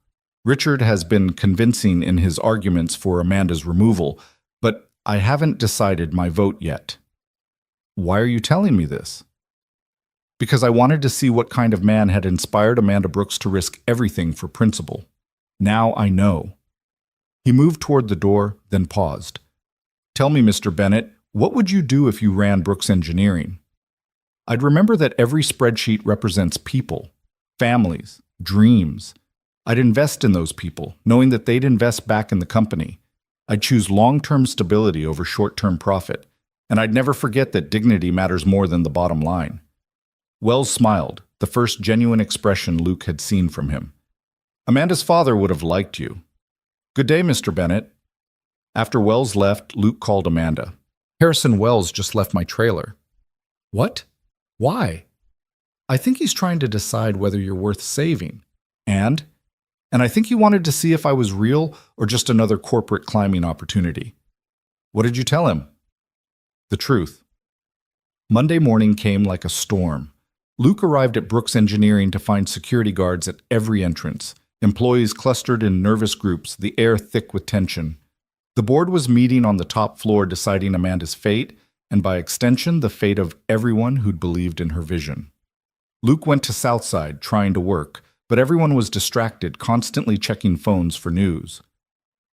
Richard has been convincing in his arguments for Amanda's removal, but I haven't decided my vote yet. Why are you telling me this? Because I wanted to see what kind of man had inspired Amanda Brooks to risk everything for principle. Now I know. He moved toward the door, then paused. Tell me, Mr. Bennett, what would you do if you ran Brooks Engineering? I'd remember that every spreadsheet represents people, families, dreams. I'd invest in those people, knowing that they'd invest back in the company. I'd choose long-term stability over short-term profit, and I'd never forget that dignity matters more than the bottom line. Wells smiled, the first genuine expression Luke had seen from him. Amanda's father would have liked you. Good day, Mr. Bennett. After Wells left, Luke called Amanda. Harrison Wells just left my trailer. What? Why? I think he's trying to decide whether you're worth saving. And I think he wanted to see if I was real or just another corporate climbing opportunity. What did you tell him? The truth. Monday morning came like a storm. Luke arrived at Brooks Engineering to find security guards at every entrance, employees clustered in nervous groups, the air thick with tension. The board was meeting on the top floor deciding Amanda's fate, and by extension, the fate of everyone who'd believed in her vision. Luke went to Southside, trying to work, but everyone was distracted, constantly checking phones for news.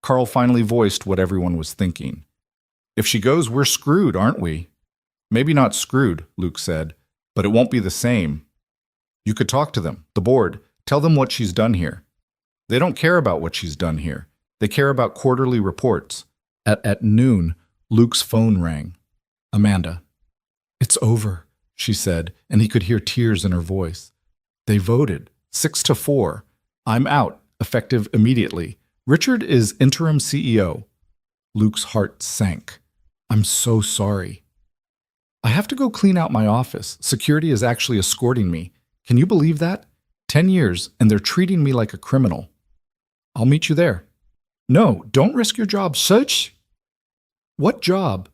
Carl finally voiced what everyone was thinking. If she goes, we're screwed, aren't we? Maybe not screwed, Luke said, but it won't be the same. You could talk to them, the board, tell them what she's done here. They don't care about what she's done here. They care about quarterly reports. At noon, Luke's phone rang. Amanda. It's over, she said, and he could hear tears in her voice. They voted, 6-4. I'm out, effective immediately. Richard is interim CEO. Luke's heart sank. I'm so sorry. I have to go clean out my office. Security is actually escorting me. Can you believe that? 10 years, and they're treating me like a criminal. I'll meet you there. No, don't risk your job, such. What job?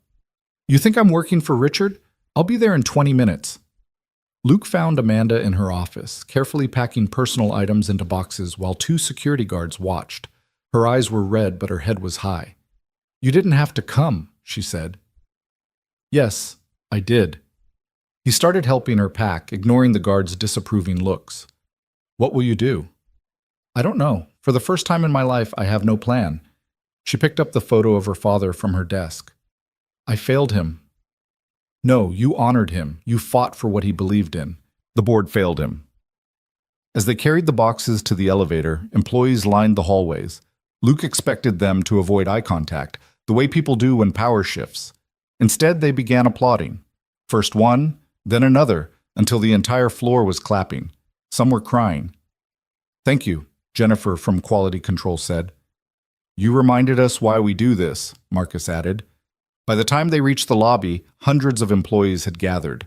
You think I'm working for Richard? I'll be there in 20 minutes. Luke found Amanda in her office, carefully packing personal items into boxes while 2 security guards watched. Her eyes were red, but her head was high. You didn't have to come, she said. Yes, I did. He started helping her pack, ignoring the guards' disapproving looks. What will you do? I don't know. For the first time in my life, I have no plan. She picked up the photo of her father from her desk. I failed him. No, you honored him. You fought for what he believed in. The board failed him. As they carried the boxes to the elevator, employees lined the hallways. Luke expected them to avoid eye contact, the way people do when power shifts. Instead, they began applauding. First one, then another, until the entire floor was clapping. Some were crying. Thank you, Jennifer from Quality Control said. You reminded us why we do this, Marcus added. By the time they reached the lobby, hundreds of employees had gathered.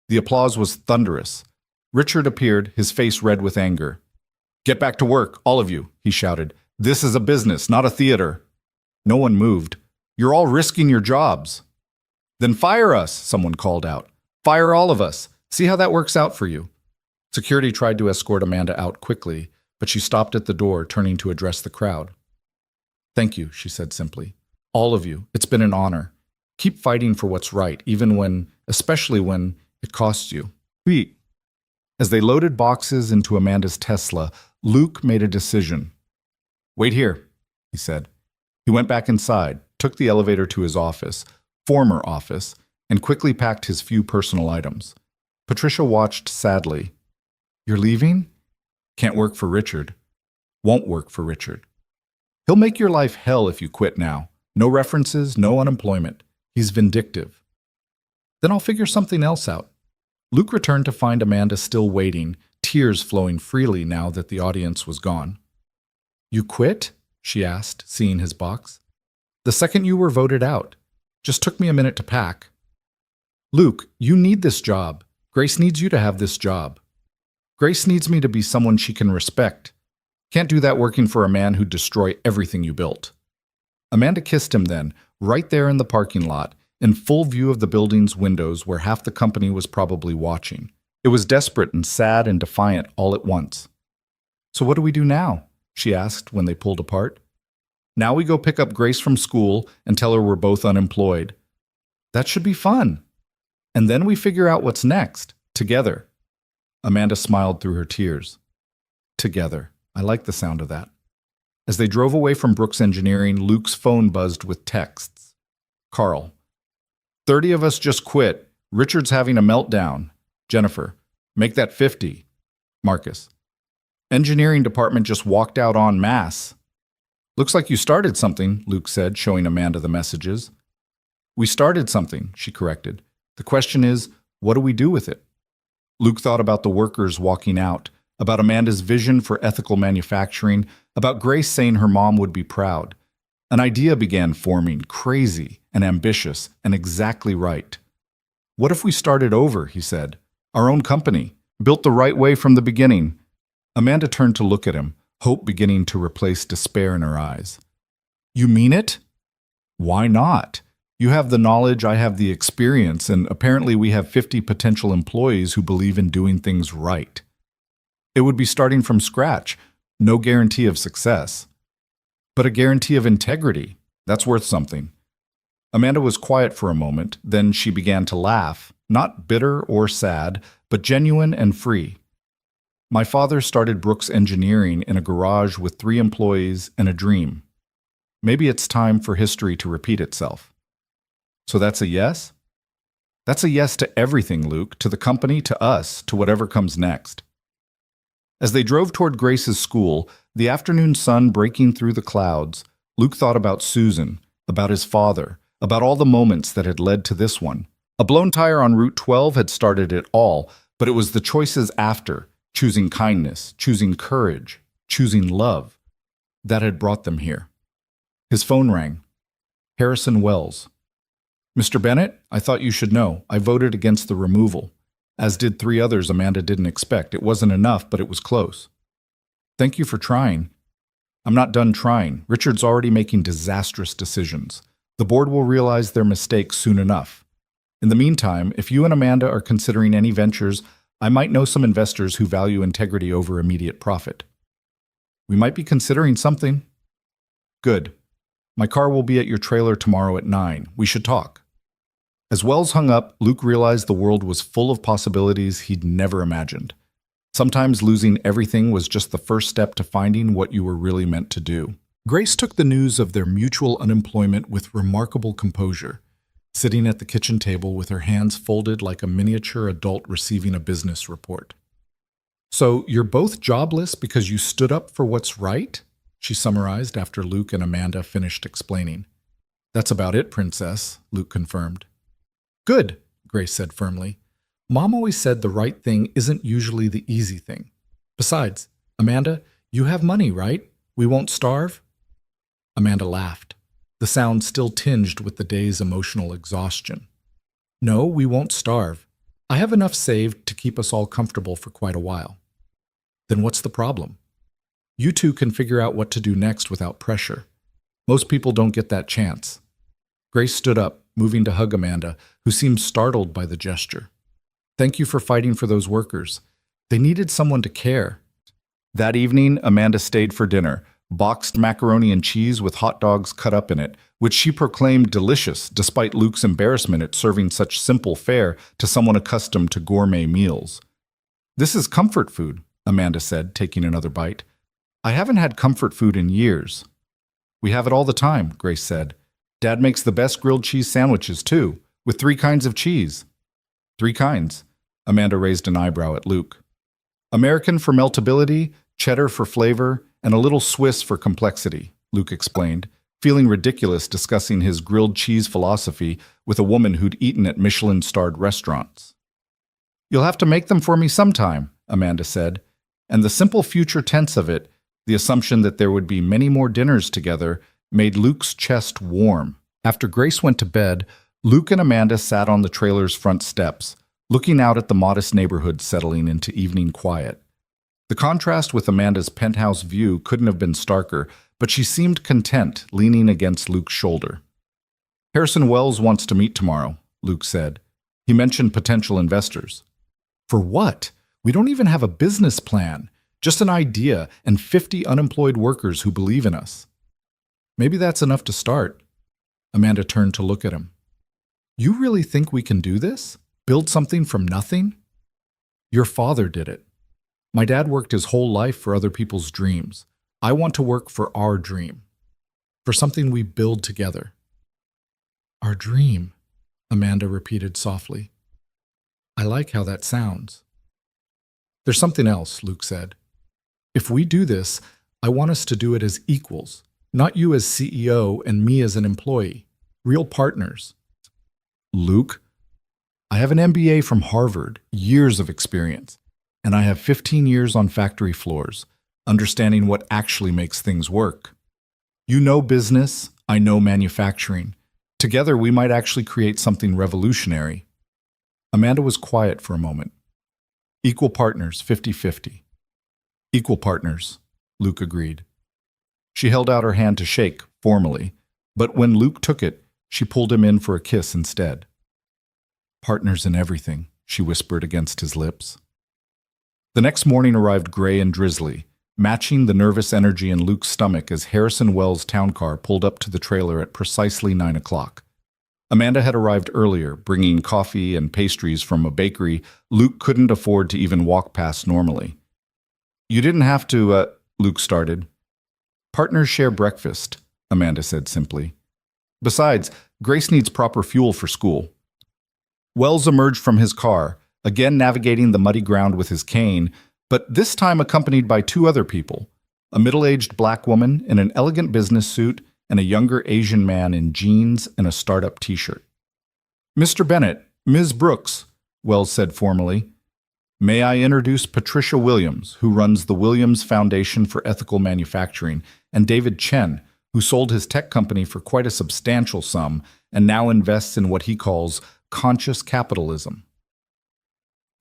The applause was thunderous. Richard appeared, his face red with anger. Get back to work, all of you, he shouted. This is a business, not a theater. No one moved. You're all risking your jobs. Then fire us, someone called out. Fire all of us. See how that works out for you. Security tried to escort Amanda out quickly, but she stopped at the door, turning to address the crowd. Thank you, she said simply. All of you. It's been an honor. Keep fighting for what's right, especially when it costs you. Oui. As they loaded boxes into Amanda's Tesla, Luke made a decision. Wait here, he said. He went back inside, took the elevator to his office, former office, and quickly packed his few personal items. Patricia watched sadly. You're leaving? Can't work for Richard. Won't work for Richard. He'll make your life hell if you quit now. No references, no unemployment. He's vindictive. Then I'll figure something else out. Luke returned to find Amanda still waiting, tears flowing freely now that the audience was gone. You quit? She asked, seeing his box. The second you were voted out. Just took me a minute to pack. Luke, you need this job. Grace needs you to have this job. Grace needs me to be someone she can respect. Can't do that working for a man who'd destroy everything you built. Amanda kissed him then, right there in the parking lot, in full view of the building's windows where half the company was probably watching. It was desperate and sad and defiant all at once. "So what do we do now?" she asked when they pulled apart. "Now we go pick up Grace from school and tell her we're both unemployed." "That should be fun. And then we figure out what's next, together." Amanda smiled through her tears. Together. I like the sound of that. As they drove away from Brooks Engineering, Luke's phone buzzed with texts. Carl. 30 of us just quit. Richard's having a meltdown. Jennifer. Make that 50. Marcus. Engineering department just walked out en masse. Looks like you started something, Luke said, showing Amanda the messages. We started something, she corrected. The question is, what do we do with it? Luke thought about the workers walking out, about Amanda's vision for ethical manufacturing, about Grace saying her mom would be proud. An idea began forming, crazy and ambitious and exactly right. What if we started over, he said. Our own company, built the right way from the beginning. Amanda turned to look at him, hope beginning to replace despair in her eyes. You mean it? Why not? You have the knowledge, I have the experience, and apparently we have 50 potential employees who believe in doing things right. It would be starting from scratch, no guarantee of success. But a guarantee of integrity, that's worth something. Amanda was quiet for a moment, then she began to laugh, not bitter or sad, but genuine and free. My father started Brooks Engineering in a garage with 3 employees and a dream. Maybe it's time for history to repeat itself. So that's a yes? That's a yes to everything, Luke, to the company, to us, to whatever comes next. As they drove toward Grace's school, the afternoon sun breaking through the clouds, Luke thought about Susan, about his father, about all the moments that had led to this one. A blown tire on Route 12 had started it all, but it was the choices after, choosing kindness, choosing courage, choosing love, that had brought them here. His phone rang. Harrison Wells. Mr. Bennett, I thought you should know. I voted against the removal, as did 3 others Amanda didn't expect. It wasn't enough, but it was close. Thank you for trying. I'm not done trying. Richard's already making disastrous decisions. The board will realize their mistakes soon enough. In the meantime, if you and Amanda are considering any ventures, I might know some investors who value integrity over immediate profit. We might be considering something. Good. My car will be at your trailer tomorrow at 9. We should talk. As Wells hung up, Luke realized the world was full of possibilities he'd never imagined. Sometimes losing everything was just the first step to finding what you were really meant to do. Grace took the news of their mutual unemployment with remarkable composure, sitting at the kitchen table with her hands folded like a miniature adult receiving a business report. So you're both jobless because you stood up for what's right? She summarized after Luke and Amanda finished explaining. That's about it, Princess, Luke confirmed. Good, Grace said firmly. Mom always said the right thing isn't usually the easy thing. Besides, Amanda, you have money, right? We won't starve? Amanda laughed, the sound still tinged with the day's emotional exhaustion. No, we won't starve. I have enough saved to keep us all comfortable for quite a while. Then what's the problem? You two can figure out what to do next without pressure. Most people don't get that chance. Grace stood up, moving to hug Amanda, who seemed startled by the gesture. Thank you for fighting for those workers. They needed someone to care. That evening, Amanda stayed for dinner, boxed macaroni and cheese with hot dogs cut up in it, which she proclaimed delicious despite Luke's embarrassment at serving such simple fare to someone accustomed to gourmet meals. This is comfort food, Amanda said, taking another bite. I haven't had comfort food in years. We have it all the time, Grace said. Dad makes the best grilled cheese sandwiches, too, with 3 kinds of cheese. 3 kinds. Amanda raised an eyebrow at Luke. American for meltability, cheddar for flavor, and a little Swiss for complexity, Luke explained, feeling ridiculous discussing his grilled cheese philosophy with a woman who'd eaten at Michelin-starred restaurants. You'll have to make them for me sometime, Amanda said, and the simple future tense of it, the assumption that there would be many more dinners together, made Luke's chest warm. After Grace went to bed, Luke and Amanda sat on the trailer's front steps, looking out at the modest neighborhood settling into evening quiet. The contrast with Amanda's penthouse view couldn't have been starker, but she seemed content, leaning against Luke's shoulder. Harrison Wells wants to meet tomorrow, Luke said. He mentioned potential investors. For what? We don't even have a business plan. Just an idea and 50 unemployed workers who believe in us. Maybe that's enough to start. Amanda turned to look at him. You really think we can do this? Build something from nothing? Your father did it. My dad worked his whole life for other people's dreams. I want to work for our dream. For something we build together. Our dream, Amanda repeated softly. I like how that sounds. There's something else, Luke said. If we do this, I want us to do it as equals, not you as CEO and me as an employee, real partners. Luke, I have an MBA from Harvard, years of experience, and I have 15 years on factory floors, understanding what actually makes things work. You know business, I know manufacturing. Together, we might actually create something revolutionary. Amanda was quiet for a moment. Equal partners, 50-50. Equal partners, Luke agreed. She held out her hand to shake, formally, but when Luke took it, she pulled him in for a kiss instead. Partners in everything, she whispered against his lips. The next morning arrived gray and drizzly, matching the nervous energy in Luke's stomach as Harrison Wells' town car pulled up to the trailer at precisely 9 o'clock. Amanda had arrived earlier, bringing coffee and pastries from a bakery Luke couldn't afford to even walk past normally. You didn't have to, Luke started. Partners share breakfast, Amanda said simply. Besides, Grace needs proper fuel for school. Wells emerged from his car, again navigating the muddy ground with his cane, but this time accompanied by 2 other people, a middle-aged black woman in an elegant business suit and a younger Asian man in jeans and a startup t-shirt. Mr. Bennett, Ms. Brooks, Wells said formally. May I introduce Patricia Williams, who runs the Williams Foundation for Ethical Manufacturing, and David Chen, who sold his tech company for quite a substantial sum and now invests in what he calls conscious capitalism.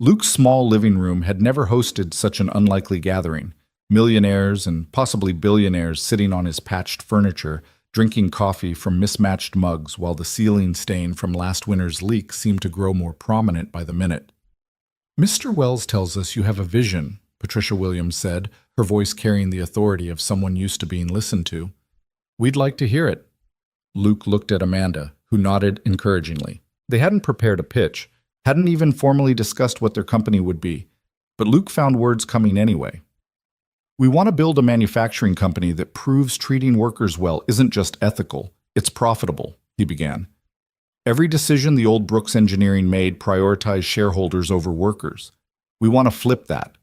Luke's small living room had never hosted such an unlikely gathering, millionaires and possibly billionaires sitting on his patched furniture, drinking coffee from mismatched mugs while the ceiling stain from last winter's leak seemed to grow more prominent by the minute. Mr. Wells tells us you have a vision, Patricia Williams said, her voice carrying the authority of someone used to being listened to. We'd like to hear it. Luke looked at Amanda, who nodded encouragingly. They hadn't prepared a pitch, hadn't even formally discussed what their company would be, but Luke found words coming anyway. We want to build a manufacturing company that proves treating workers well isn't just ethical, it's profitable, he began. Every decision the old Brooks Engineering made prioritized shareholders over workers. We want to flip that.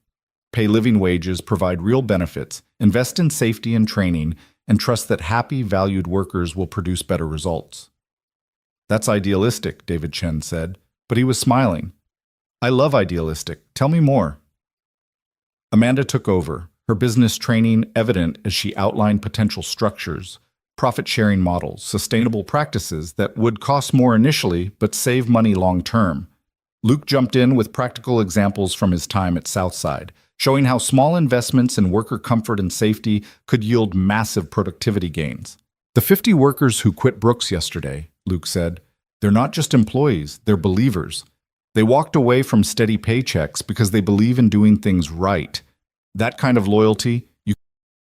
Pay living wages, provide real benefits, invest in safety and training, and trust that happy, valued workers will produce better results. That's idealistic, David Chen said, but he was smiling. I love idealistic. Tell me more. Amanda took over, her business training evident as she outlined potential structures, profit-sharing models, sustainable practices that would cost more initially but save money long-term. Luke jumped in with practical examples from his time at Southside, showing how small investments in worker comfort and safety could yield massive productivity gains. The 50 workers who quit Brooks yesterday, Luke said, they're not just employees, they're believers. They walked away from steady paychecks because they believe in doing things right. That kind of loyalty,